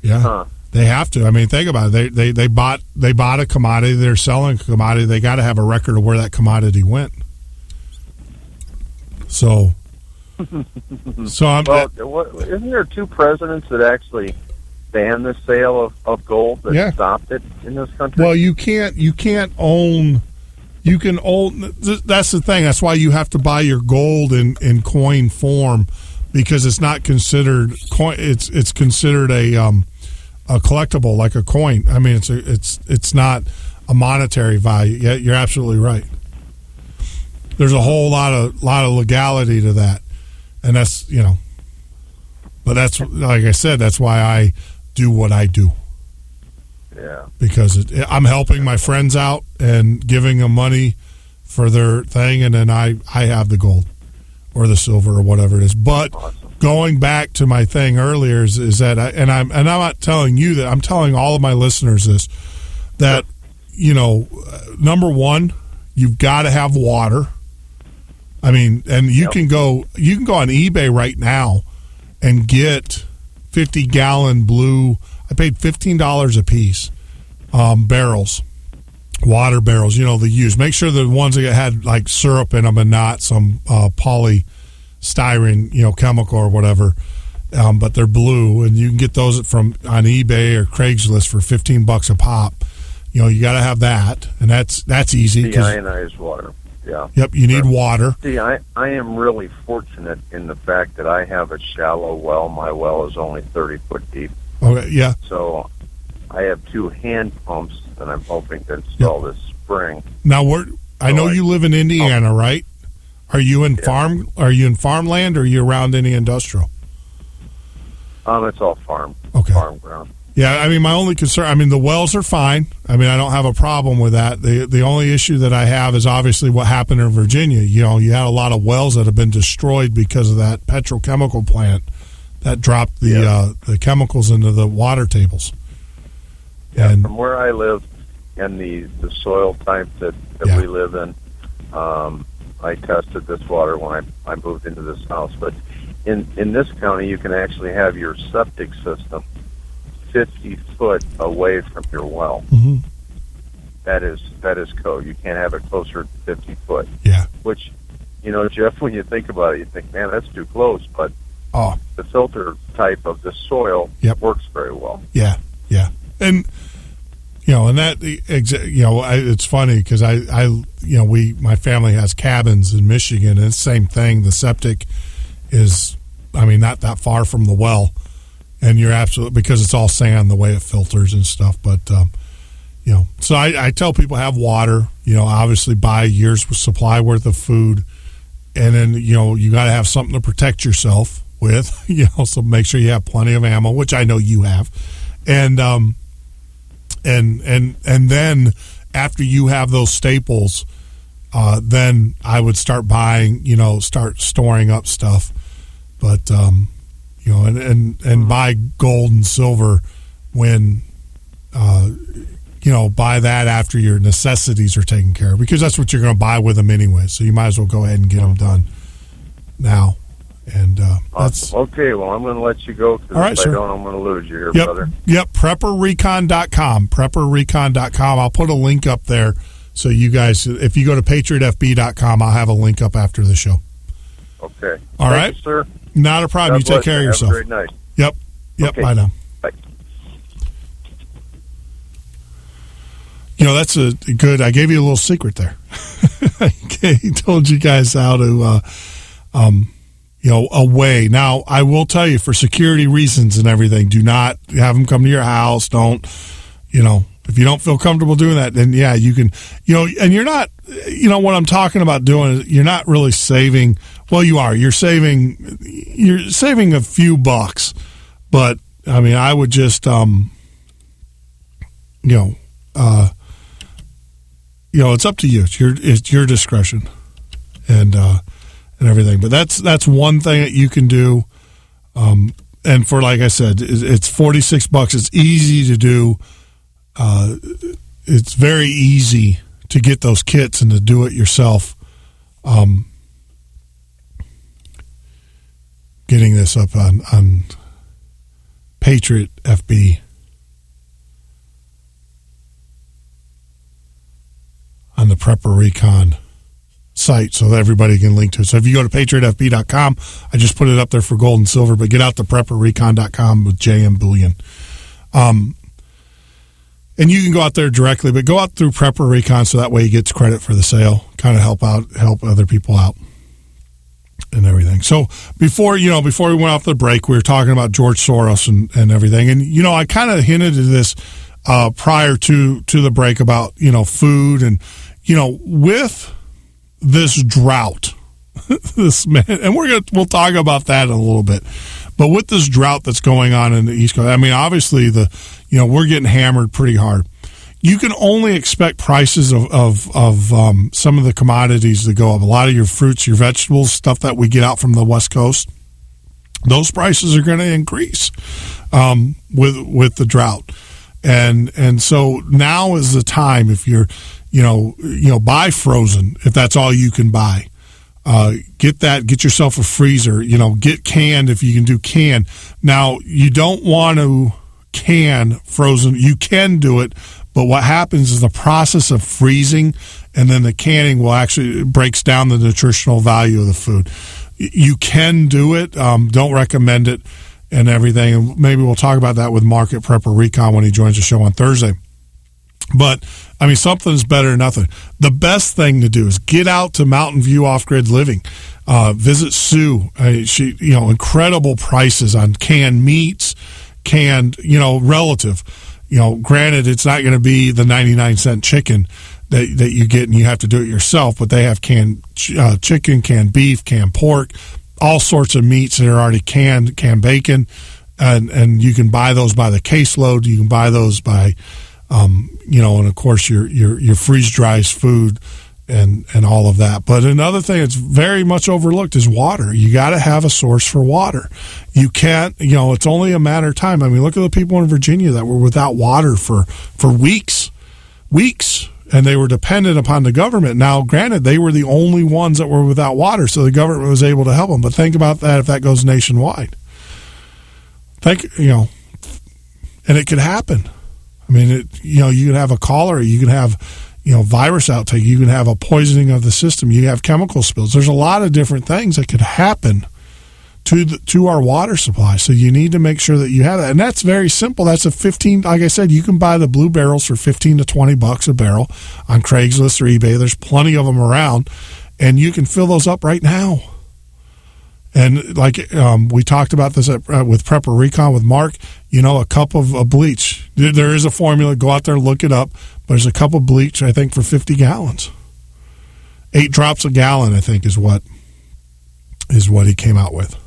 I: Yeah, they have to. I mean, think about it. They bought a commodity. They're selling a commodity. They got to have a record of where that commodity went. So I'm.
U: Isn't there two presidents that actually banned the sale of gold that stopped it in this country?
I: Well, you can't own. You can own. That's the thing. That's why you have to buy your gold in coin form, because it's not considered coin. It's considered a collectible, like a coin. I mean, it's not a monetary value. Yeah, you're absolutely right. There's a whole lot of legality to that, and that's but that's, like I said, that's why I do what I do.
U: Yeah,
I: because I'm helping my friends out and giving them money for their thing, and then I have the gold or the silver or whatever it is. But going back to my thing earlier is that I'm not telling you that, I'm telling all of my listeners this, that number one, you've got to have water. I mean, and you can go on eBay right now and get 50-gallon blue. I paid $15 a piece. Barrels, water barrels. They use. Make sure the ones that had like syrup in them and not some polystyrene, chemical or whatever. But they're blue, and you can get those on eBay or Craigslist for $15 a pop. You got to have that, and that's easy.
U: Deionized water. Yeah.
I: Yep, you need water.
U: See, I am really fortunate in the fact that I have a shallow well. My well is only 30 foot deep.
I: Okay, yeah.
U: So I have two hand pumps that I'm hoping to install this spring.
I: Now, I know you live in Indiana, right? Are you in farmland, or are you around any industrial?
U: It's all farm.
I: Okay.
U: Farm ground.
I: Yeah, I mean, my only concern, the wells are fine. I mean, I don't have a problem with that. The only issue that I have is obviously what happened in Virginia. You had a lot of wells that have been destroyed because of that petrochemical plant that dropped the chemicals into the water tables.
U: Yeah, and from where I live and the soil type that we live in, I tested this water when I moved into this house. But in this county, you can actually have your septic system 50 foot away from your well.
I: Mm-hmm.
U: That is code. You can't have it closer to 50 foot.
I: Yeah.
U: Which, Jeff, when you think about it, you think, man, that's too close. But the filter type of the soil works very well.
I: Yeah, yeah. And And that, it's funny because my family has cabins in Michigan, and it's the same thing. The septic is, not that far from the well, and you're absolutely, because it's all sand, the way it filters and stuff. But, so I tell people have water, obviously buy a year's supply worth of food, and then, you got to have something to protect yourself with, so make sure you have plenty of ammo, which I know you have. And then after you have those staples, then I would start buying, start storing up stuff. But, and buy gold and silver when, buy that after your necessities are taken care of, because that's what you're going to buy with them anyway. So you might as well go ahead and get them done now. And that's
U: okay. Well, I'm going to let you go because if I don't, I'm going to lose you here, brother.
I: Yep. PrepperRecon.com. PrepperRecon.com. I'll put a link up there so you guys, if you go to PatriotFB.com, I'll have a link up after the show.
U: Okay.
I: All right,
U: Thank you, sir.
I: Not a problem.
U: God
I: You take
U: bless
I: care of
U: you.
I: yourself.
U: Have a great night.
I: Yep.
U: Okay.
I: Bye now.
U: Bye.
I: That's a good. I gave you a little secret there. I told you guys how to, a way. Now, I will tell you, for security reasons and everything, do not have them come to your house. Don't, if you don't feel comfortable doing that, then yeah, you can, and you're not, what I'm talking about doing is you're not really saving. Well, you are. You're saving a few bucks, but I would just, it's up to you. It's your discretion, and everything. But that's one thing that you can do. And for, like I said, it's $46. It's easy to do. It's very easy to get those kits and to do it yourself. Getting this up on Patriot FB. On the Prepper Recon site so that everybody can link to it. So if you go to patriotfb.com, I just put it up there for gold and silver, but get out to prepperrecon.com with JM Bullion. And you can go out there directly, but go out through Prepper Recon so that way you get credit for the sale, kind of help other people out and everything. So before we went off the break, we were talking about George Soros and everything. And, I kind of hinted at this prior to the break about, food and, with this drought, this man, and we'll talk about that in a little bit, but with this drought that's going on in the East Coast, obviously we're getting hammered pretty hard. You can only expect prices of some of the commodities to go up. A lot of your fruits, your vegetables, stuff that we get out from the West Coast, those prices are going to increase with the drought. And so now is the time, if you're, buy frozen, if that's all you can buy. Get yourself a freezer, get canned if you can do canned. Now, you don't want to can frozen. You can do it, but what happens is the process of freezing and then the canning will actually breaks down the nutritional value of the food. You can do it. Don't recommend it. And everything, and maybe we'll talk about that with Mark at Prepper Recon when he joins the show on Thursday. But something's better than nothing. The best thing to do is get out to Mountain View Off-Grid Living. Visit Sue. She, incredible prices on canned meats, canned, relative. Granted, it's not going to be the 99-cent chicken that you get and you have to do it yourself, but they have canned chicken, canned beef, canned pork, all sorts of meats that are already canned bacon, and you can buy those by the caseload. You can buy those by, and of course your freeze dries food and all of that. But another thing that's very much overlooked is water. You got to have a source for water. You can't, it's only a matter of time. Look at the people in Virginia that were without water for weeks. And they were dependent upon the government. Now, granted, they were the only ones that were without water, so the government was able to help them. But think about that if that goes nationwide. And it could happen. You can have a cholera, you can have, virus outtake, you can have a poisoning of the system, you have chemical spills. There's a lot of different things that could happen to our water supply. So you need to make sure that you have that. And that's very simple. That's a 15, like I said, you can buy the blue barrels for $15 to $20 a barrel on Craigslist or eBay. There's plenty of them around, and you can fill those up right now. And like we talked about this with Prepper Recon with Mark, a cup of bleach. There is a formula. Go out there, look it up. There's a cup of bleach, I think, for 50 gallons. 8 drops a gallon, I think, is what he came out with.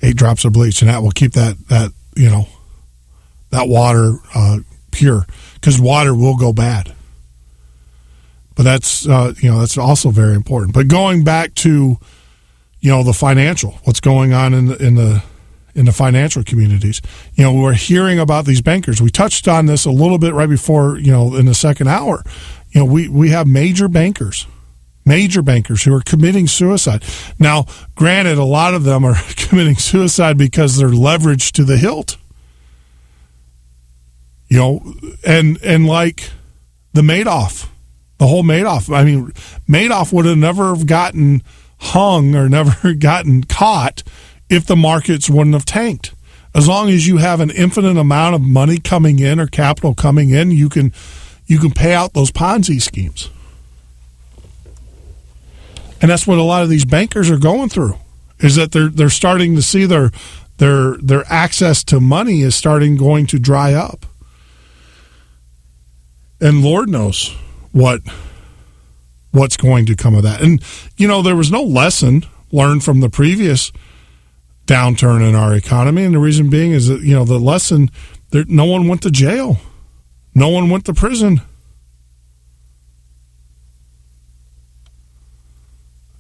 I: 8 drops of bleach, and that will keep that water pure, because water will go bad. But that's that's also very important. But going back to the financial, what's going on in the financial communities, we're hearing about these bankers. We touched on this a little bit right before in the second hour. We have major bankers who are committing suicide. Now, granted, a lot of them are committing suicide because they're leveraged to the hilt. And like the Madoff, the whole Madoff. I mean, Madoff would have never gotten hung or never gotten caught if the markets wouldn't have tanked. As long as you have an infinite amount of money coming in or capital coming in, you can pay out those Ponzi schemes. And that's what a lot of these bankers are going through, is that they're starting to see their access to money is going to dry up. And Lord knows what's going to come of that. And, there was no lesson learned from the previous downturn in our economy. And the reason being is that, the lesson, no one went to jail. No one went to prison.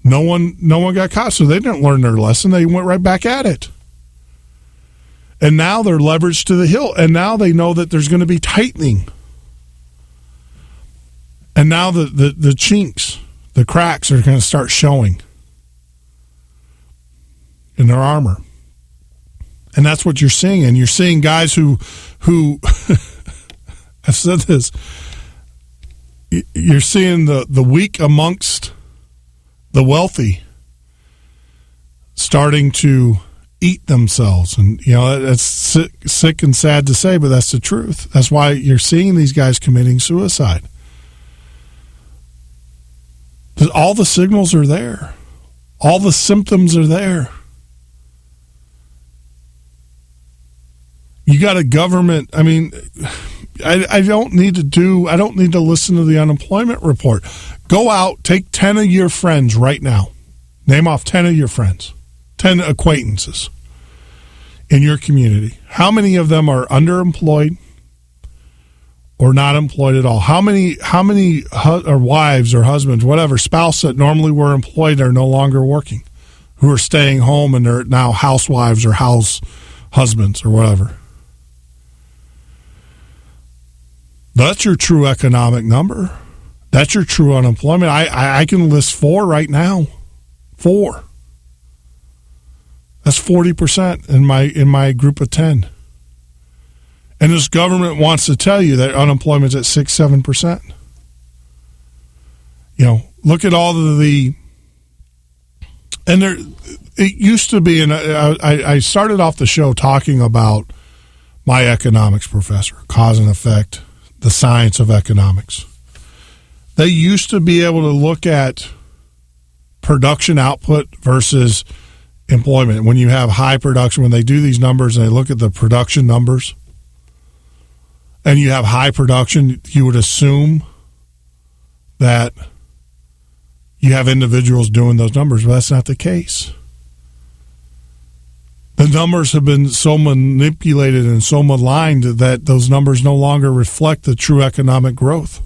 I: No one got caught, so they didn't learn their lesson. They went right back at it. And now they're leveraged to the hilt, and now they know that there's going to be tightening. And now the chinks, the cracks are going to start showing in their armor. And that's what you're seeing. And you're seeing guys who I've said this, you're seeing the weak amongst the wealthy starting to eat themselves. And, that's sick and sad to say, but that's the truth. That's why you're seeing these guys committing suicide. All the signals are there. All the symptoms are there. You got a government, I mean, I don't need to listen to the unemployment report. Go out, take 10 of your friends right now. Name off 10 of your friends, 10 acquaintances in your community. How many of them are underemployed or not employed at all? How many or wives or husbands, whatever, spouse that normally were employed are no longer working, who are staying home and they're now housewives or house husbands or whatever? That's your true economic number. That's your true unemployment. I can list 4 right now. 4. That's 40% in my group of 10. And this government wants to tell you that unemployment's at 6-7%. Look at all of the, and there, it used to be, and I started off the show talking about my economics professor, cause and effect, the science of economics. They used to be able to look at production output versus employment. When you have high production, when they do these numbers and they look at the production numbers, and you have high production, you would assume that you have individuals doing those numbers, but that's not the case. The numbers have been so manipulated and so maligned that those numbers no longer reflect the true economic growth.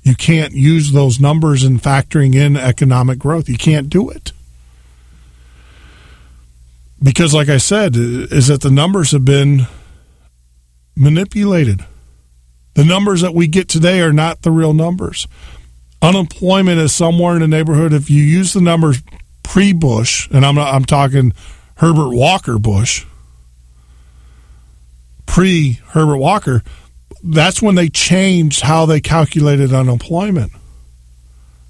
I: You can't use those numbers in factoring in economic growth. You can't do it. Because, like I said, is that the numbers have been manipulated. The numbers that we get today are not the real numbers. Unemployment is somewhere in the neighborhood. If you use the numbers pre-Bush, and I'm talking Herbert Walker Bush, pre-Herbert Walker, that's when they changed how they calculated unemployment.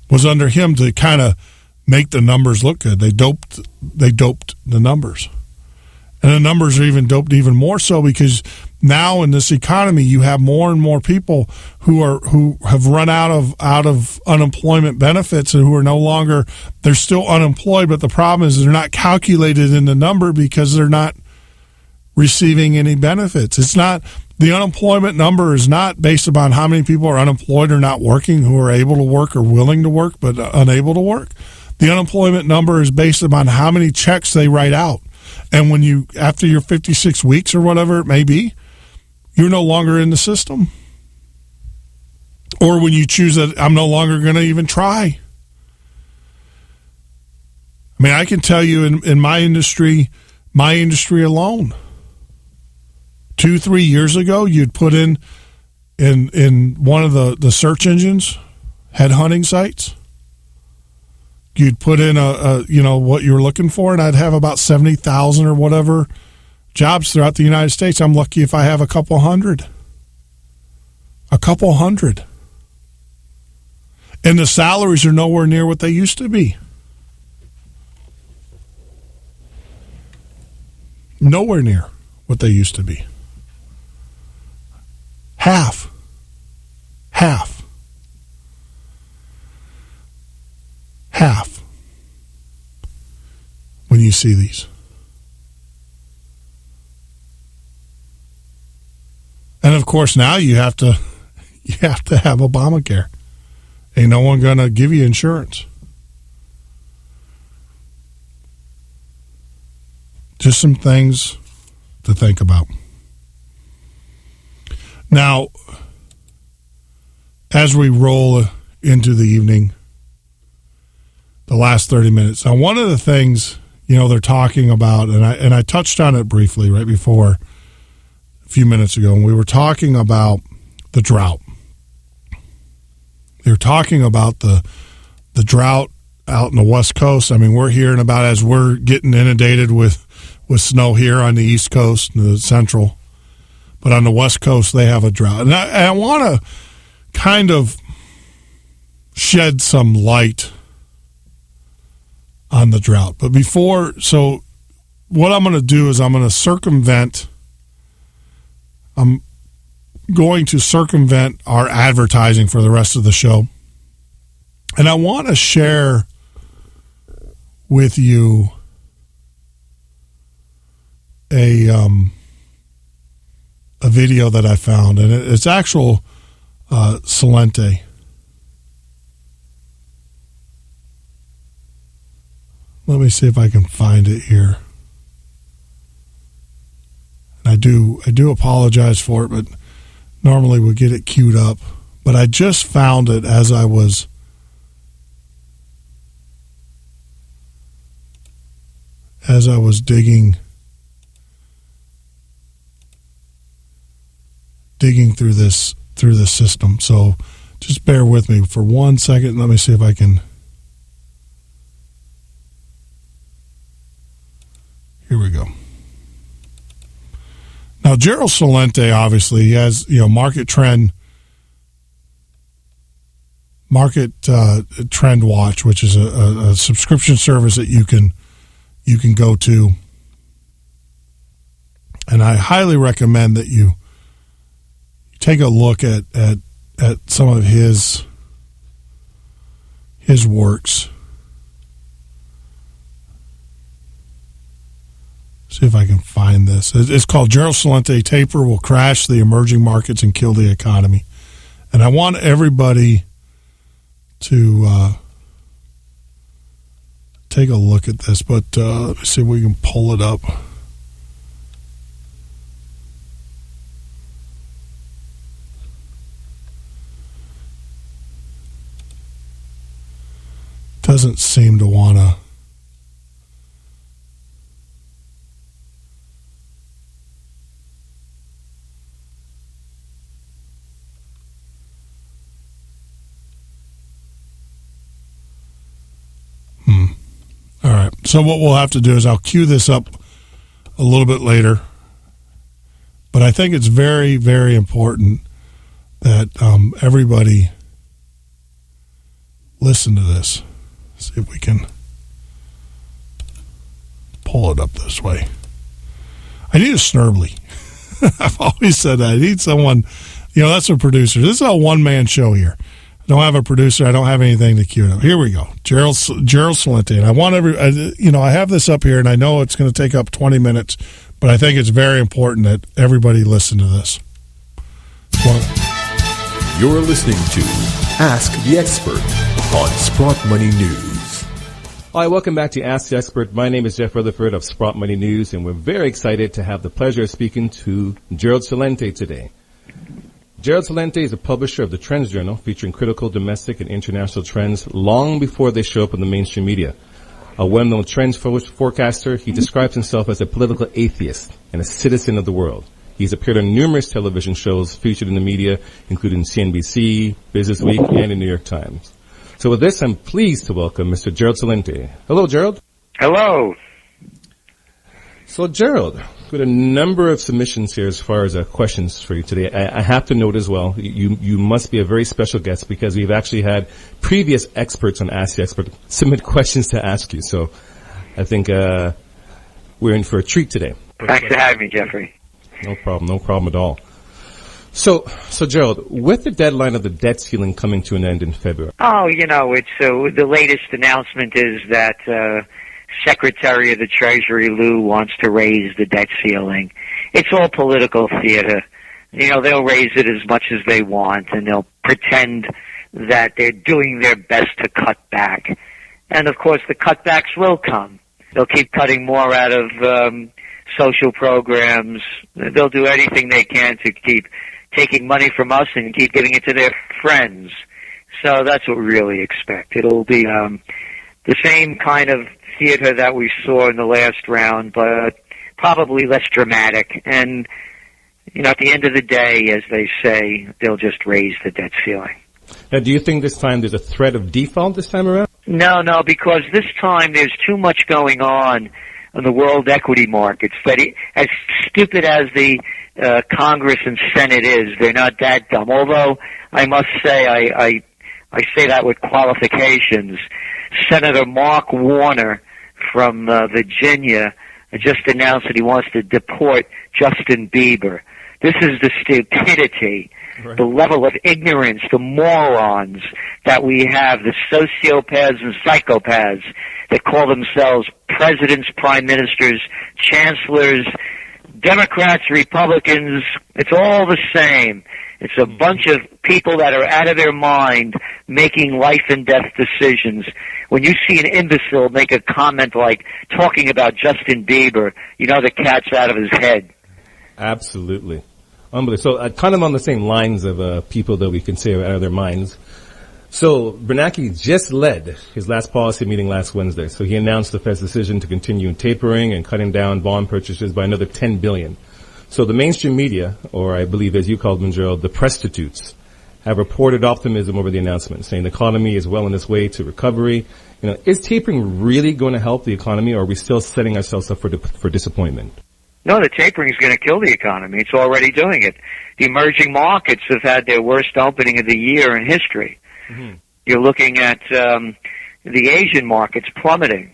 I: Was under him to kind of make the numbers look good. They doped the numbers. And the numbers are even doped even more so because now in this economy you have more and more people who have run out of unemployment benefits and who are no longer, they're still unemployed, but the problem is they're not calculated in the number because they're not receiving any benefits. It's not, the unemployment number is not based upon how many people are unemployed or not working who are able to work or willing to work but unable to work. The unemployment number is based upon how many checks they write out. And when you, after your 56 weeks or whatever it may be, you're no longer in the system. Or when you choose that I'm no longer going to even try. I mean, I can tell you in my industry alone, 2-3 years ago, you'd put in one of the search engines, headhunting sites, you'd put in what you were looking for, and I'd have about 70,000 or whatever jobs throughout the United States. I'm lucky if I have a couple hundred. And the salaries are nowhere near what they used to be. Nowhere near what they used to be. Half. When you see these. And of course now you have to have Obamacare. Ain't no one going to give you insurance. Just some things to think about. Now, as we roll into the evening, the last 30 minutes. Now, one of the things, they're talking about, and I touched on it briefly right before a few minutes ago, and we were talking about the drought. They were talking about the drought out in the West Coast. I mean, we're hearing about as we're getting inundated with snow here on the East Coast and the Central. But on the West Coast, they have a drought. And I want to kind of shed some light on the drought. But so what I'm going to do is I'm going to circumvent our advertising for the rest of the show. And I want to share with you a video that I found, and it's actual Salente. Let me see if I can find it here. And I do apologize for it, but normally we get it queued up. But I just found it as I was digging through this system. So just bear with me for 1 second. Let me see if I can. Here we go. Now, Gerald Salente, obviously, he has, Market Trend Watch, which is a subscription service that you can go to. And I highly recommend that you take a look at some of his works. See if I can find this. It's called Gerald Salente, Taper Will Crash the Emerging Markets and Kill the Economy. And I want everybody to take a look at this, but let me see if we can pull it up. Doesn't seem to want to. All right. So what we'll have to do is I'll cue this up a little bit later. But I think it's very, very important that everybody listen to this. See if we can up this way. I need a Snurbly. I've always said that. I need someone, that's a producer. This is a one-man show here. I don't have a producer. I don't have anything to cue it up. Here we go. Gerald Celente. And I want I have this up here, and I know it's going to take up 20 minutes, but I think it's very important that everybody listen to this.
C: You're listening to Ask the Expert on Sprott Money News.
V: Hi, welcome back to Ask the Expert. My name is Jeff Rutherford of Sprott Money News, and we're very excited to have the pleasure of speaking to Gerald Celente today. Gerald Celente is a publisher of the Trends Journal, featuring critical domestic and international trends long before they show up in the mainstream media. A well-known trends forecaster, he describes himself as a political atheist and a citizen of the world. He's appeared on numerous television shows featured in the media, including CNBC, Business Week, and the New York Times. So with this, I'm pleased to welcome Mr. Gerald Celente. Hello, Gerald.
W: Hello.
V: So, Gerald, with a number of submissions here as far as questions for you today. I have to note as well, you must be a very special guest because we've actually had previous experts on Ask the Expert submit questions to ask you. So I think we're in for a treat today.
W: Thanks for having me, Jeffrey.
V: No problem at all. So Gerald, with the deadline of the debt ceiling coming to an end in February.
W: Oh, it's the latest announcement is that Secretary of the Treasury Lou wants to raise the debt ceiling. It's all political theater. They'll raise it as much as they want, and they'll pretend that they're doing their best to cut back. And of course, the cutbacks will come. They'll keep cutting more out of social programs. They'll do anything they can to keep taking money from us and keep giving it to their friends. So that's what we really expect. It'll be the same kind of theater that we saw in the last round, but probably less dramatic. And, at the end of the day, as they say, they'll just raise the debt ceiling.
V: Now, do you think this time there's a threat of default this time around?
W: No, because this time there's too much going on in the world equity markets. But as stupid as the Congress and Senate is, they're not that dumb. Although, I must say, I say that with qualifications. Senator Mark Warner from Virginia just announced that he wants to deport Justin Bieber. This is the stupidity, right, the level of ignorance, the morons that we have, the sociopaths and psychopaths that call themselves presidents, prime ministers, chancellors, Democrats, Republicans. It's all the same. It's a bunch of people that are out of their mind making life and death decisions. When you see an imbecile make a comment like talking about Justin Bieber, the cat's out of his head.
V: Absolutely. Unbelievable. So kind of on the same lines of people that we can say are out of their minds. So Bernanke just led his last policy meeting last Wednesday. So he announced the Fed's decision to continue tapering and cutting down bond purchases by another $10 billion. So the mainstream media, or I believe as you called them, Gerald, the prostitutes, have reported optimism over the announcement, saying the economy is well on its way to recovery. Is tapering really going to help the economy, or are we still setting ourselves up for disappointment?
W: No, the tapering is going to kill the economy. It's already doing it. The emerging markets have had their worst opening of the year in history. Mm-hmm. You're looking at the Asian markets plummeting,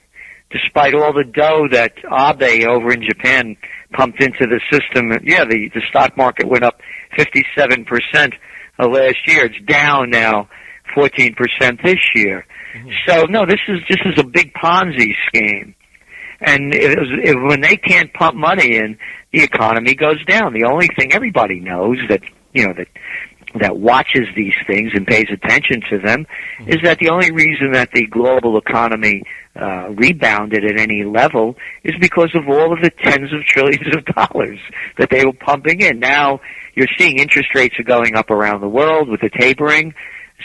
W: despite all the dough that Abe over in Japan pumped into the system. Yeah, the stock market went up 57% last year. It's down now 14% this year. Mm-hmm. So no, this is a big Ponzi scheme. And when they can't pump money in, the economy goes down. The only thing everybody knows that watches these things and pays attention to them is that the only reason that the global economy rebounded at any level is because of all of the tens of trillions of dollars that they were pumping in. Now you're seeing interest rates are going up around the world with the tapering.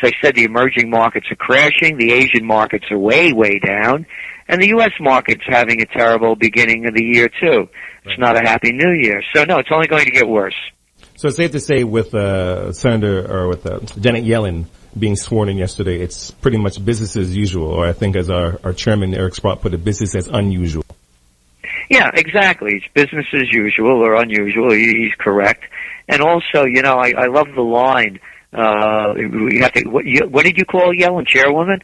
W: As I said, the emerging markets are crashing. The Asian markets are way, way down. And the U.S. market's having a terrible beginning of the year, too. It's not a happy new year. So, no, it's only going to get worse.
V: So it's safe to say with Janet Yellen being sworn in yesterday, it's pretty much business as usual, or I think as our chairman, Eric Sprott, put it, business as unusual.
W: Yeah, exactly. It's business as usual or unusual. He's correct. And also, I love the line. What did you call Yellen, chairwoman?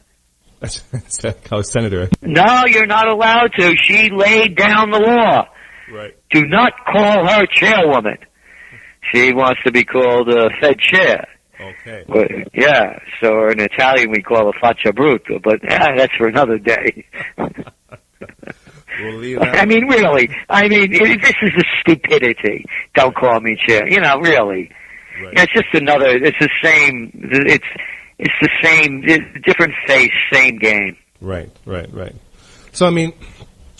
V: That's a college senator.
W: No, you're not allowed to. She laid down the law.
V: Right.
W: Do not call her chairwoman. She wants to be called Fed chair.
V: Okay.
W: Well, yeah, so in Italian we call her faccia brutta, but that's for another day.
V: We'll leave that.
W: I mean, really. This is a stupidity. Don't call me chair. Really.
V: Right.
W: It's just another, it's the same, it's the same, different face, same game.
V: Right. So, I mean,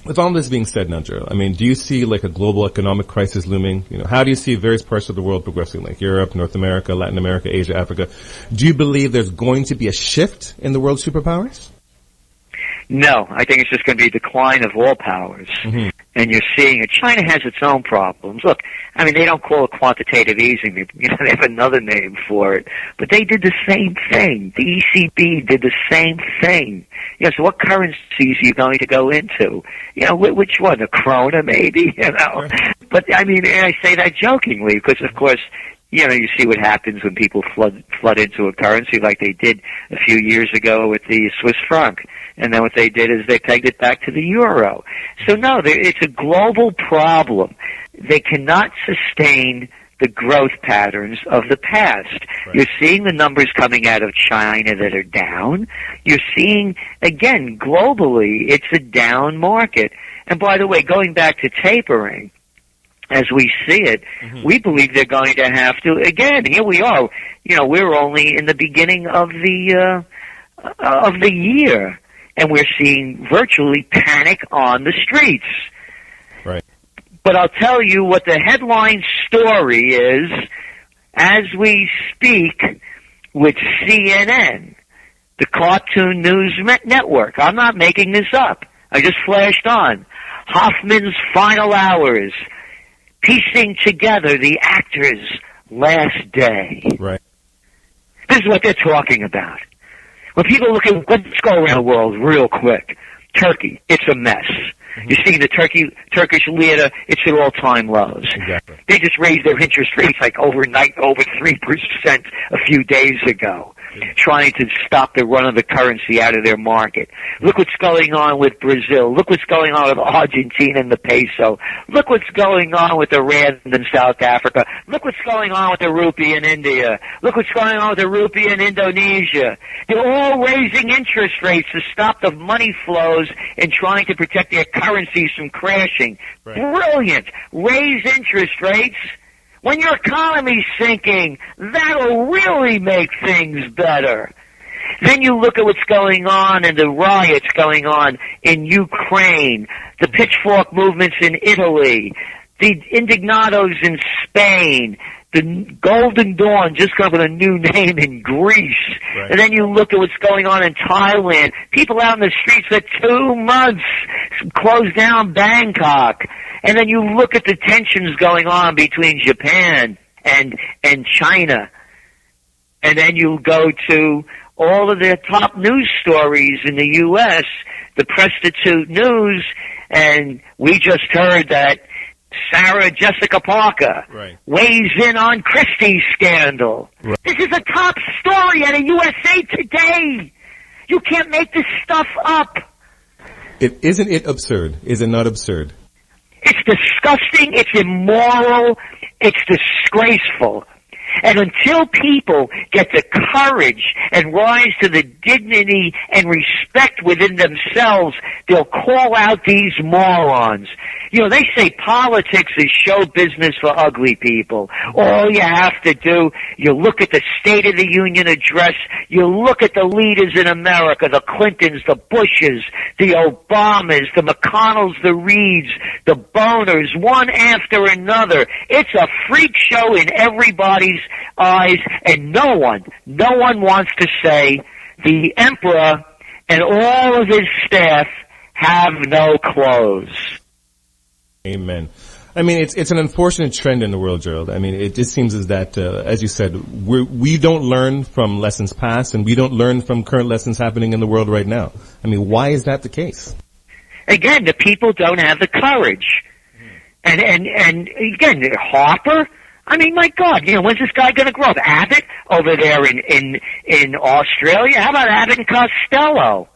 V: with all this being said now, Gerald, do you see like a global economic crisis looming? How do you see various parts of the world progressing, like Europe, North America, Latin America, Asia, Africa? Do you believe there's going to be a shift in the world superpowers?
W: No, I think it's just going to be a decline of all powers.
V: Mm-hmm.
W: And you're seeing it. China has its own problems. Look, they don't call it quantitative easing. They have another name for it. But they did the same thing. The ECB did the same thing. So what currencies are you going to go into? Which one? A krona, maybe? But, and I say that jokingly because, of course, you see what happens when people flood into a currency like they did a few years ago with the Swiss franc. And then what they did is they pegged it back to the euro. So no, it's a global problem. They cannot sustain the growth patterns of the past. Right. You're seeing the numbers coming out of China that are down. You're seeing, again, globally, it's a down market. And by the way, going back to tapering, as we see it, we believe they're going to have to, again, here we are, we're only in the beginning of the year. And we're seeing virtually panic on the streets.
V: Right.
W: But I'll tell you what the headline story is as we speak with CNN, the Cartoon News Network. I'm not making this up. I just flashed on. Hoffman's final hours, piecing together the actor's last day.
V: Right.
W: This is what they're talking about. When people look at, let's go around the world real quick. Turkey, it's a mess. You see the Turkish lira, it's at all-time lows.
V: Exactly.
W: They just raised their interest rates like overnight, over 3% a few days ago, trying to stop the run of the currency out of their market. Look what's going on with Brazil. Look what's going on with Argentina and the peso. Look what's going on with the rand in South Africa. Look what's going on with the rupee in India. Look what's going on with the rupee in Indonesia. They're all raising interest rates to stop the money flows and trying to protect their currencies from crashing. Right. Brilliant. Raise interest rates. When your economy's sinking, that'll really make things better. Then you look at what's going on and the riots going on in Ukraine, the pitchfork movements in Italy, the indignados in Spain, the Golden Dawn just got with a new name in Greece. Right. And then you look at what's going on in Thailand. People out in the streets for 2 months, closed down Bangkok. And then you look at the tensions going on between Japan and China. And then you go to all of the top news stories in the U.S., the prostitute news, and we just heard that Sarah Jessica Parker weighs in on Christie's scandal. Right. This is a top story at a USA Today. You can't make this stuff up.
V: Isn't it absurd? Is it not absurd?
W: It's disgusting. It's immoral. It's disgraceful. And until people get the courage and rise to the dignity and respect within themselves, they'll call out these morons. They say politics is show business for ugly people. All you have to do, you look at the State of the Union address, you look at the leaders in America, the Clintons, the Bushes, the Obamas, the McConnells, the Reids, the Boners, one after another. It's a freak show in everybody's eyes, and no one wants to say the emperor and all of his staff have no clothes.
V: Amen. It's an unfortunate trend in the world, Gerald. It just seems as that, as you said, we don't learn from lessons past, and we don't learn from current lessons happening in the world right now. Why is that the case?
W: Again, the people don't have the courage. And again, Harper, my God, when's this guy going to grow up? Abbott over there in Australia? How about Abbott and Costello?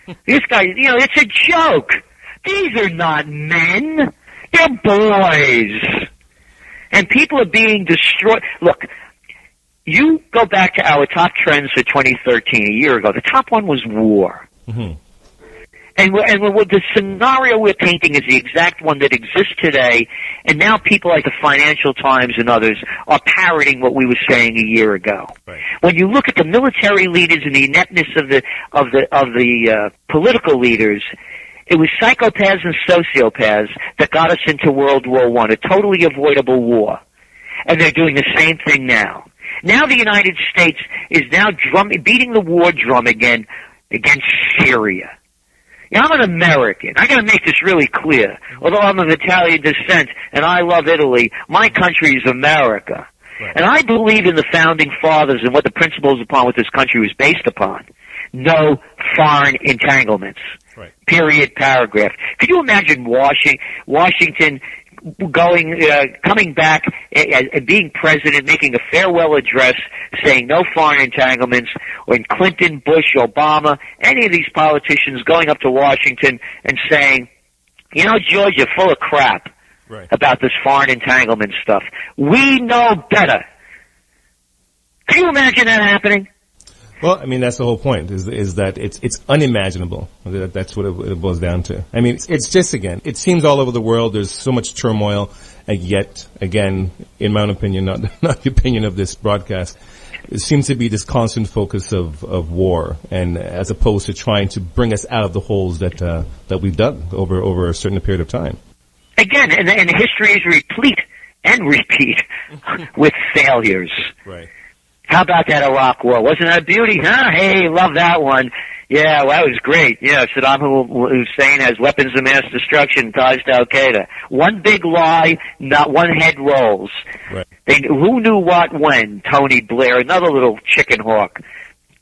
W: This guy, it's a joke. These are not men. They're boys. And people are being destroyed. Look, you go back to our top trends for 2013, a year ago. The top one was war.
V: Mm-hmm.
W: And the scenario we're painting is the exact one that exists today, and now people like the Financial Times and others are parroting what we were saying a year ago.
V: Right.
W: When you look at the military leaders and the ineptness of the political leaders, it was psychopaths and sociopaths that got us into World War I, a totally avoidable war. And they're doing the same thing now. Now the United States is now beating the war drum again against Syria. Now, I'm an American. I got to make this really clear. Although I'm of Italian descent and I love Italy, my country is America. Right. And I believe in the founding fathers and what the principles upon what this country was based upon. No foreign entanglements.
V: Right.
W: Period, paragraph. Could you imagine Washington coming back and being president, making a farewell address, saying no foreign entanglements, when Clinton, Bush, Obama, any of these politicians going up to Washington and saying, George, you're full of crap about this foreign entanglement stuff. We know better. Can you imagine that happening?
V: Well, I mean, that's the whole point, is that it's unimaginable. That's what it boils down to. I mean, it's just, again, it seems all over the world there's so much turmoil, and yet, again, in my own opinion, not the opinion of this broadcast, it seems to be this constant focus of war, and as opposed to trying to bring us out of the holes that we've dug over a certain period of time.
W: Again, and history is replete and repeat with failures.
V: Right.
W: How about that Iraq War? Wasn't that a beauty? Huh? Hey, love that one. Yeah, well, that was great. Yeah, Saddam Hussein has weapons of mass destruction, ties to Al-Qaeda. One big lie, not one head rolls.
V: Right.
W: Who knew what when? Tony Blair, another little chicken hawk.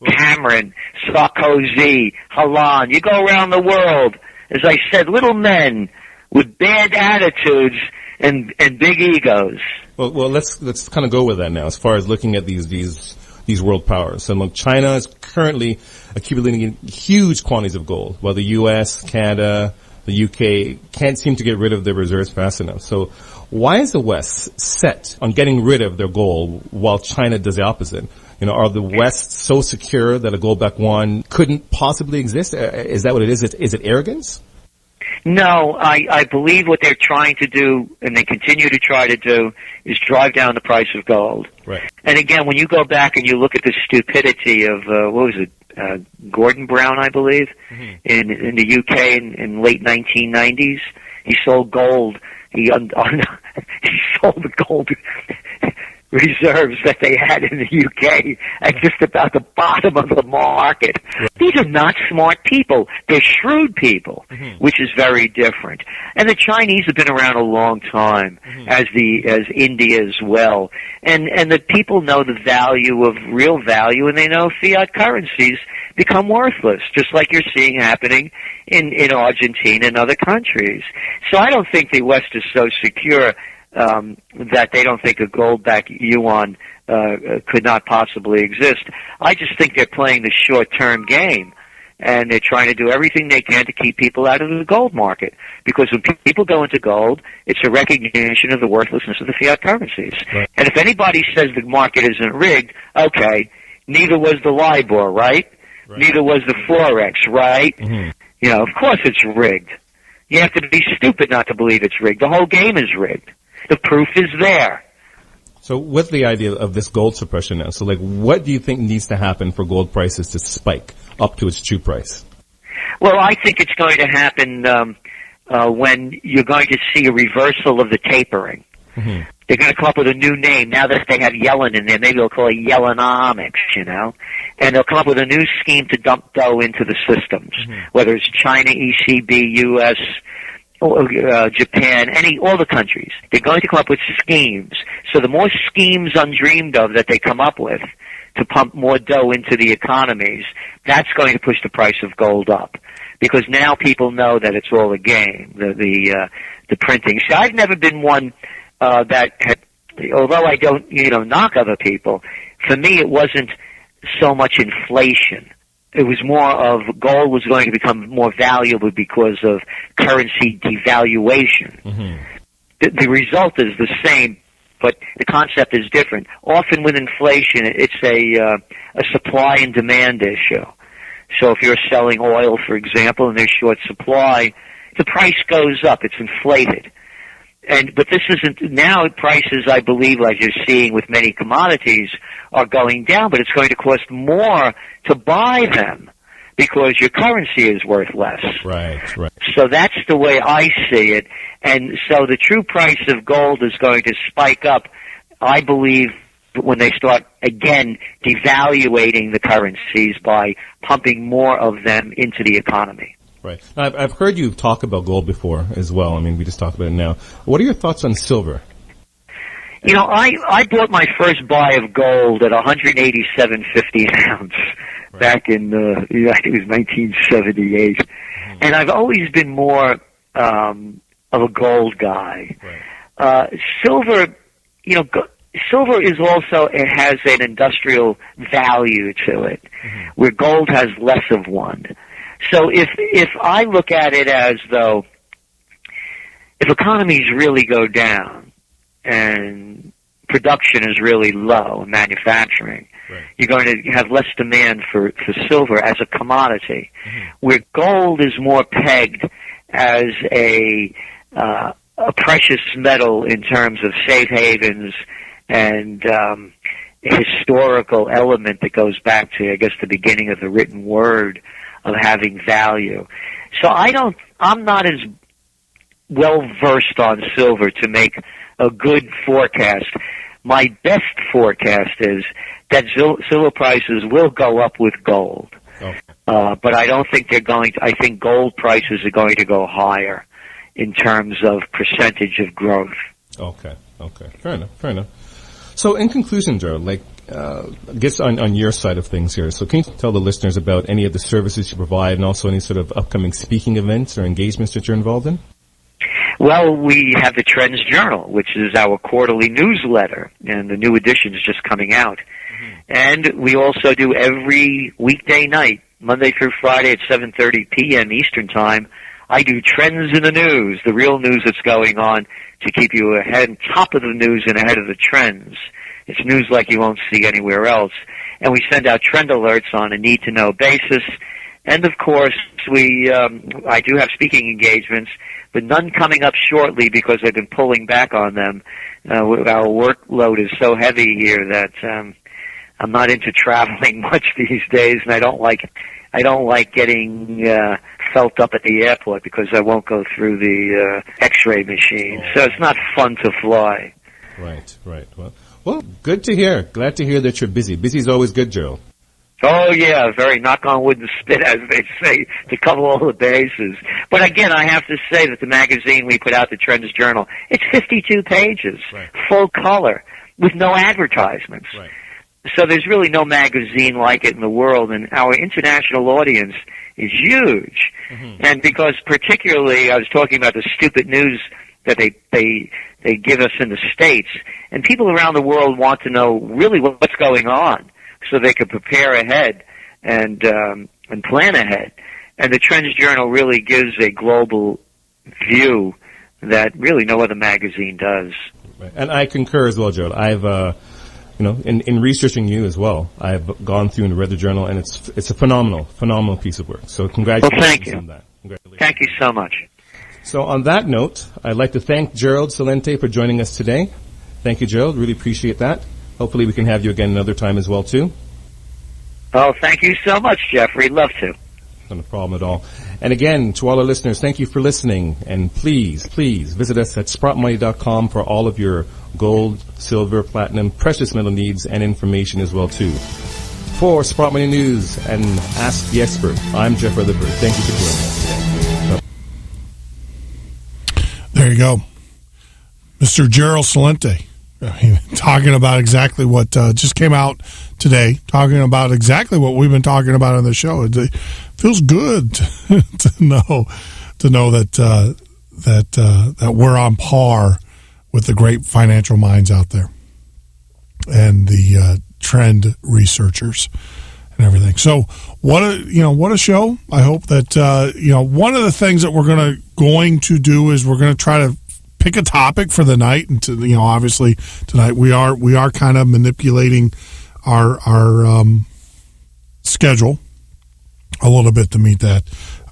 W: Cameron, Sarkozy, Hollande. You go around the world, as I said, little men with bad attitudes and big egos.
V: Well, let's kind of go with that now, as far as looking at these world powers. So, look, China is currently accumulating huge quantities of gold, while the U.S., Canada, the UK can't seem to get rid of their reserves fast enough. So, why is the West set on getting rid of their gold while China does the opposite? Are the West so secure that a gold-backed yuan couldn't possibly exist? Is that what it is? Is it arrogance?
W: No, I believe what they're trying to do, and they continue to try to do, is drive down the price of gold.
V: Right.
W: And again, when you go back and you look at the stupidity of, Gordon Brown, I believe, in the UK in late 1990s, he sold gold. He sold the gold reserves that they had in the UK at just about the bottom of the market.
V: Right.
W: These are not smart people. They're shrewd people, which is very different. And the Chinese have been around a long time, as India as well. And the people know the value of real value, and they know fiat currencies become worthless, just like you're seeing happening in Argentina and other countries. So I don't think the West is so secure that they don't think a gold-backed yuan could not possibly exist. I just think they're playing the short-term game, and they're trying to do everything they can to keep people out of the gold market. Because when people go into gold, it's a recognition of the worthlessness of the fiat currencies.
V: Right.
W: And if anybody says the market isn't rigged, okay, neither was the LIBOR, right? Neither was the Forex, right? Of course it's rigged. You have to be stupid not to believe it's rigged. The whole game is rigged. The proof is there.
V: So with the idea of this gold suppression now, so what do you think needs to happen for gold prices to spike up to its true price?
W: Well, I think it's going to happen when you're going to see a reversal of the tapering. They're going to come up with a new name. Now that they have Yellen in there, maybe they'll call it Yellenomics, And they'll come up with a new scheme to dump dough into the systems, whether it's China, ECB, U.S., Japan, all the countries. They're going to come up with schemes. So the more schemes undreamed of that they come up with to pump more dough into the economies, that's going to push the price of gold up. Because now people know that it's all a game, the printing. See, I've never been one that had, although I don't, knock other people, for me it wasn't so much inflation it was more of gold was going to become more valuable because of currency devaluation.
V: Mm-hmm.
W: The result is the same, but the concept is different. Often with inflation, it's a supply and demand issue. So if you're selling oil, for example, and there's short supply, the price goes up. It's inflated. But this isn't, now prices, I believe, like you're seeing with many commodities, are going down, but it's going to cost more to buy them because your currency is worth less.
V: Right.
W: So that's the way I see it. And so the true price of gold is going to spike up, I believe, when they start, again, devaluating the currencies by pumping more of them into the economy.
V: Right. Now, I've heard you talk about gold before as well. I mean, we just talked about it now. What are your thoughts on silver?
W: You know, I bought my first buy of gold at $187.50 an ounce back in, I think it was 1978. Mm-hmm. And I've always been more of a gold guy.
V: Right.
W: Silver, silver is also, it has an industrial value to it, where gold has less of one. So if I look at it as though, if economies really go down and production is really low in manufacturing,
V: right,
W: you're going to have less demand for silver as a commodity, where gold is more pegged as a precious metal in terms of safe havens and historical element that goes back to, I guess, the beginning of the written word of having value. So I'm not as well versed on silver to make a good forecast. My best forecast is that silver prices will go up with gold.
V: Okay.
W: But I don't think they're going to, I think gold prices are going to go higher in terms of percentage of growth.
V: Okay. Fair enough. So in conclusion, Joe, I guess on your side of things here, so can you tell the listeners about any of the services you provide and also any sort of upcoming speaking events or engagements that you're involved in?
W: Well, we have the Trends Journal, which is our quarterly newsletter, and the new edition is just coming out. And we also do every weekday night, Monday through Friday at 7:30 p.m. Eastern Time, I do Trends in the News, the real news that's going on, to keep you ahead, top of the news and ahead of the trends. It's news like you won't see anywhere else. And we send out trend alerts on a need-to-know basis. And, of course, I do have speaking engagements, but none coming up shortly because I've been pulling back on them. Our workload is so heavy here that I'm not into traveling much these days, and I don't like getting felt up at the airport because I won't go through the X-ray machine. So it's not fun to fly.
V: Right. Well, good to hear. Glad to hear that you're busy. Busy's always good, Gerald.
W: Oh, yeah, very knock on wood and spit, as they say, to cover all the bases. But again, I have to say that the magazine we put out, the Trends Journal, it's 52 pages,
V: right,
W: full color, with no advertisements.
V: Right.
W: So there's really no magazine like it in the world, and our international audience is huge. And because particularly, I was talking about the stupid news that they give us in the States, and people around the world want to know really what's going on, so they can prepare ahead and plan ahead. And the Trends Journal really gives a global view that really no other magazine does.
V: Right. And I concur as well, Gerald. I've in researching you as well, I've gone through and read the journal, and it's a phenomenal piece of work. So congratulations
W: thank you.
V: on that. Congratulations.
W: Thank you so much.
V: So on that note, I'd like to thank Gerald Celente for joining us today. Thank you, Gerald. Really appreciate that. Hopefully we can have you again another time as well, too.
W: Oh, thank you so much, Jeffrey. Love to.
V: Not a problem at all. And again, to all our listeners, thank you for listening. And please visit us at sproutmoney.com for all of your gold, silver, platinum, precious metal needs and information as well, too. For Sprout Money News and Ask the Expert, I'm Jeff Rutherford. Thank you for joining us today.
I: There you go. Mr. Gerald Celente. Talking about exactly what just came out today, talking about exactly what we've been talking about on the show. It feels good to know that we're on par with the great financial minds out there and the trend researchers. and everything. So what a show. I hope that one of the things that we're going to do is we're going to try to pick a topic for the night, and obviously tonight we are kind of manipulating our schedule a little bit to meet that.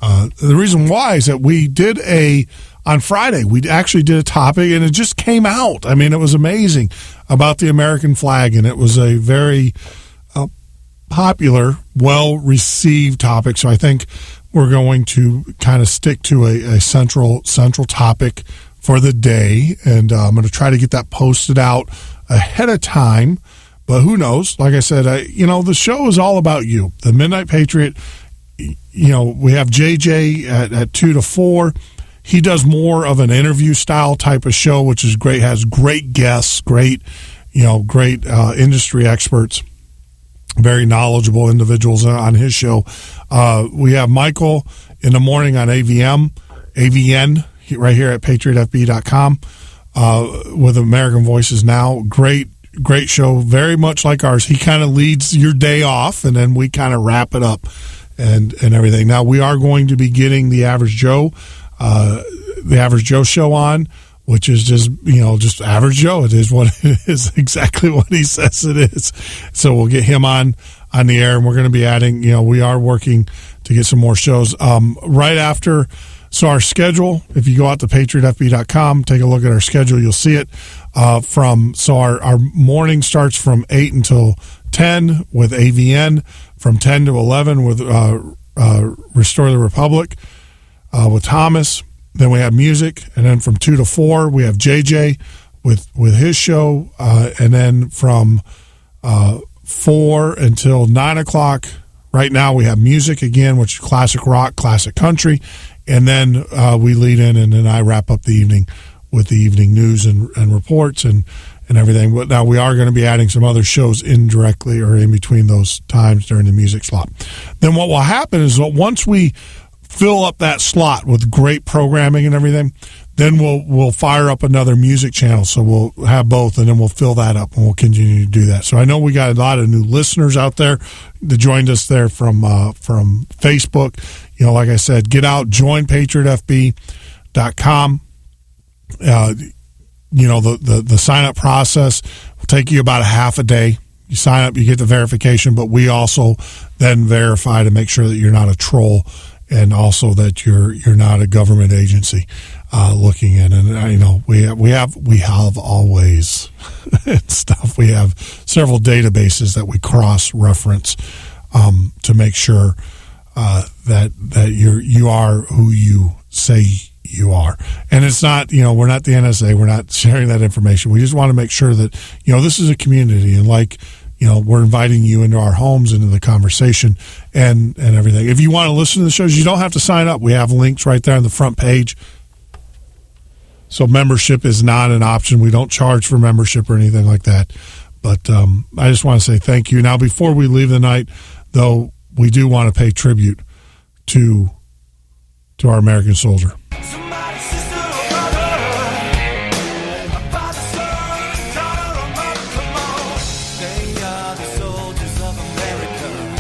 I: The reason why is that we did on Friday, we actually did a topic, and it just came out. I mean, it was amazing, about the American flag, and it was a very popular, well-received topic. So I think we're going to kind of stick to a central topic for the day, and I'm going to try to get that posted out ahead of time. But who knows? Like I said, the show is all about you. The Midnight Patriot. We have JJ at 2 to 4. He does more of an interview style type of show, which is great. Has great guests, great industry experts, very knowledgeable individuals on his show. We have Michael in the morning on AVN right here at patriotfb.com with American Voices Now. Great show, very much like ours. He kind of leads your day off, and then we kind of wrap it up and everything. Now we are going to be getting the Average Joe show on, which is just Average Joe. It is what it is, exactly what he says it is. So we'll get him on the air, and we're going to be adding, we are working to get some more shows right after. So our schedule, if you go out to patriotfb.com, take a look at our schedule, you'll see it. Our morning starts from 8 until 10 with AVN, from 10 to 11 with Restore the Republic with Thomas. Then we have music, and then from 2 to 4 we have JJ with his show, and then from 4 until 9 o'clock. Right now we have music again, which is classic rock, classic country, and then we lead in, and then I wrap up the evening with the evening news and reports and everything. But now we are going to be adding some other shows indirectly or in between those times during the music slot. Then what will happen is that once we fill up that slot with great programming and everything, then we'll fire up another music channel. So we'll have both, and then we'll fill that up, and we'll continue to do that. So I know we got a lot of new listeners out there that joined us there from Facebook. Like I said, get out, join patriotfb.com. The sign up process will take you about a half a day. You sign up, you get the verification, but we also then verify to make sure that you're not a troll, and also that you're not a government agency looking in. And we have always stuff. We have several databases that we cross reference to make sure that you are who you say you are. And it's not, we're not the NSA. We're not sharing that information. We just want to make sure that, this is a community, and we're inviting you into our homes, into the conversation and everything. If you want to listen to the shows, you don't have to sign up. We have links right there on the front page. So membership is not an option. We don't charge for membership or anything like that. But I just want to say thank you. Now, before we leave the night, though, we do want to pay tribute to our American soldier.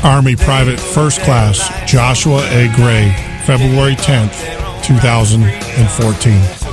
I: Army Private First Class Joshua A. Gray, February 10th, 2014.